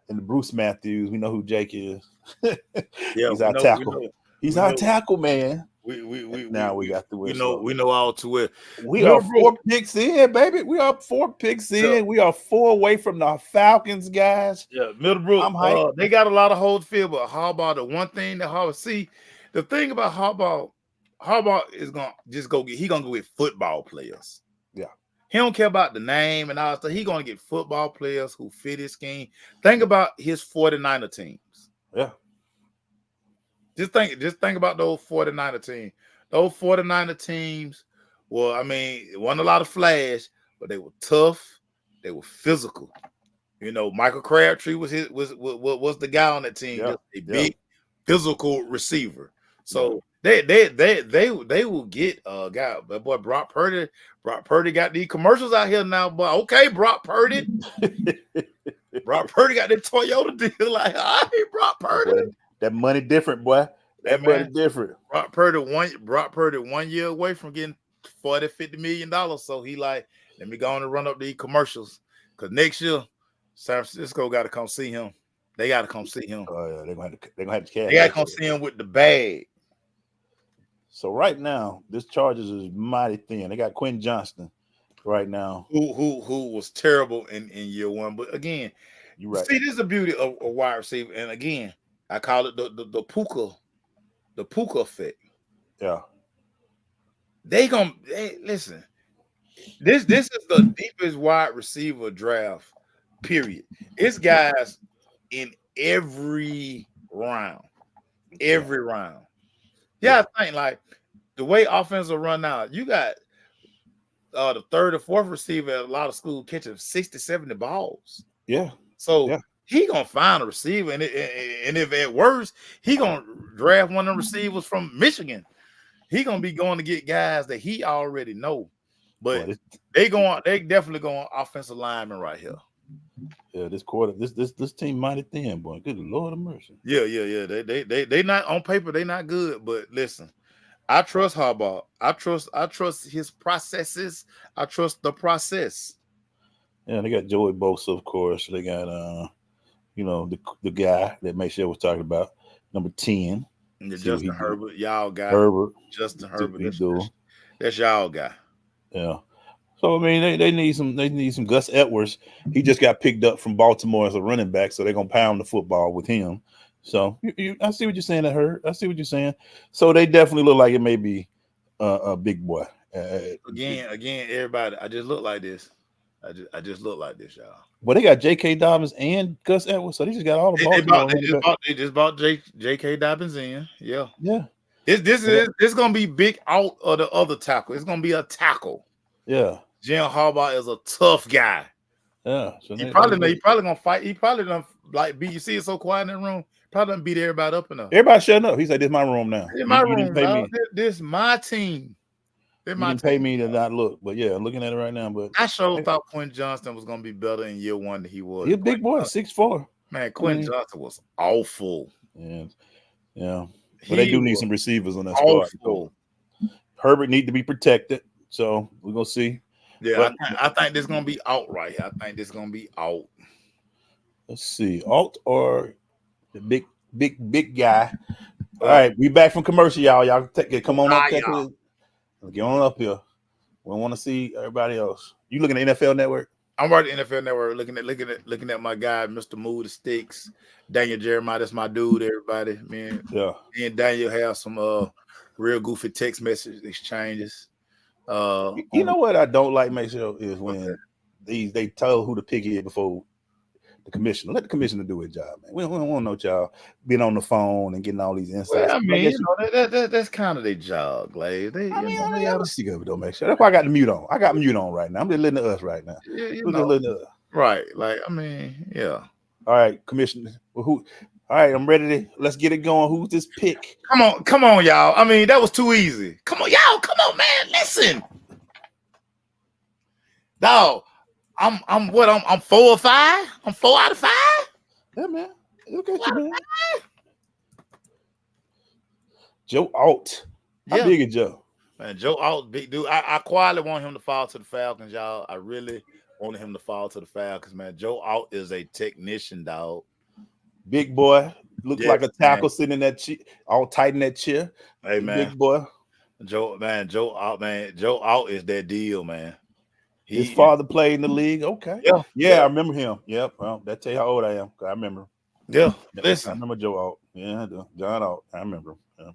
and Bruce Matthews. We know who Jake is. He's our tackle. He's our tackle, man. We got the whistle. We know all too well. We are 4 picks in, baby. We are 4 picks in. Yeah. We are 4 away from the Falcons, guys. Yeah, Middlebrook. They got a lot of hold field, but Harbaugh, the one thing that the thing about Harbaugh is gonna go get football players. Yeah. He don't care about the name and all that stuff. He's gonna get football players who fit his scheme. Think about his 49er teams. Yeah. Just think about those 49er teams. Those 49er teams it wasn't a lot of flash, but they were tough. They were physical. You know, Michael Crabtree was the guy on that team. Yeah. A big physical receiver. So they will get a guy. But boy, Brock Purdy got these commercials out here now. But okay, Brock Purdy. Brock Purdy got that Toyota deal. Like, all right, Brock Purdy. Boy, that money different, boy. That money different. Brock Purdy 1 year away from getting $40-50 million. So he like, let me go on and run up these commercials. Because next year, San Francisco got to come see him. They got to come see him. Oh yeah, they're gonna have to cash. They got to come see him with the bag. So right now, this Chargers is mighty thin. They got Quentin Johnston right now, who was terrible in year 1. But again, you're right. See, this is the beauty of a wide receiver. And again, I call it the Puka effect. Yeah. Listen. This is the deepest wide receiver draft Period. It's guys in every round. Every round. Yeah, I think like the way offense will run out, you got the third or fourth receiver at a lot of schools catching 60, 70 balls. Yeah. So Yeah. he gonna find a receiver, and if at worst, he gonna draft one of the receivers from Michigan. He gonna be going to get guys that he already know. But Boy, they definitely going offensive lineman right here. Yeah, this team mighty thin, boy. Good Lord of mercy. Yeah. They not on paper, they not good. But listen, I trust Harbaugh. I trust his processes. I trust the process. Yeah, they got Joey Bosa, of course. They got the guy that Maceo was talking about, number 10. And Justin Herbert, y'all guy. Herbert. Justin Herbert. That's y'all guy. Yeah. So I mean, they need some Gus Edwards. He just got picked up from Baltimore as a running back, so they're gonna pound the football with him. So I see what you're saying, I see what you're saying. So they definitely look like it may be a big boy. Again, everybody. I just look like this. I just look like this, y'all. Well, they got J.K. Dobbins and Gus Edwards, so they just got all the Baltimore. They just bought J.K. Dobbins in. Yeah. This is gonna be big out of the other tackle. It's gonna be a tackle. Yeah. Jim Harbaugh is a tough guy. Yeah. So he probably gonna fight. He probably done like beat. You see it so quiet in that room. Probably done beat everybody up enough. Everybody shutting up. He said, "This is my room now. This my room. This is my team. You didn't pay me to not look, but yeah, I'm looking at it right now. But I sure thought Quentin Johnston was gonna be better in year one than he was. He's a big boy, 6'4". Man, Quentin Johnston was awful. Yeah. But they do need some receivers on that squad. Herbert need to be protected, so we're gonna see. Yeah, I think this is gonna be out right here. I think this is gonna be out. Let's see, Alt or the big guy. All right, we back from commercial, y'all. Y'all come on up. Get on up here. We want to see everybody else. You looking at NFL Network? I'm right at NFL Network, looking at my guy, Mr. Move the Sticks, Daniel Jeremiah. That's my dude. Everybody, man. Yeah. Me and Daniel have some real goofy text message exchanges. You know what I don't like, Maceo, is when they tell who to pick it before the commissioner. Let the commissioner do his job, man. We don't want no y'all being on the phone and getting all these insights. Well, I mean, that's kind of their job, like they. I'm sick of it, though, Maceo. That's why I got the mute on. I got mute on right now. I'm just letting us right now. Right, like I mean, yeah. All right, commissioner. Well, who? All right, I'm ready to. Let's get it going. Who's this pick? Come on, y'all. I mean, that was too easy. Come on, y'all. Come on, man. Listen, dog. I'm 4 or 5. I'm 4 out of 5. Yeah, man. Look at you, man. Joe Alt. How big is Joe? Man, Joe Alt, big dude. I quietly want him to fall to the Falcons, y'all. I really wanted him to fall to the Falcons, man. Joe Alt is a technician, dog. Big boy. Looks like a tackle sitting in that chair, all tight in that chair. Hey, man. Big boy. Joe Alt is that deal, man. His father played in the league. Okay. Yeah, I remember him. Yep. Well, that tell you how old I am. I remember. Yeah. Listen. I remember Joe Alt. Yeah, I do. John Alt. I remember. Yeah.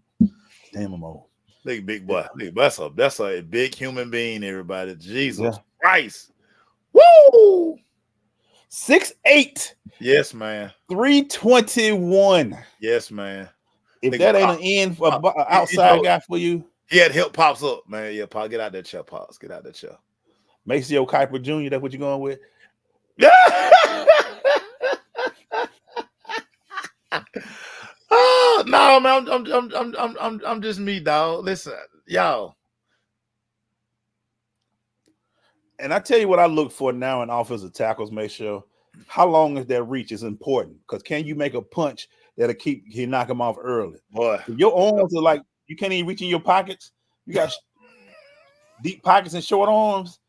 Damn, I'm old. Big boy. That's a big human being, everybody. Jesus Christ. Woo! 6'8". Yes, man. 321. Yes, man. If that ain't an end for an outside guy for you. He had help pops up, man. Yeah, Pop, get out that chair, Pops. Get out that chair. Maceo Kuiper Jr., that's what you're going with? Oh no, man! I'm just me, dog. Listen, y'all. And I tell you what I look for now in offensive tackles, Maceo. How long is that reach is important because can you make a punch that'll knock him off early? Boy, if your arms are like you can't even reach in your pockets. You got deep pockets and short arms.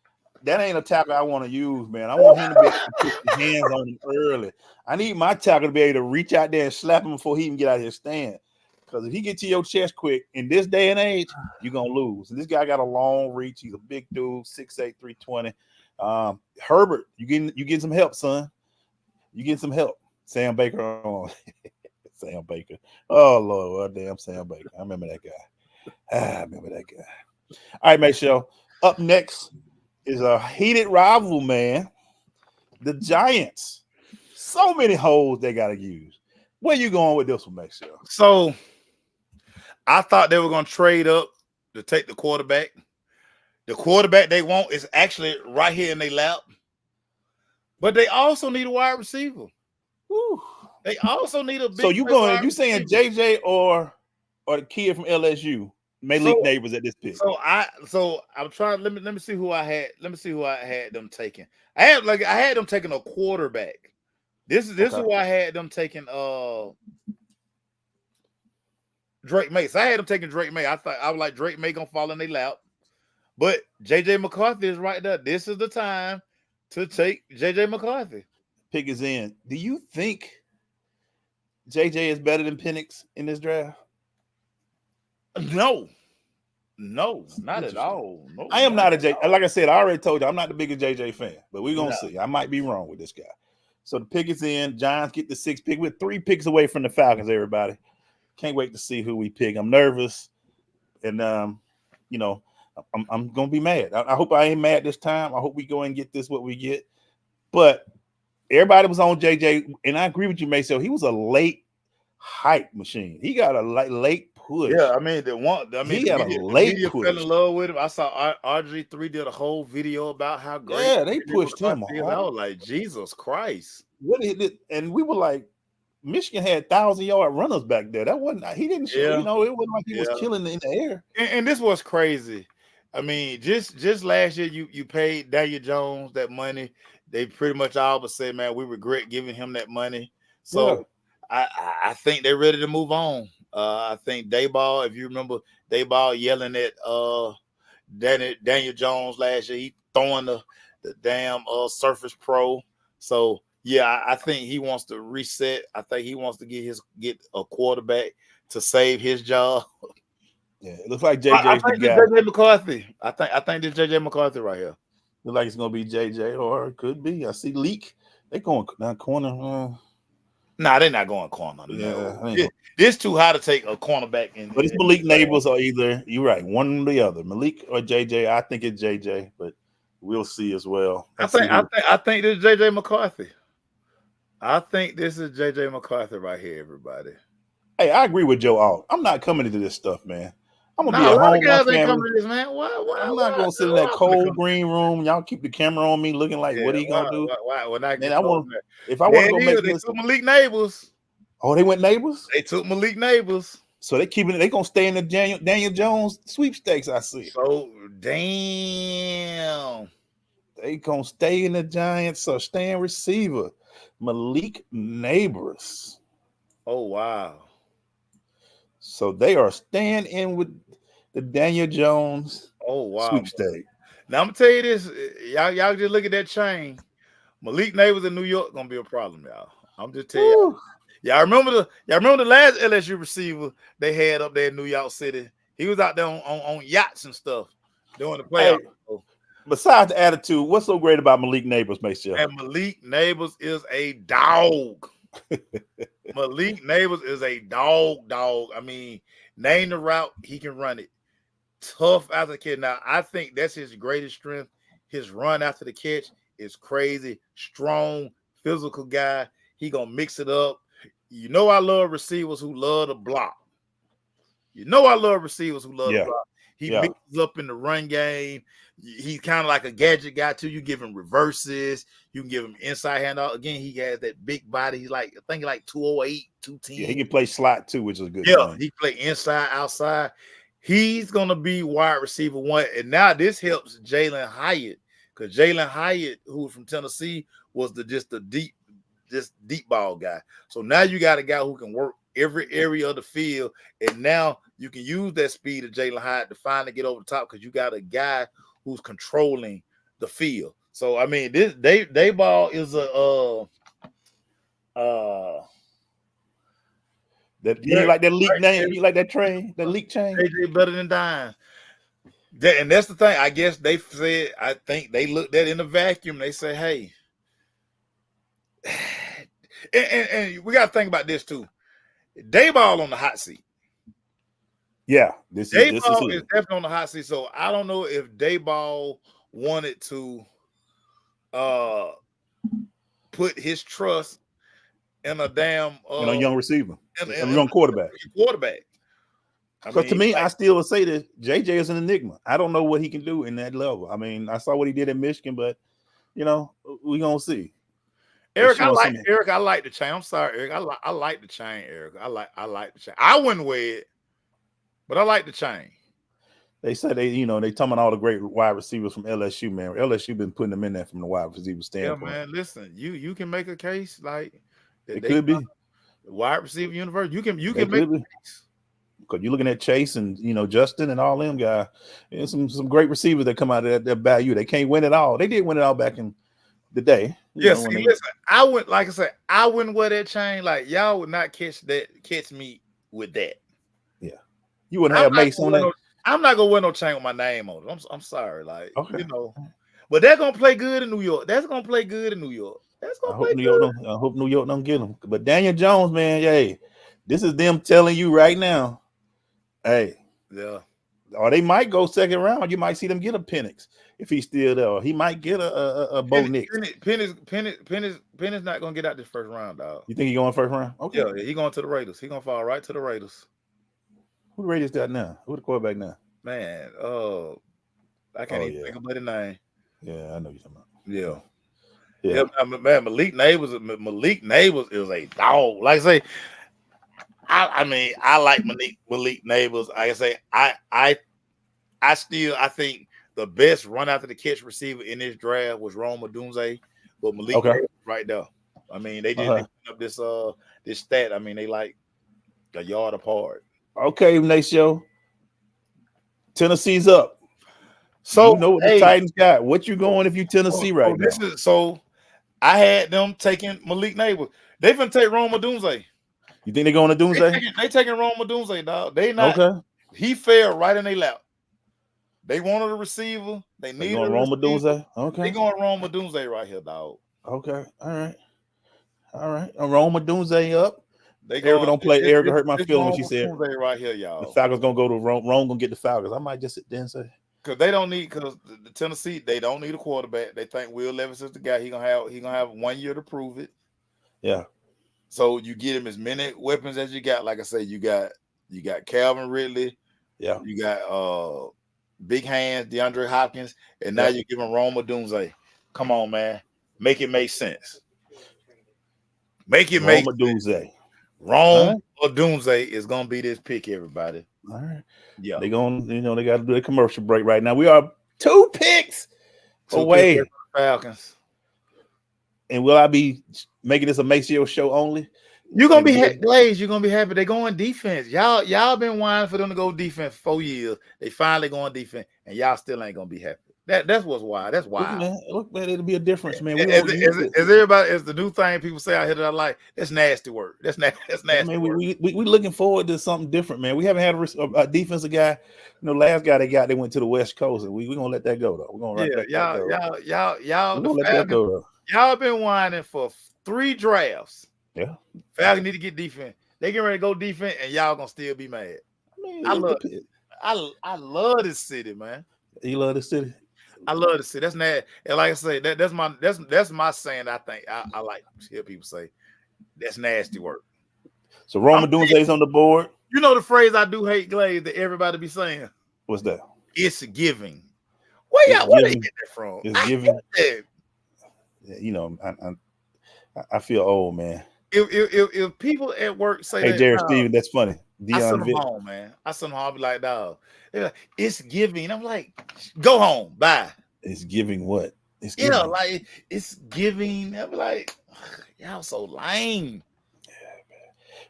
That ain't a tackle I want to use, man. I want him to be able to put his hands on him early. I need my tackle to be able to reach out there and slap him before he can get out of his stand. Because if he get to your chest quick, in this day and age, you're going to lose. And this guy got a long reach. He's a big dude, 6'8", 320. Herbert, you getting some help, son. You getting some help. Sam Baker on. Sam Baker. Oh, Lord. Damn Sam Baker. I remember that guy. All right, Maceo. Up next is a heated rival, man. The Giants. So many holes they got to use. Where you going with this one, Maxwell? So I thought they were going to trade up to take the quarterback. The quarterback they want is actually right here in their lap. But they also need a wide receiver. Woo. They also need a big. So you saying JJ or the kid from LSU, Malik Neighbors at this pick? So I'm trying. Let me see who I had. Let me see who I had them taking. I had them taking a quarterback. This is who I had them taking. Drake May. So I had them taking Drake May. I was like Drake May gonna fall in their lap, but JJ McCarthy is right there. This is the time to take JJ McCarthy. Pick is in. Do you think JJ is better than Penix in this draft? No, not at all. No, I am not a JJ. Like I said, I already told you I'm not the biggest JJ fan, but we're gonna see. I might be wrong with this guy. So the pick is in. Giants get the 6th pick. We're 3 picks away from the Falcons. Everybody, can't wait to see who we pick. I'm nervous, and I'm gonna be mad. I hope I ain't mad this time. I hope we go and get this what we get. But everybody was on JJ, and I agree with you, Mason. He was a late hype machine. He got a late push. Yeah, I mean, he had a late push. Fell in love with him. I saw RG3 did a whole video about how great. Yeah, they pushed him. I was like, Jesus Christ! And we were like, Michigan had 1,000-yard runners back there. That wasn't. He didn't show. Yeah. It wasn't like he was killing in the air. And this was crazy. I mean, just last year, you paid Daniel Jones that money. They pretty much all but said, man, we regret giving him that money. So I think they're ready to move on. I think Dayball, if you remember Dayball yelling at Daniel Jones last year, he throwing the damn Surface Pro. So yeah, I think he wants to reset. I think he wants to get a quarterback to save his job. Yeah, it looks like JJ. I think this JJ McCarthy. I think this JJ McCarthy right here. Looks like it's gonna be JJ, or it could be. I see Leak. They going down corner. Nah, they're not going corner. Yeah, no. This too high to take a cornerback in. But it's Malik Neighbors or either. You're right, one or the other, Malik or JJ. I think it's JJ, but we'll see as well. I think this is JJ McCarthy. I think this is JJ McCarthy right here, everybody. Hey, I agree with Joe Alt. I'm not coming into this stuff, man. I'm gonna be at home. Guys ain't coming to this, man. I'm not gonna sit in that cold green room. Y'all keep the camera on me, looking like, what are you gonna do? If I want to go make this, they took Malik Neighbors. Oh, they went Neighbors. They took Malik Neighbors. So they keeping it. They gonna stay in the Daniel Jones sweepstakes. I see. So damn, they gonna stay in the Giants. So staying receiver, Malik Neighbors. Oh wow. So they are staying in with the Daniel Jones sweepstakes. Now I'm gonna tell you this, y'all just look at that chain. Malik Neighbors in New York gonna be a problem, y'all. I'm just telling you. Y'all remember the last LSU receiver they had up there in New York City? He was out there on yachts and stuff doing the playoffs. Hey, besides the attitude, what's so great about Malik Neighbors, Mason? And Malik Neighbors is a dog. Malik Neighbors is a dog. I mean, name the route, he can run it. Tough as a kid. Now, I think that's his greatest strength. His run after the catch is crazy. Strong, physical guy. He gonna mix it up. You know I love receivers who love to block. You know I love receivers who love to block. He mixes up in the run game. He's kind of like a gadget guy too. You give him reverses. You can give him inside handoff. Again, he has that big body. He's like, I think like 208, 210. Yeah, he can play slot too, which is good. Yeah, he play inside, outside. He's gonna be wide receiver 1. And now this helps Jalen Hyatt, because Jalen Hyatt, who was from Tennessee, was just deep ball guy. So now you got a guy who can work every area of the field, and now you can use that speed of Jalen Hyatt to finally get over the top, because you got a guy who's controlling the field. So I mean, this Dayball is you like that leak name? You like that train? That leak chain? AJ better than Dime. And that's the thing. I guess they said. I think they looked at it in a vacuum. They say, hey. And we got to think about this too. Dayball on the hot seat. Yeah, this is definitely on the hot seat. So I don't know if Dayball wanted to put his trust in a damn young receiver, in a young quarterback. I To me, I still would say that JJ is an enigma. I don't know what he can do in that level. I mean, I saw what he did in Michigan, but we gonna see. Eric, I like the chain. I'm sorry, Eric. I like the chain, Eric. I like the chain. I wouldn't wear it, but I like the chain. They said they talking about all the great wide receivers from LSU, man. LSU been putting them in there from the wide receiver standpoint. Yeah, man. Listen, you can make a case like it could be wide receiver universe. You can make a case. Because you're looking at Chase and Justin and all them guys, and some great receivers that come out of that value. They can't win it all. They did win it all back in the day. Listen, I wouldn't, like I said, I wouldn't wear that chain. Like y'all would not catch me with that. Yeah, you wouldn't have Mace on that. I'm not gonna wear no chain with my name on it. I'm sorry, like okay. But they're gonna play good in New York. That's gonna play good in New York. I hope New York don't get them. But Daniel Jones, man, hey, this is them telling you right now. Hey, yeah. Or they might go second round. You might see them get a Penix if he's still there. Or he might get a Bo Nix. Penix not gonna get out this first round, dog. You think he going first round? Okay. Yeah, he going to the Raiders. He gonna fall right to the Raiders. Who the Raiders got now? Who the quarterback now? Man, I can't even think of the name. Yeah, I know you're talking about. Yeah, man. Malik Neighbors is a dog. Like I say. I mean, I like Malik Neighbors. Like I say, I think the best run after the catch receiver in this draft was Rome Odunze, but Malik Neighbors right there. I mean, they did put up this stat. I mean, they like a yard apart. Okay, Nacio. Tennessee's up. So you know what the Titans got. What you going if you Tennessee right now? I had them taking Malik Neighbors. They finna take Rome Odunze. You think they're going to Doomsday? They taking Rome Odunze, dog. They not. Okay. He fell right in their lap. They wanted a receiver. They needed a Rome Odunze. Okay. They going Rome Odunze right here, dog. Okay. All right. Rome Odunze up. Erica don't play. Erica hurt my feeling when she said right here, y'all. The Falcons gonna go to Rome. Rome gonna get the Falcons. I might just sit there and say because the Tennessee they don't need a quarterback. They think Will Levis is the guy. He gonna have 1 year to prove it. Yeah. So you get him as many weapons as you got. Like I say, you got Calvin Ridley. Yeah. You got big hands, DeAndre Hopkins, and now you're giving Rome Odunze. Come on, man. Make it make sense. Make it make Odunze. Rome Odunze is gonna be this pick, everybody. All right. Yeah. They they gotta do a commercial break right now. We are 2 picks away. Falcons. And will I be making this a Maceo show only? You're gonna be Glaze. You're gonna be happy. They're going defense. Y'all been whining for them to go defense for 4 years. They finally going defense, and y'all still ain't gonna be happy. That's what's why. That's why. Look, man, it'll be a difference, man. Is the new thing people say out here that I like? That's nasty work. That's nasty. Man, we looking forward to something different, man. We haven't had a defensive guy. Last guy they went to the West Coast, and we gonna let that go though. We're gonna let that go though. Y'all been whining for 3 drafts. Yeah. Falcons need to get defense. They getting ready to go defense, and y'all gonna still be mad. I love this city, man. You love this city? I love the city. That's nasty. And like I say, that's my saying. I think I like to hear people say that's nasty work. So Rome Odunze's on the board. You know the phrase I do hate, Glaze, that everybody be saying. What's that? It's giving. Where they get that from? It's giving. I feel old, man. If people at work say, "Hey, Jared Steven, that's funny." I send them home, man. I send them home. I'll be like, "Dog, it's giving." I'm like, "Go home, bye." It's giving what? It's giving. Like it's giving. I'm like, y'all so lame.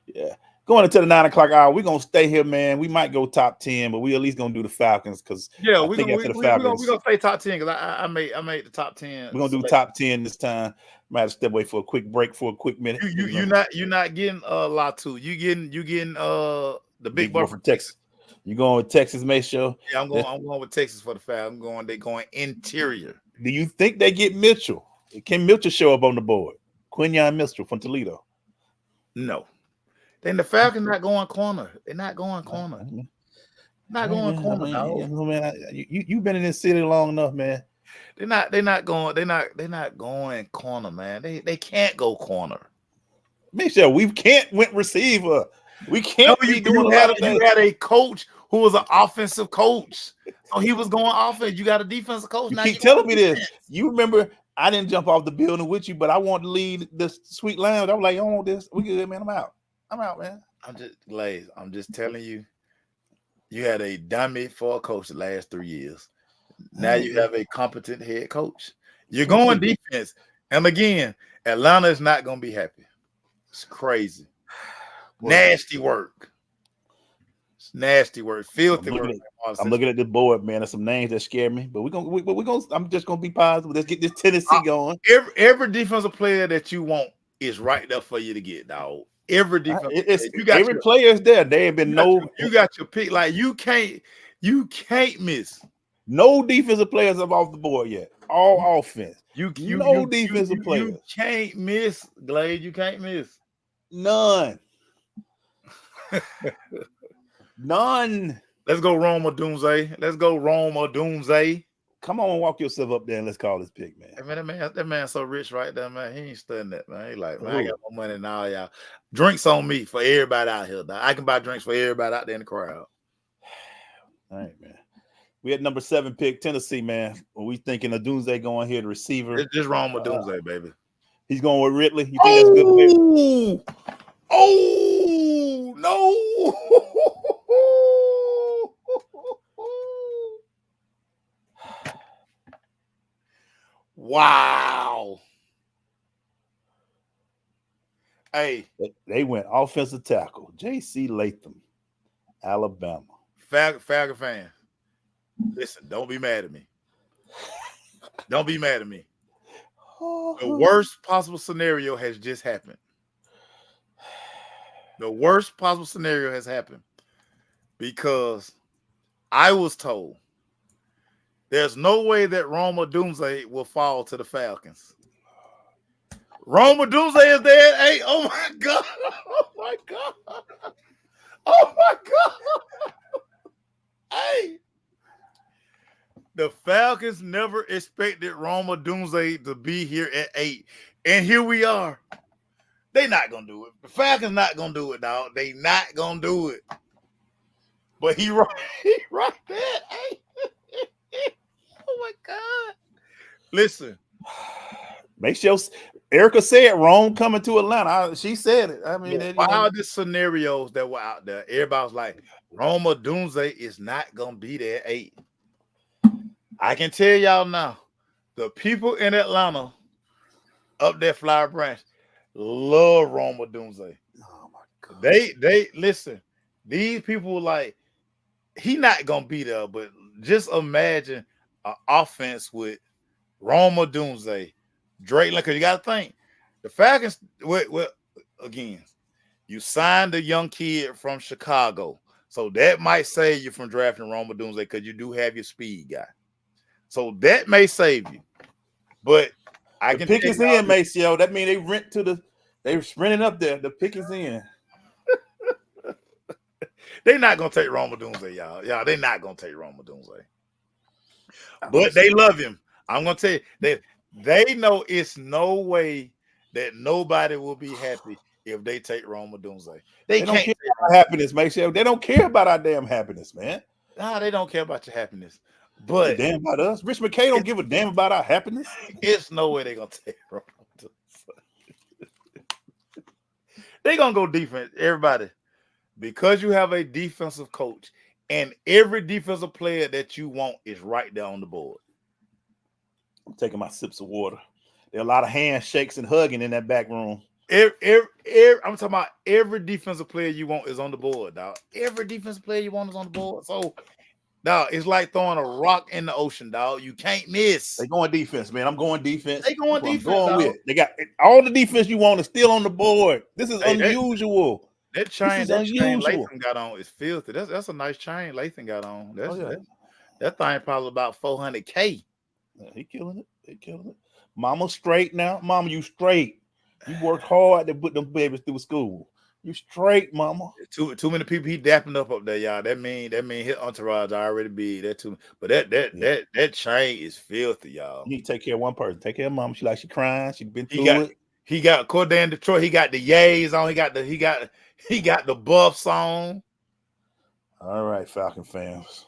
Yeah. Going into the 9 o'clock hour, we're gonna stay here, man. We might go top 10, but we at least gonna do the Falcons because we're gonna stay top 10 because I made the top 10. We're gonna do top 10 this time. Might have to step away for a quick break for a quick minute. You're not getting Latu. You getting the big boy from Texas. You going with Texas, Maceo? Yeah, I'm going with Texas for the Falcons. They're going interior. Do you think they get Mitchell? Can Mitchell show up on the board? Quinyon Mitchell from Toledo. No. Then the Falcons not going corner. They're not going corner. Not going corner. Man, you've been in this city long enough, man. They're not going corner, man. They can't go corner. Michelle, we can't went receiver. We No, can't be doing a lot of you things. had a coach who was an offensive coach. So he was going offense. You got a defensive coach. You Now keep you telling me this. You remember I didn't jump off the building with you, but I wanted to lead the sweet lounge. I was like, "Oh, this we good, man. I'm out, man." I'm just telling you, you had a dummy for a coach the last 3 years. Now you have a competent head coach. You're going defense. And again, Atlanta is not going to be happy. It's crazy. Nasty work. It's nasty work. Filthy work. I'm looking at the board, man. There's some names that scare me, but we're gonna I'm just gonna be positive. Let's get this Tennessee going. Every defensive player that you want is right there for you to get, dog. Every defensive player. Every player is there. There ain't been you got your pick. Like you can't miss. No defensive players are off the board yet. All offense. Defensive players. You can't miss, Glade. You can't miss. None. None. Let's go Rome or Doomsday. Come on, walk yourself up there and let's call this pick, man. Hey, man, that man's so rich right there, man. He ain't studying that, man. He like, man, I got more money than all y'all. Drinks on me for everybody out here. Dog. I can buy drinks for everybody out there in the crowd. All right, man. We had number 7 pick, Tennessee, man. Well, we thinking of Doomsday going here, the receiver. It's just Rome or Doomsday, baby. He's going with Ridley. You think that's a good pick? Oh, no. Wow. Hey. They went offensive tackle. J.C. Latham, Alabama. Falcon fan. Listen, don't be mad at me. Don't be mad at me. The worst possible scenario has just happened. The worst possible scenario has happened because I was told there's no way that Roma Doomsday will fall to the Falcons. Roma Doomsday is there at 8. Oh my God. Oh my God. Oh my God. Hey. The Falcons never expected Roma Doomsday to be here at 8. And here we are. They not going to do it. The Falcons not going to do it, dog. They not going to do it. But he right there. Hey. Oh, my God. Listen. Make sure Erica said Rome coming to Atlanta. She said it. I mean, all the scenarios that were out there, everybody was like, Roma Doomsday is not going to be there at 8. I can tell y'all now, the people in Atlanta up there, Flower Branch, love Roma Doomsday. Oh my God. They listen, these people like, he not gonna be there, but just imagine an offense with Roma Doomsday, Drake. Because you gotta think, the Falcons, well, again, you signed a young kid from Chicago. So that might save you from drafting Roma Doomsday because you do have your speed guy. So that may save you, but I can pick is in, Maceo. That means they sprinting up there. The pick is in. They're not gonna take Roma Doomsday, y'all. Y'all, they're not gonna take Roma Doomsday. But they love him. I'm gonna tell you, they know it's no way that nobody will be happy if they take Roma Doomsday. They don't care about our happiness, Maceo. They don't care about our damn happiness, man. Nah, they don't care about your happiness. But damn about us. Rich McKay don't give a damn about our happiness. It's no way they're gonna take Roma Doomsday. They're gonna go defense, everybody. Because you have a defensive coach and every defensive player that you want is right there on the board. I'm taking my sips of water. There are a lot of handshakes and hugging in that back room. I'm talking about every defensive player you want is on the board, dog. Every defensive player you want is on the board. So, dog, it's like throwing a rock in the ocean, dog. You can't miss. They going defense, man. I'm going defense. They going defense. With. They got all the defense you want is still on the board. This is unusual. That chain Latham got on is filthy. That's a nice chain Latham got on. That thing probably about $400K. Yeah, he killing it. They killing it. Mama straight now. Mama, you straight. You worked hard to put them babies through school. You straight, mama. Too many people he dapping up there, y'all. That mean his entourage already big. That too, but that chain is filthy, y'all. You need to take care of one person. Take care of mama. She crying. She been through it. He got Corday in Detroit. He got the yays on. He got the buffs on. All right, Falcon fans.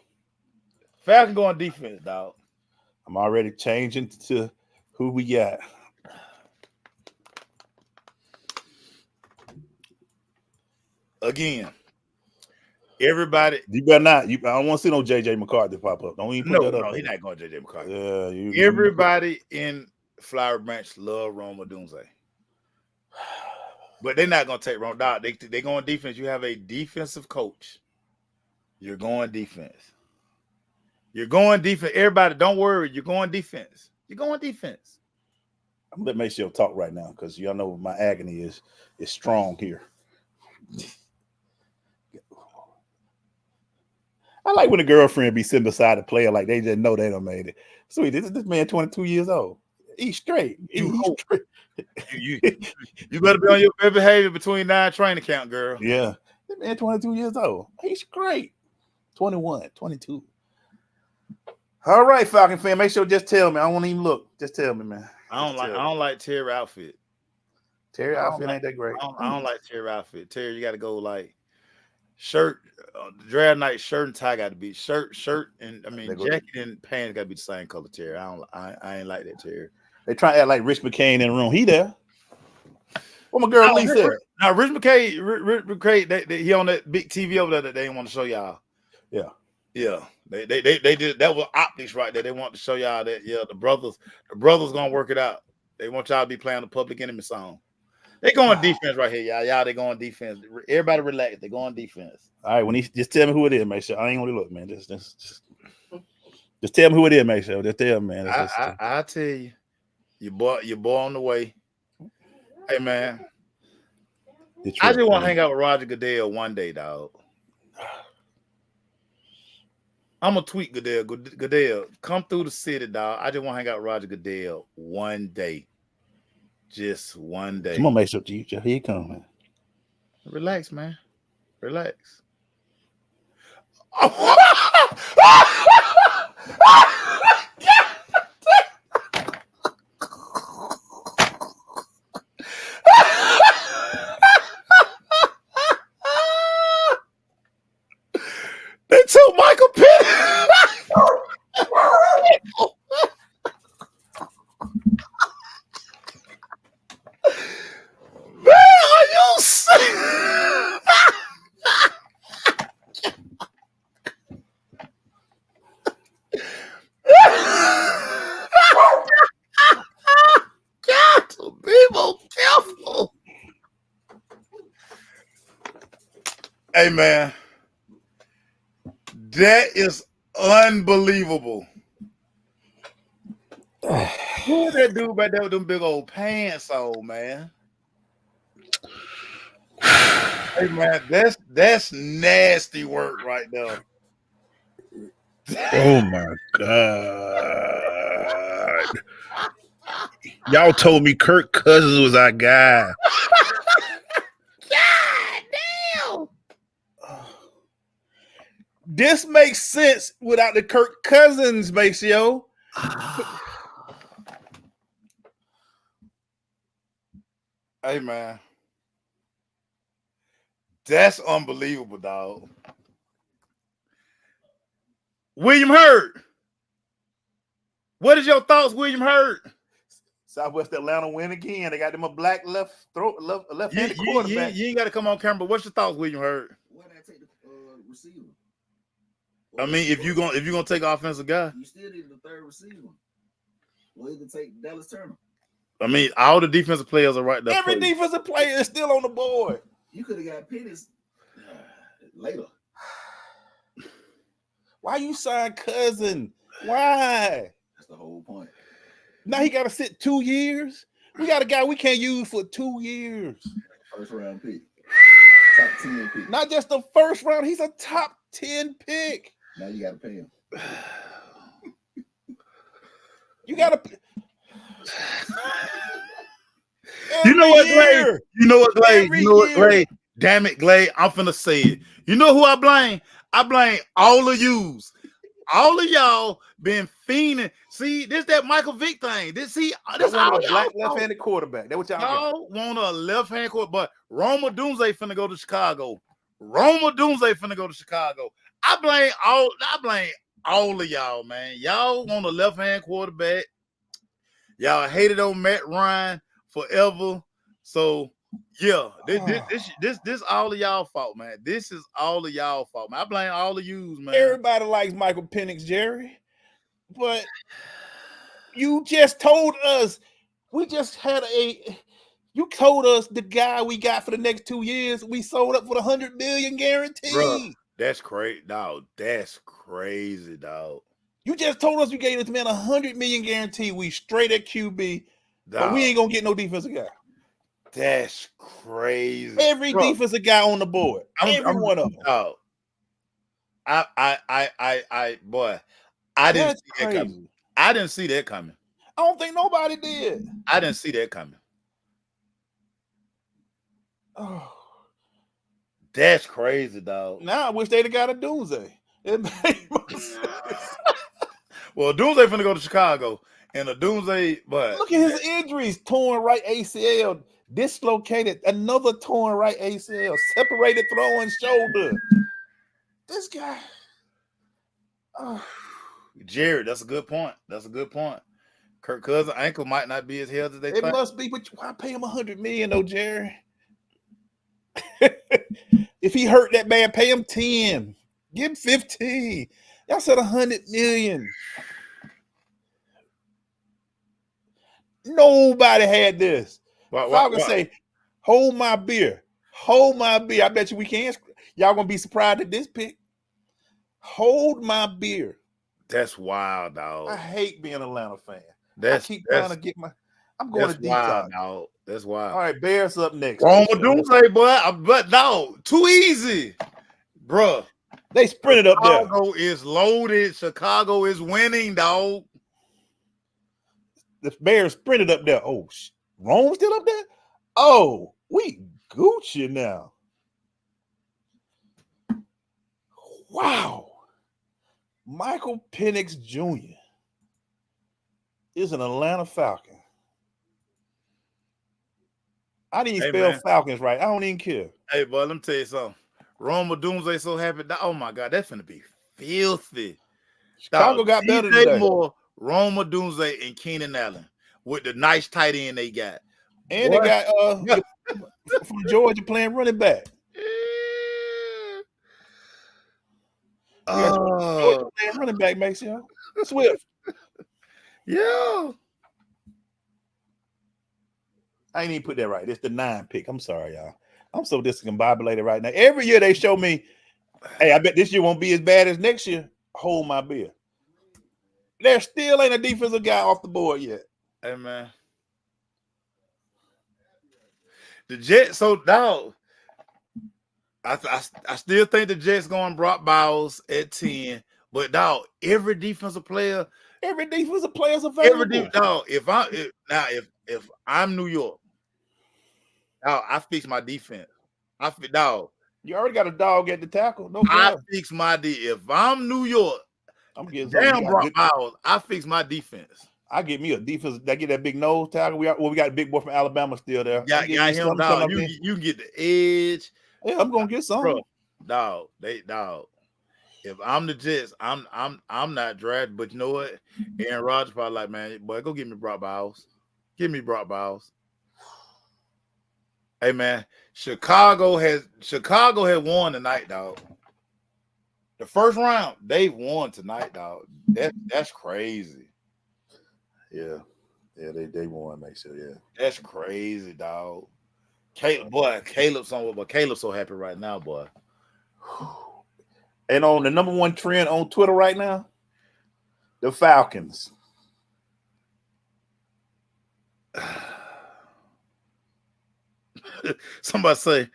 Falcon going defense, dog. I'm already changing to who we got. Again, everybody. You better not. I don't want to see no JJ McCarthy pop up. Don't even put that up. No, he's not going JJ McCarthy. Yeah, everybody in Flower Branch love Rome Odunze. But they're not going to take Rome. Dog, they going defense. You have a defensive coach. You're going defense. You're going defense. Everybody, don't worry. You're going defense. You're going defense. I'm going to make sure you talk right now because y'all know my agony is strong here. I like when a girlfriend be sitting beside a player like they just know they done made it. Sweet, this man 22 years old. He's straight. He's straight. You better be on your best behavior between 9 training camp, girl. Yeah. This man 22 years old. He's great. 21, 22. All right, Falcon fan. Make sure just tell me. I don't want to even look. Just tell me, man. I don't like Terry outfit. Terry outfit ain't that great. I don't like Terry outfit. Terry, you got to go like shirt, draft night shirt and tie got to be shirt and jacket and pants got to be the same color. Terry, I ain't like that. Terry. They try to act like Rich McCain in the room. He there. What my girl Lee said. Now Rich McCain, he on that big TV over there that they didn't want to show y'all. Yeah. They did that was optics right there. They want to show y'all that the brothers gonna work it out. They want y'all to be playing the Public Enemy song. They going defense right here, y'all. Y'all, they going defense. Everybody relax. They going defense. All right, when he just tell me who it is, make sure. I ain't gonna look, man. Just tell me who it is, make sure. Just tell me, man. I tell you, your boy on the way. Hey, man. I just want to hang out with Roger Goodell one day, dog. I'm gonna tweet Goodell. Goodell, come through the city, dog. I just want to hang out with Roger Goodell one day. Just one day. I'm gonna make sure you here he come, man. Relax, man. Relax. They took Michael Pitt. Man, are you serious? Got to be more careful. Hey, man. That is unbelievable. Who that dude back there with them big old pants on, man? Hey, man, that's nasty work right there. Oh my God. Y'all told me Kirk Cousins was our guy. God damn. This makes sense without the Kirk Cousins ratio. Hey, man. That's unbelievable, dog. William Hurt. What is your thoughts, William Hurt? Southwest Atlanta win again. They got them a black left-handed quarterback. You ain't got to come on camera. But what's your thoughts, William Hurt? Why did I take the receiver? I mean, if you're gonna take offensive guy, you still need the third receiver. Or you can take Dallas Turner. I mean, all the defensive players are right there. Every defensive player is still on the board. You could have got Pettis later. Why you sign Cousin? Why? That's the whole point. Now he got to sit 2 years. We got a guy we can't use for 2 years. First round pick. Top 10 pick. Not just the first round. He's a top 10 pick. Now you got to pay him. You got to. You know what, Glade? You know what, Glade? Damn it, Glade. I'm finna say it. You know who I blame? I blame all of yous. All of y'all been fiending. See, this that Michael Vick thing. This Y'all all wanted a black y'all fault. left-handed quarterback. That's what y'all got. Y'all want a left-hand court, but Roma Doomsday finna go to Chicago. Roma Doomsday finna go to Chicago. I blame all of y'all, man. Y'all want a left-hand quarterback. Y'all hated on Matt Ryan forever. So yeah, this all of y'all fault, man. This is all of y'all fault, man. I blame all of yous, man. Everybody likes Michael Penix, Jerry, but you just told us you told us the guy we got for the next 2 years we sold up for the $100 million guarantee. Bruh, that's crazy, dog. That's crazy, dog. You just told us you gave this man $100 million guarantee. We straight at QB, but we Dog. ain't gonna get no defensive guy. That's crazy. Every Bruh, defensive guy on the board, every one of them. Dog. Boy, I didn't see that coming. I didn't see that coming. I don't think nobody did. I didn't see that coming. Oh, that's crazy, dog. Now I wish they'd have got a Doomsday. Well, Doomsday finna go to Chicago, and a Doomsday, but look at his injuries: torn right ACL, dislocated, another torn right ACL, separated throwing shoulder. This guy, Jared, that's a good point. That's a good point. Kirk Cousins' ankle might not be as healthy as they think. It must be, but why pay him $100 million though, Jerry? If he hurt that bad, pay him 10. Give him 15. Y'all said $100 million. Nobody had this. Falcons say, hold my beer. Hold my beer. I bet you we can't. Y'all gonna be surprised at this pick. Hold my beer. That's wild, dog. I hate being an Atlanta fan. I keep trying to get my. I'm going to wild, dog. That's wild. All right, Bears up next. Roma Doomsday, but no, too easy, bruh. They sprinted up there. Chicago is loaded. Chicago is winning, dog. The Bears sprinted up there. Oh, Rome's still up there? Oh, we Gucci now. Wow. Michael Penix Jr. is an Atlanta Falcon. I didn't even spell Falcons right. I don't even care. Hey, boy, let me tell you something. Roma Doomsday so happy. Oh, my God. That's going to be filthy. Chicago got better today. More Roma Doomsday and Keenan Allen with the nice tight end they got. And they got from Georgia playing running back. Georgia playing running back, makes you Swift. Yeah. I ain't even put that right. It's the 9 pick. I'm sorry, y'all. I'm so discombobulated right now. Every year they show me, hey, I bet this year won't be as bad as next year. Hold my beer. There still ain't a defensive guy off the board yet. Hey, man. The Jets, so, dog, I still think the Jets going Brock Bowers at 10. But, dog, every defensive player is available. If I'm New York, dog, I fix my defense. You already got a dog at the tackle. No I problem. fix my defense. If I'm New York, I'm getting damn Brock Bowers, I fix my defense. I get me a defense that get that big nose tackle. We got a big boy from Alabama still there. Got him, dog. You can get the edge. Yeah, I'm gonna get some. Bro, dog. If I'm the Jets, I'm not drafted. But you know what? Aaron Rodgers probably like, man, boy, go get me Brock Bowers. Give me Brock Bowers. Hey, man, Chicago had won tonight, dog. The first round, they won tonight, dog. That's crazy. Yeah, they won, make sure. Yeah, that's crazy, dog. Caleb's so happy right now, boy. And on the number one trend on Twitter right now, the Falcons. Somebody say,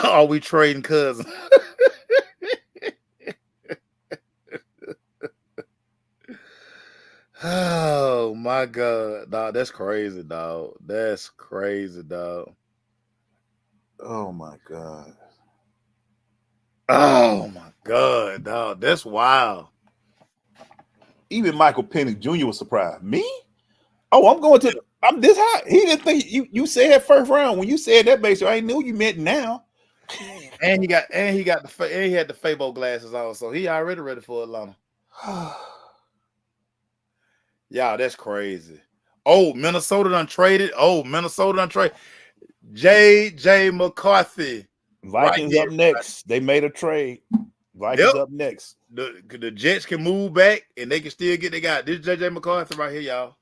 "Are we trading Cousins?" Oh my God, dog, that's crazy, dog. That's crazy, dog. Oh my God. Oh my God, dog. That's wild. Even Michael Penix Jr. was surprised. Me? Oh, I'm this high. He didn't think you said first round. When you said that, basically, I knew you meant now. And he got and he had the Fabo glasses on, so he already ready for Atlanta. Yeah, that's crazy. Oh, Minnesota done traded. J.J. McCarthy. Vikings here. up next. They made a trade. Vikings up next. The Jets can move back and they can still get their guy. This is J.J. McCarthy right here, y'all.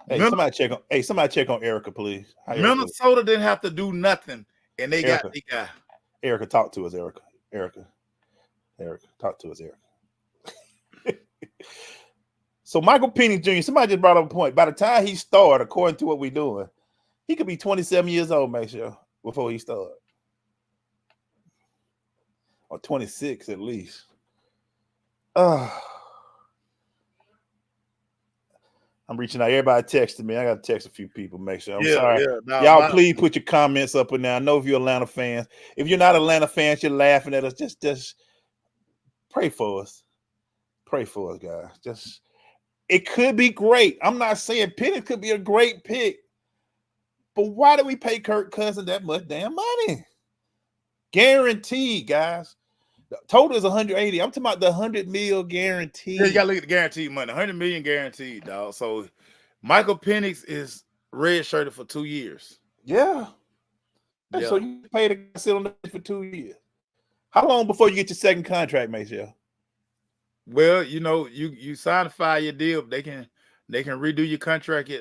Hey, somebody check on Erica, please. Hi, Minnesota didn't have to do nothing, and they got the guy. Erica, talk to us, Erica. Erica, talk to us, Erica. So Michael Penix Jr., somebody just brought up a point. By the time he started, according to what we're doing, he could be 27 years old, make sure, before he started. Or 26 at least. I'm reaching out. Everybody texting me. I got to text a few people. Make sure. I'm sorry. Y'all, please put your comments up and down. I know if you're Atlanta fans. If you're not Atlanta fans, you're laughing at us. Just pray for us. Pray for us, guys. It could be great. I'm not saying Penix could be a great pick. But why do we pay Kirk Cousins that much damn money? Guaranteed, guys. The total is 180. I'm talking about the 100 mil guaranteed. Yeah, you gotta look at the guaranteed money. 100 million guaranteed, dog. So Michael Penix is red shirted for 2 years. Yeah. So you pay the guy sit on the for 2 years. How long before you get your second contract, Maceo? Well, you sign a 5-year deal. They can redo your contract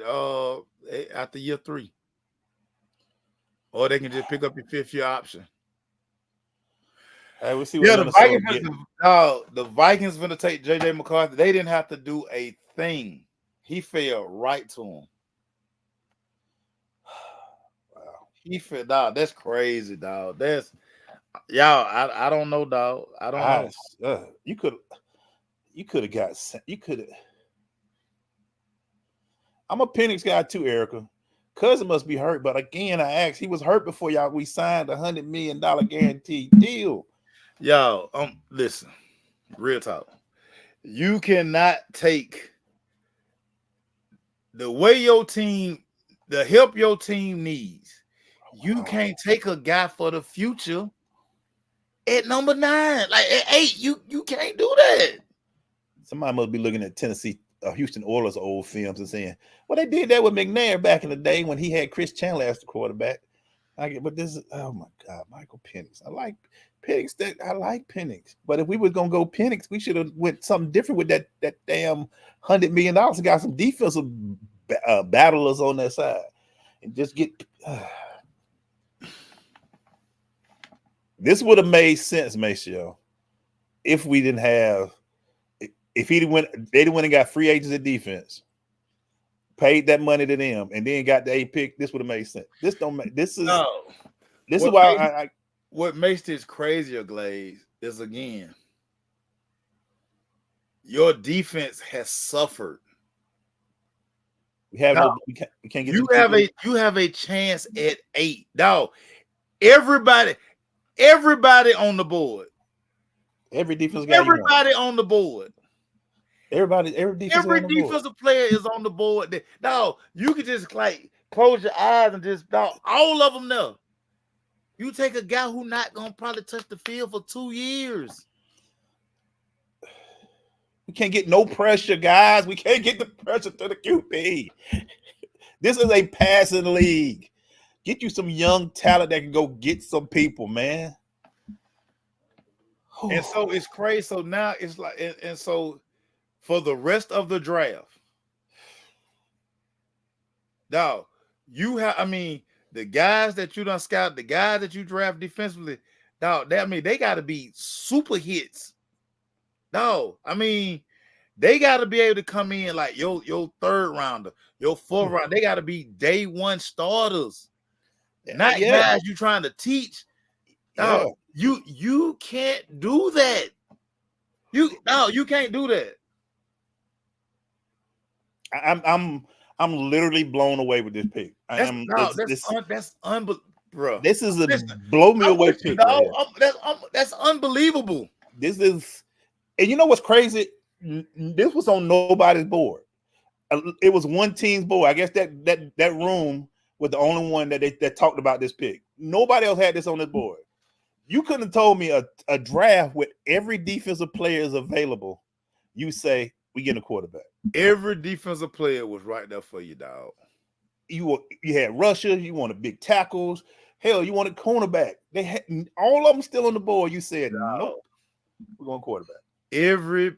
after year 3. Or they can just pick up your 5th-year option. Hey, we'll see what the Vikings going to take J.J. McCarthy. They didn't have to do a thing. He fell right to him. Wow. He fell, dog. That's crazy, dog. That's y'all. I don't know, dog. I don't know. You could have. I'm a Penix guy too, Erica. Cousin must be hurt, but again, I asked. He was hurt before we signed a $100 million guaranteed deal. Y'all, listen, real talk. You cannot take the way your team, the help your team needs. You can't take a guy for the future at number 9. Like at 8, you can't do that. Somebody must be looking at Tennessee, Houston Oilers old films and saying, well, they did that with McNair back in the day when he had Chris Chandler as the quarterback. But this is, oh my God, Michael Penix. I like Penix. But if we were gonna go Penix, we should have went something different with that damn $100 million and got some defensive battlers on that side and just get. This would have made sense, Maceo, if we didn't have. If they went and got free agents at defense, paid that money to them, and then got the 8 pick, this would have made sense. This don't make. This is why what makes this crazier, Glaze, is again, your defense has suffered. We can't get. You have a chance at 8. Dog, everybody on the board. Every defense guy. Everybody on the board. Every defensive player is on the board. No, you can just like close your eyes and just all of them know. You take a guy who not gonna probably touch the field for 2 years. We can't get no pressure, guys. We can't get the pressure to the QB. This is a passing league. Get you some young talent that can go get some people, man. And so it's crazy. So now it's like, and so for the rest of the draft, now you have, the guys that you done scout, the guys that you draft defensively, dog, they got to be super hits. No, they got to be able to come in like your 3rd rounder, your 4th rounder. They got to be day 1 starters, not guys you trying to teach. No, you can't do that. You can't do that. I'm literally blown away with this pick. That's unbelievable, bro. This is a blow me away pick. That's unbelievable. This is, and you know what's crazy? This was on nobody's board. It was one team's board. I guess that room was the only one that talked about this pick. Nobody else had this on this board. You couldn't have told me a draft with every defensive player is available. You say we get a quarterback. Every defensive player was right there for you, dog. You had rushers, you wanted big tackles. Hell, you wanted cornerback. They had all of them still on the board. You said nope, we're going quarterback. Every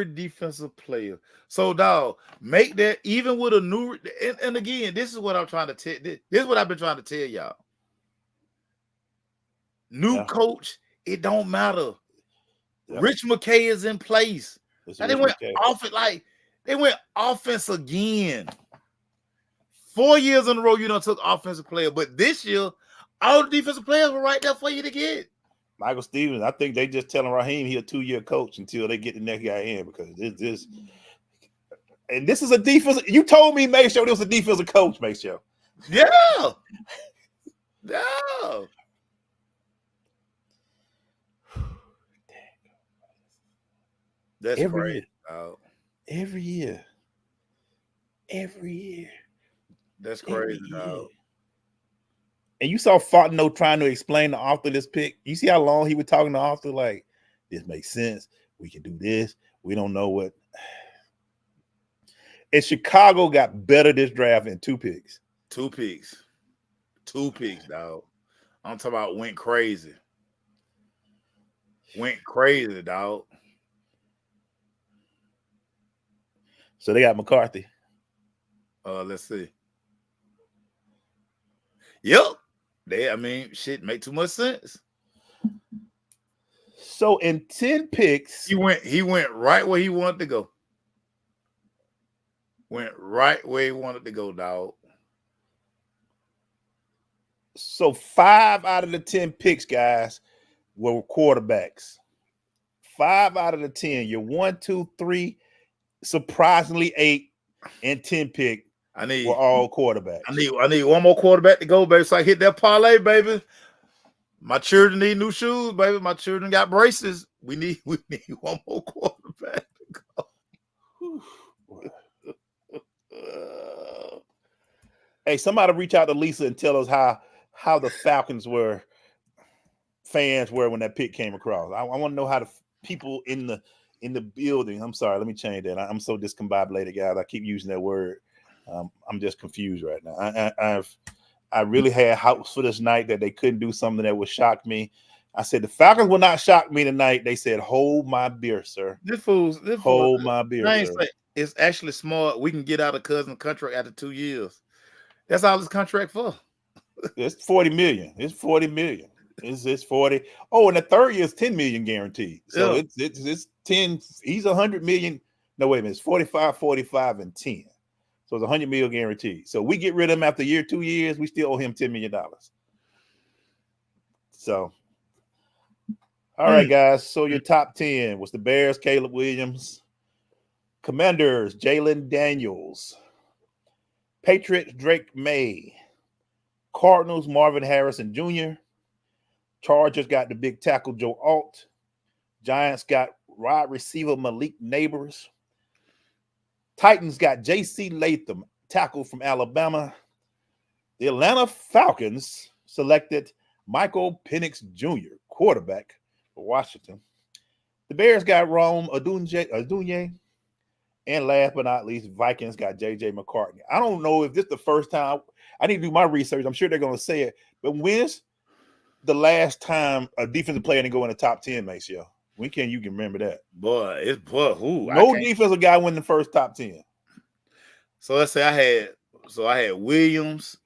defensive player. So, dog, make that even with a new. And again, this is what I'm trying to tell. This is what I've been trying to tell y'all. New coach, it don't matter. Yep. Rich McKay is in place. Now they went offense again. 4 years in a row, you done took offensive player, but this year, all the defensive players were right there for you to get. Michael Stevens, I think they just telling Raheem he a 2-year coach until they get the next guy in because this is a defense. You told me, make sure this was a defensive coach, make sure. Yeah. Yeah. That's crazy. Every year. That's crazy, dog. And you saw Fontenot trying to explain the author of this pick. You see how long he was talking to the author? Like, this makes sense. We can do this. We don't know what. And Chicago got better this draft in 2 picks. 2 picks. 2 picks, dog. I'm talking about went crazy. Went crazy, dog. So they got McCarthy. Let's see. Yep. Shit make too much sense. So in 10 picks, he went right where he wanted to go. Went right where he wanted to go, dog. So 5 out of the 10 picks, guys, were quarterbacks. 5 out of the 10. You're 1, 2, 3, surprisingly 8 and 10 pick. We're all quarterbacks. I need one more quarterback to go, baby, so I hit that parlay, baby. My children need new shoes, baby. My children got braces. We need one more quarterback to go. Hey, somebody reach out to Lisa and tell us how the Falcons fans were when that pick came across. I want to know how the people in the building. I'm sorry, let me change that. I'm so discombobulated, guys. I keep using that word. I'm just confused right now. I really had hopes for this night that they couldn't do something that would shock me. I said the Falcons will not shock me tonight. They said, "Hold my beer, sir." Hold my beer, sir. It's actually smart. We can get out of Cousins' contract after 2 years. That's all this contract for. It's $40 million. It's $40 million. It's 40. Oh, and the third year is $10 million guaranteed. So it's 10. He's $100 million. No, wait a minute. It's 45, 45, and 10. So it's $100 million guaranteed. So we get rid of him after 2 years, we still owe him $10 million. So, all right, guys. So your top 10 was the Bears, Caleb Williams. Commanders, Jalen Daniels. Patriots, Drake May. Cardinals, Marvin Harrison Jr. Chargers got the big tackle, Joe Alt. Giants got wide receiver Malik Neighbors. Titans got J.C. Latham, tackle from Alabama. The Atlanta Falcons selected Michael Penix Jr., quarterback for Washington. The Bears got Rome Odunze. And last but not least, Vikings got J.J. McCartney. I don't know if this is the first time. I need to do my research. I'm sure they're going to say it. But when's the last time a defensive player didn't go in the top 10, Maceo? When can you remember that? Who? No defensive guy win the first top 10. So let's say I had Williams,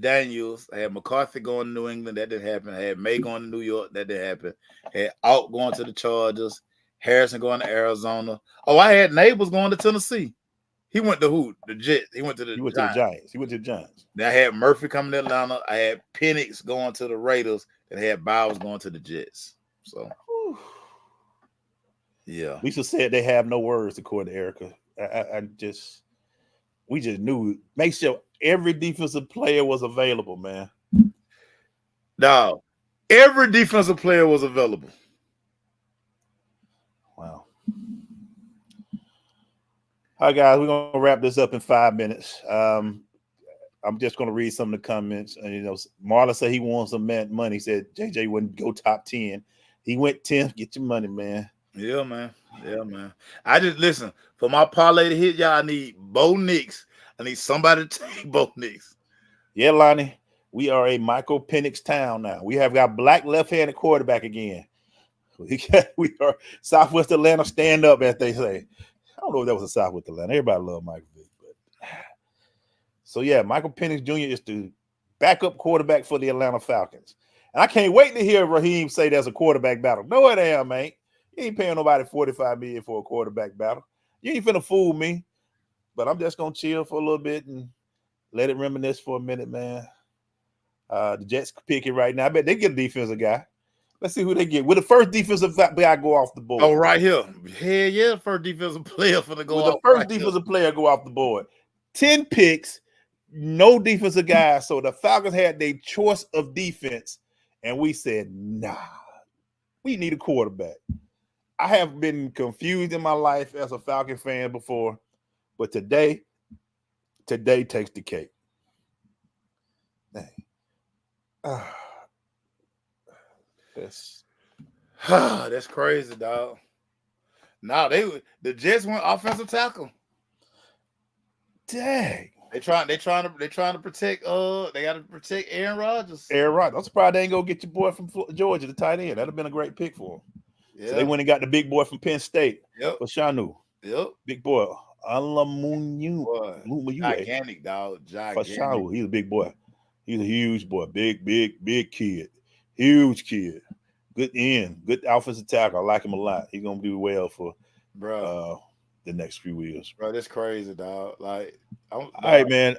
Daniels, I had McCarthy going to New England, that didn't happen. I had May going to New York, that didn't happen. I had Alt going to the Chargers, Harrison going to Arizona. Oh, I had Neighbors going to Tennessee. He went to who? The Jets. He went to the Giants. He went to the Giants. Then I had Murphy coming to Atlanta. I had Penix going to the Raiders, and I had Bowers going to the Jets. So. Yeah. Lisa said they have no words, according to Erica. We just knew. Make sure every defensive player was available, man. No. Every defensive player was available. Wow. All right, guys, we're going to wrap this up in 5 minutes. I'm just going to read some of the comments. Marlon said he wants some money. He said JJ wouldn't go top 10. He went 10th. Get your money, man. Yeah, man. Yeah, man. I just listen for my parlay to hit, y'all. I need Bo Nix. I need somebody to take Bo Nix. Yeah, Lonnie, we are a Michael Penix town now. We have got black left-handed quarterback again. We are Southwest Atlanta stand up, as they say. I don't know if that was a Southwest Atlanta. Everybody love Michael Vick, but so yeah, Michael Penix Jr. is the backup quarterback for the Atlanta Falcons. And I can't wait to hear Raheem say there's a quarterback battle. No, it ain't, man. You ain't paying nobody $45 million for a quarterback battle. You ain't finna fool me. But I'm just gonna chill for a little bit and let it reminisce for a minute, man. The Jets pick it right now. I bet they get a defensive guy. Let's see who they get. Will the first defensive guy go off the board? Oh, right here. Hell yeah, first defensive player for the go. Will the first defensive player go off the board? 10 picks, no defensive guys. So the Falcons had their choice of defense, and we said, nah, we need a quarterback. I have been confused in my life as a Falcon fan before, but today takes the cake. That's crazy, dog. Now the Jets went offensive tackle. Dang. They trying to protect they got to protect Aaron Rodgers. I'm surprised they ain't go get your boy from Georgia, the tight end. That'd have been a great pick for him. Yeah. So they went and got the big boy from Penn State. Yep. For Shanu. Yep. Big boy. Alamunyu. Gigantic, dog. Gigantic. For Shanu. He's a big boy. He's a huge boy. Big kid. Huge kid. Good end. Good offensive tackle. I like him a lot. He's gonna do well for the next few years. Bro, that's crazy, dog. Like, all right, man.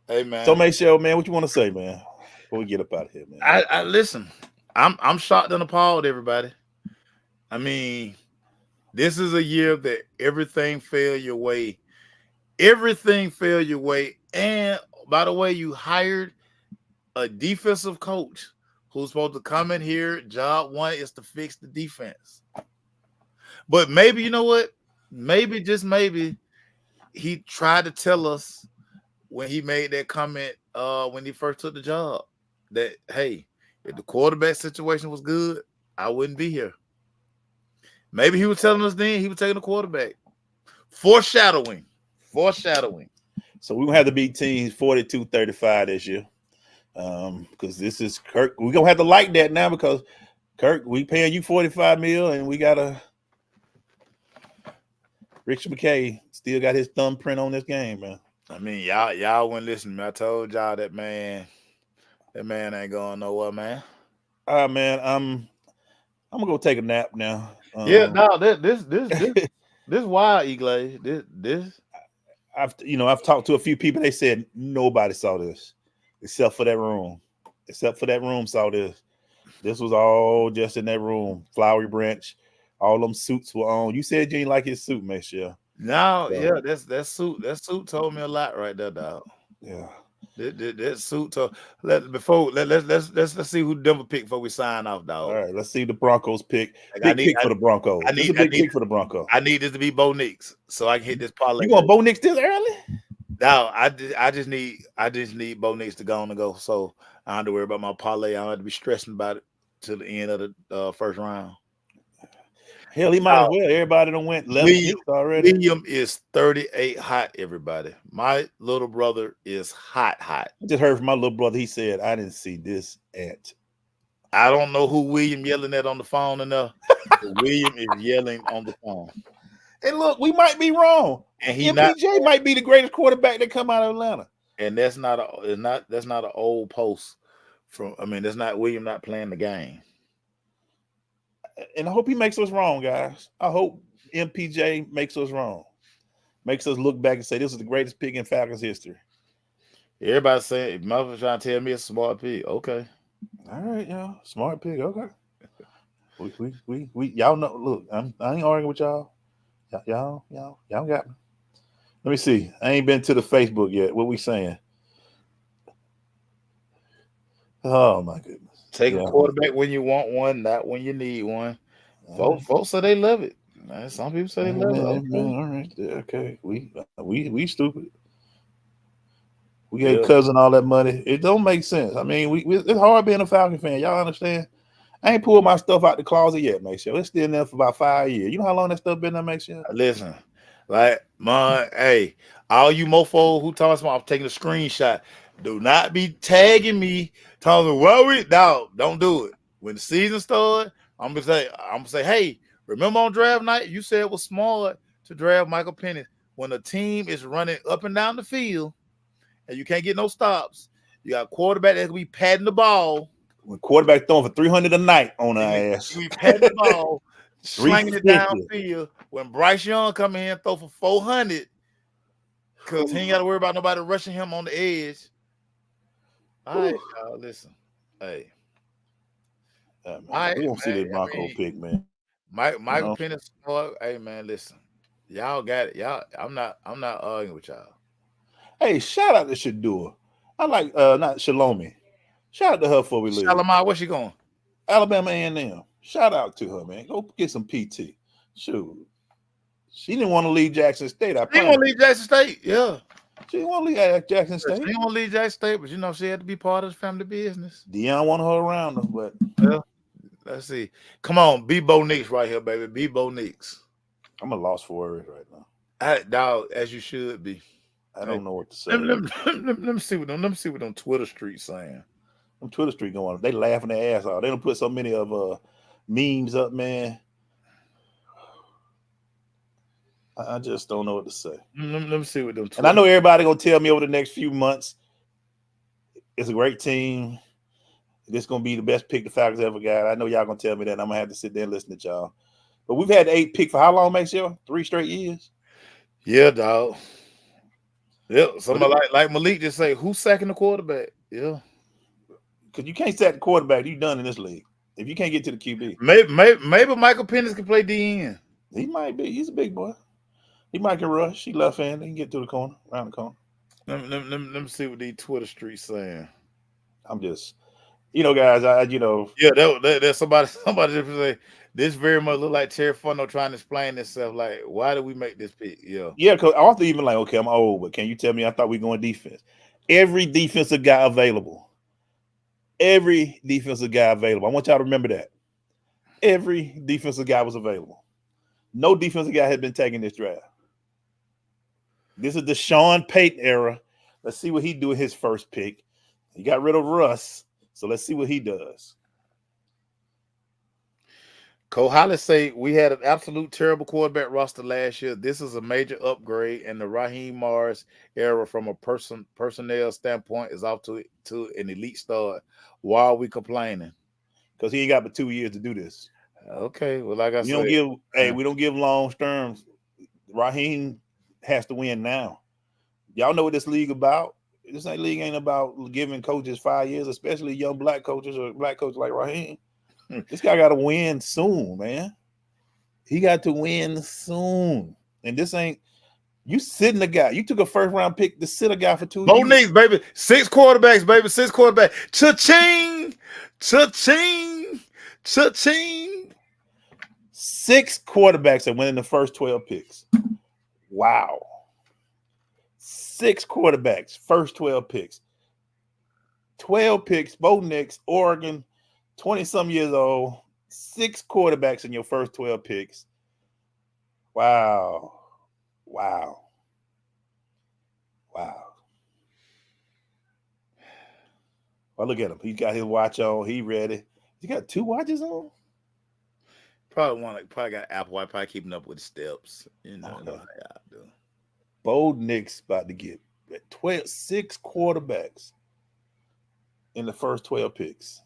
Hey, man. So, Michelle, man, what you want to say, man? Before we get up out of here, man. I listen. I'm shocked and appalled, everybody. I mean, this is a year that everything fell your way. Everything fell your way. And by the way, you hired a defensive coach who's supposed to come in here. Job one is to fix the defense. But maybe, you know what? Maybe, just maybe, he tried to tell us when he made that comment when he first took the job that, hey, if the quarterback situation was good, I wouldn't be here. Maybe he was telling us then he was taking the quarterback. Foreshadowing. So we're going to have to beat teams 42-35 this year. Because this is Kirk. We're going to have to like that now because, Kirk, we paying you $45 million and we got a Rich McKay still got his thumbprint on this game, man. I mean, y'all wouldn't listen to me. I told y'all that man ain't going nowhere, man. All right, man. I'm gonna go take a nap now. This wild, Eagle. This. I've talked to a few people. They said nobody saw this except for that room. Saw this. This was all just in that room. Flowery Branch. All them suits were on. You said you didn't like his suit, Michelle. No, so, yeah, that suit told me a lot right there, dog. Yeah. That suit told. Let's see who Denver picked before we sign off, dog. All right, let's see the Broncos pick. Big pick for the Broncos. This is a big pick for the Broncos. I need this to be Bo Nix so I can hit this parlay. You want Bo Nix this early? No, I just need Bo Nix to go on and go. So I don't have to worry about my parlay. I don't have to be stressing about it to the end of the first round. Hell, he might as well. Everybody done went 11 already. William is 38 hot, everybody. My little brother is hot. I just heard from my little brother. He said, I didn't see this at. I don't know who William yelling at on the phone enough. William is yelling on the phone. And look, we might be wrong. And MPJ might be the greatest quarterback that come out of Atlanta. And that's not an old post that's not William not playing the game. And I hope he makes us wrong, guys. I hope MPJ makes us wrong. Makes us look back and say this is the greatest pick in Falcons history. Everybody's saying, if motherfuckers trying to tell me it's a smart pick, okay. All right, y'all. Smart pick, okay. We y'all know. Look, I ain't arguing with y'all. Y'all got me. Let me see. I ain't been to the Facebook yet. What we saying? Oh my goodness. Take a Yeah. quarterback when you want one, not when you need one. Folks say they love it. Man, some people say they love it. Okay. Man, all right. Yeah, okay. We stupid. We gave Yeah. cousin all that money. It don't make sense. I mean, it's hard being a Falcon fan. Y'all understand? I ain't pulled my stuff out the closet yet, make sure. It's still in there for about 5 years. You know how long that stuff been there, make sure? Listen, like hey, all you mofos who talking about I'm taking a screenshot, do not be tagging me talking well we don't do it. When the season starts, I'm gonna say, hey, remember on draft night, you said it was smart to draft Michael Penix. When a team is running up and down the field and you can't get no stops, you got a quarterback that can be patting the ball. When quarterback throwing for 300 a night on our ass. You be patting the ball, slinging it 350. downfield. When Bryce Young come in and throw for 400, because he ain't got to worry about nobody rushing him on the edge. All right, y'all, listen. Hey. Man, we don't see this Bronco pick, man. Michael Penix, hey man, listen. Y'all got it. Y'all, I'm not arguing with y'all. Hey, shout out to Shadua. I like not Shalomi. Shout out to her before we leave. Shalimar, where's she going? Alabama A&M. Shout out to her, man. Go get some PT. Shoot. She didn't want to leave Jackson State. She didn't want to leave Jackson State, yeah. She didn't want to leave Jackson State. She didn't want to leave Jackson State, but you know she had to be part of the family business. Deion wanted her around her, but let's see. Come on, be Bo Nix right here, baby. Be Bo Nix. I'm a loss for it right now. Dog, as you should be. I don't know what to say. Let me see what them Twitter streets saying. Them Twitter street going. They laughing their ass off. They don't put so many of memes up, man. I just don't know what to say. Let me see what them. And I know everybody gonna tell me over the next few months, it's a great team. This gonna be the best pick the Falcons ever got. I know y'all gonna tell me that. And I'm gonna have to sit there and listen to y'all. But we've had 8 pick for how long, Maceo? 3 straight years. Yeah, dog. Yeah, somebody like Malik just say, who's sacking the quarterback? Yeah, because you can't sack the quarterback. You done in this league if you can't get to the QB. Maybe Michael Penix can play DN. He might be. He's a big boy. He might can rush. He left hand. He can get to the corner, around the corner. Let me see what these Twitter streets saying. I'm just, guys. Yeah, there's somebody just say this very much look like Terry Funo trying to explain himself. Like, why did we make this pick? Yeah, because Arthur even like, okay, I'm old, but can you tell me? I thought we going defense. Every defensive guy available. Every defensive guy available. I want y'all to remember that. Every defensive guy was available. No defensive guy had been taken this draft. This is the Sean Payton era. Let's see what he do with his first pick. He got rid of Russ, so let's see what he does. Cole Hollis say we had an absolute terrible quarterback roster last year. This is a major upgrade, and the Raheem Morris era from a personnel standpoint is off to an elite start. Why are we complaining? Because he ain't got but 2 years to do this. Okay, well, like I said, we don't give long terms. Raheem has to win now. Y'all know what this league about. This league ain't about giving coaches 5 years, especially young black coaches or black coaches like Raheem. This guy got to win soon, man. He got to win soon. And this ain't you sitting the guy. You took a first round pick to sit a guy for 2 years. Bo Nix, baby. 6 quarterbacks, baby. 6 quarterbacks. Cha-ching. Cha-ching. Cha-ching. 6 quarterbacks that went in the first 12 picks. Wow. 6 quarterbacks, first 12 picks. 12 picks, Bo Nix, Oregon, 20-some years old. 6 quarterbacks in your first 12 picks. Wow. Wow. Wow. Well, look at him. He got his watch on. He ready. He got 2 watches on? Probably got Apple Watch, probably keeping up with the steps. You know how I do. Bo Nix about to get 6 quarterbacks in the first 12 picks.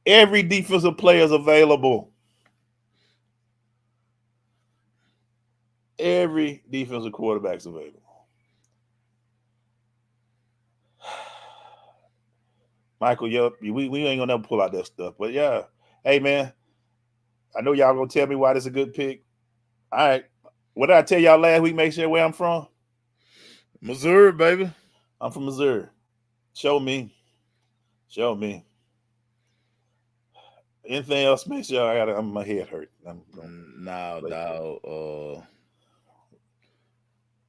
Every defensive player is available. Every defensive quarterback's available. Michael, we ain't gonna never pull out that stuff. But yeah, hey man, I know y'all gonna tell me why this is a good pick. All right. What did I tell y'all last week? Make sure where I'm from? Missouri, baby. I'm from Missouri. Show me. Show me. Anything else, make sure my head hurt. No, dog.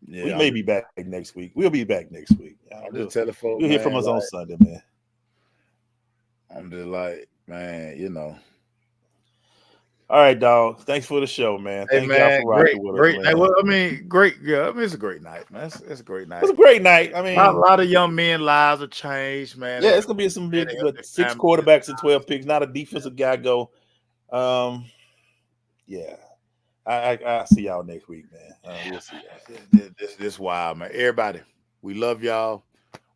Yeah, We may be back next week. We'll be back next week. I'm just telling folks, you'll hear from us on Sunday, man. I'm just like, man, All right, dog. Thanks for the show, man. Hey, Thank man, y'all for rocking with great. us, man. Well, I mean, great. Yeah, I mean, it's a great night, man. It's a great night. It's a great night. I mean, a lot of young men lives have changed, man. Yeah, it's gonna be some big, but 6 quarterbacks and 12 picks. Not a defensive guy go. Yeah, I see y'all next week, man. We'll see y'all. This wild, man. Everybody, we love y'all.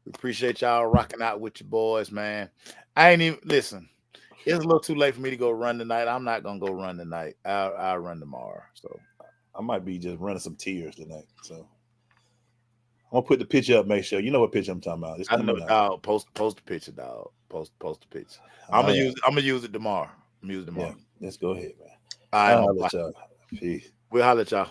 We appreciate y'all rocking out with your boys, man. I ain't even listen. It's a little too late for me to go run tonight. I'm not gonna go run tonight. I'll run tomorrow. So I might be just running some tears tonight. So I'm gonna put the picture up. Make sure you know what picture I'm talking about. It's I know, out. dog. Post the picture, dog. Post the picture. I'm gonna use it tomorrow. Yeah, let's go ahead, man. All right, I'll let y'all. Peace. We'll holler at y'all.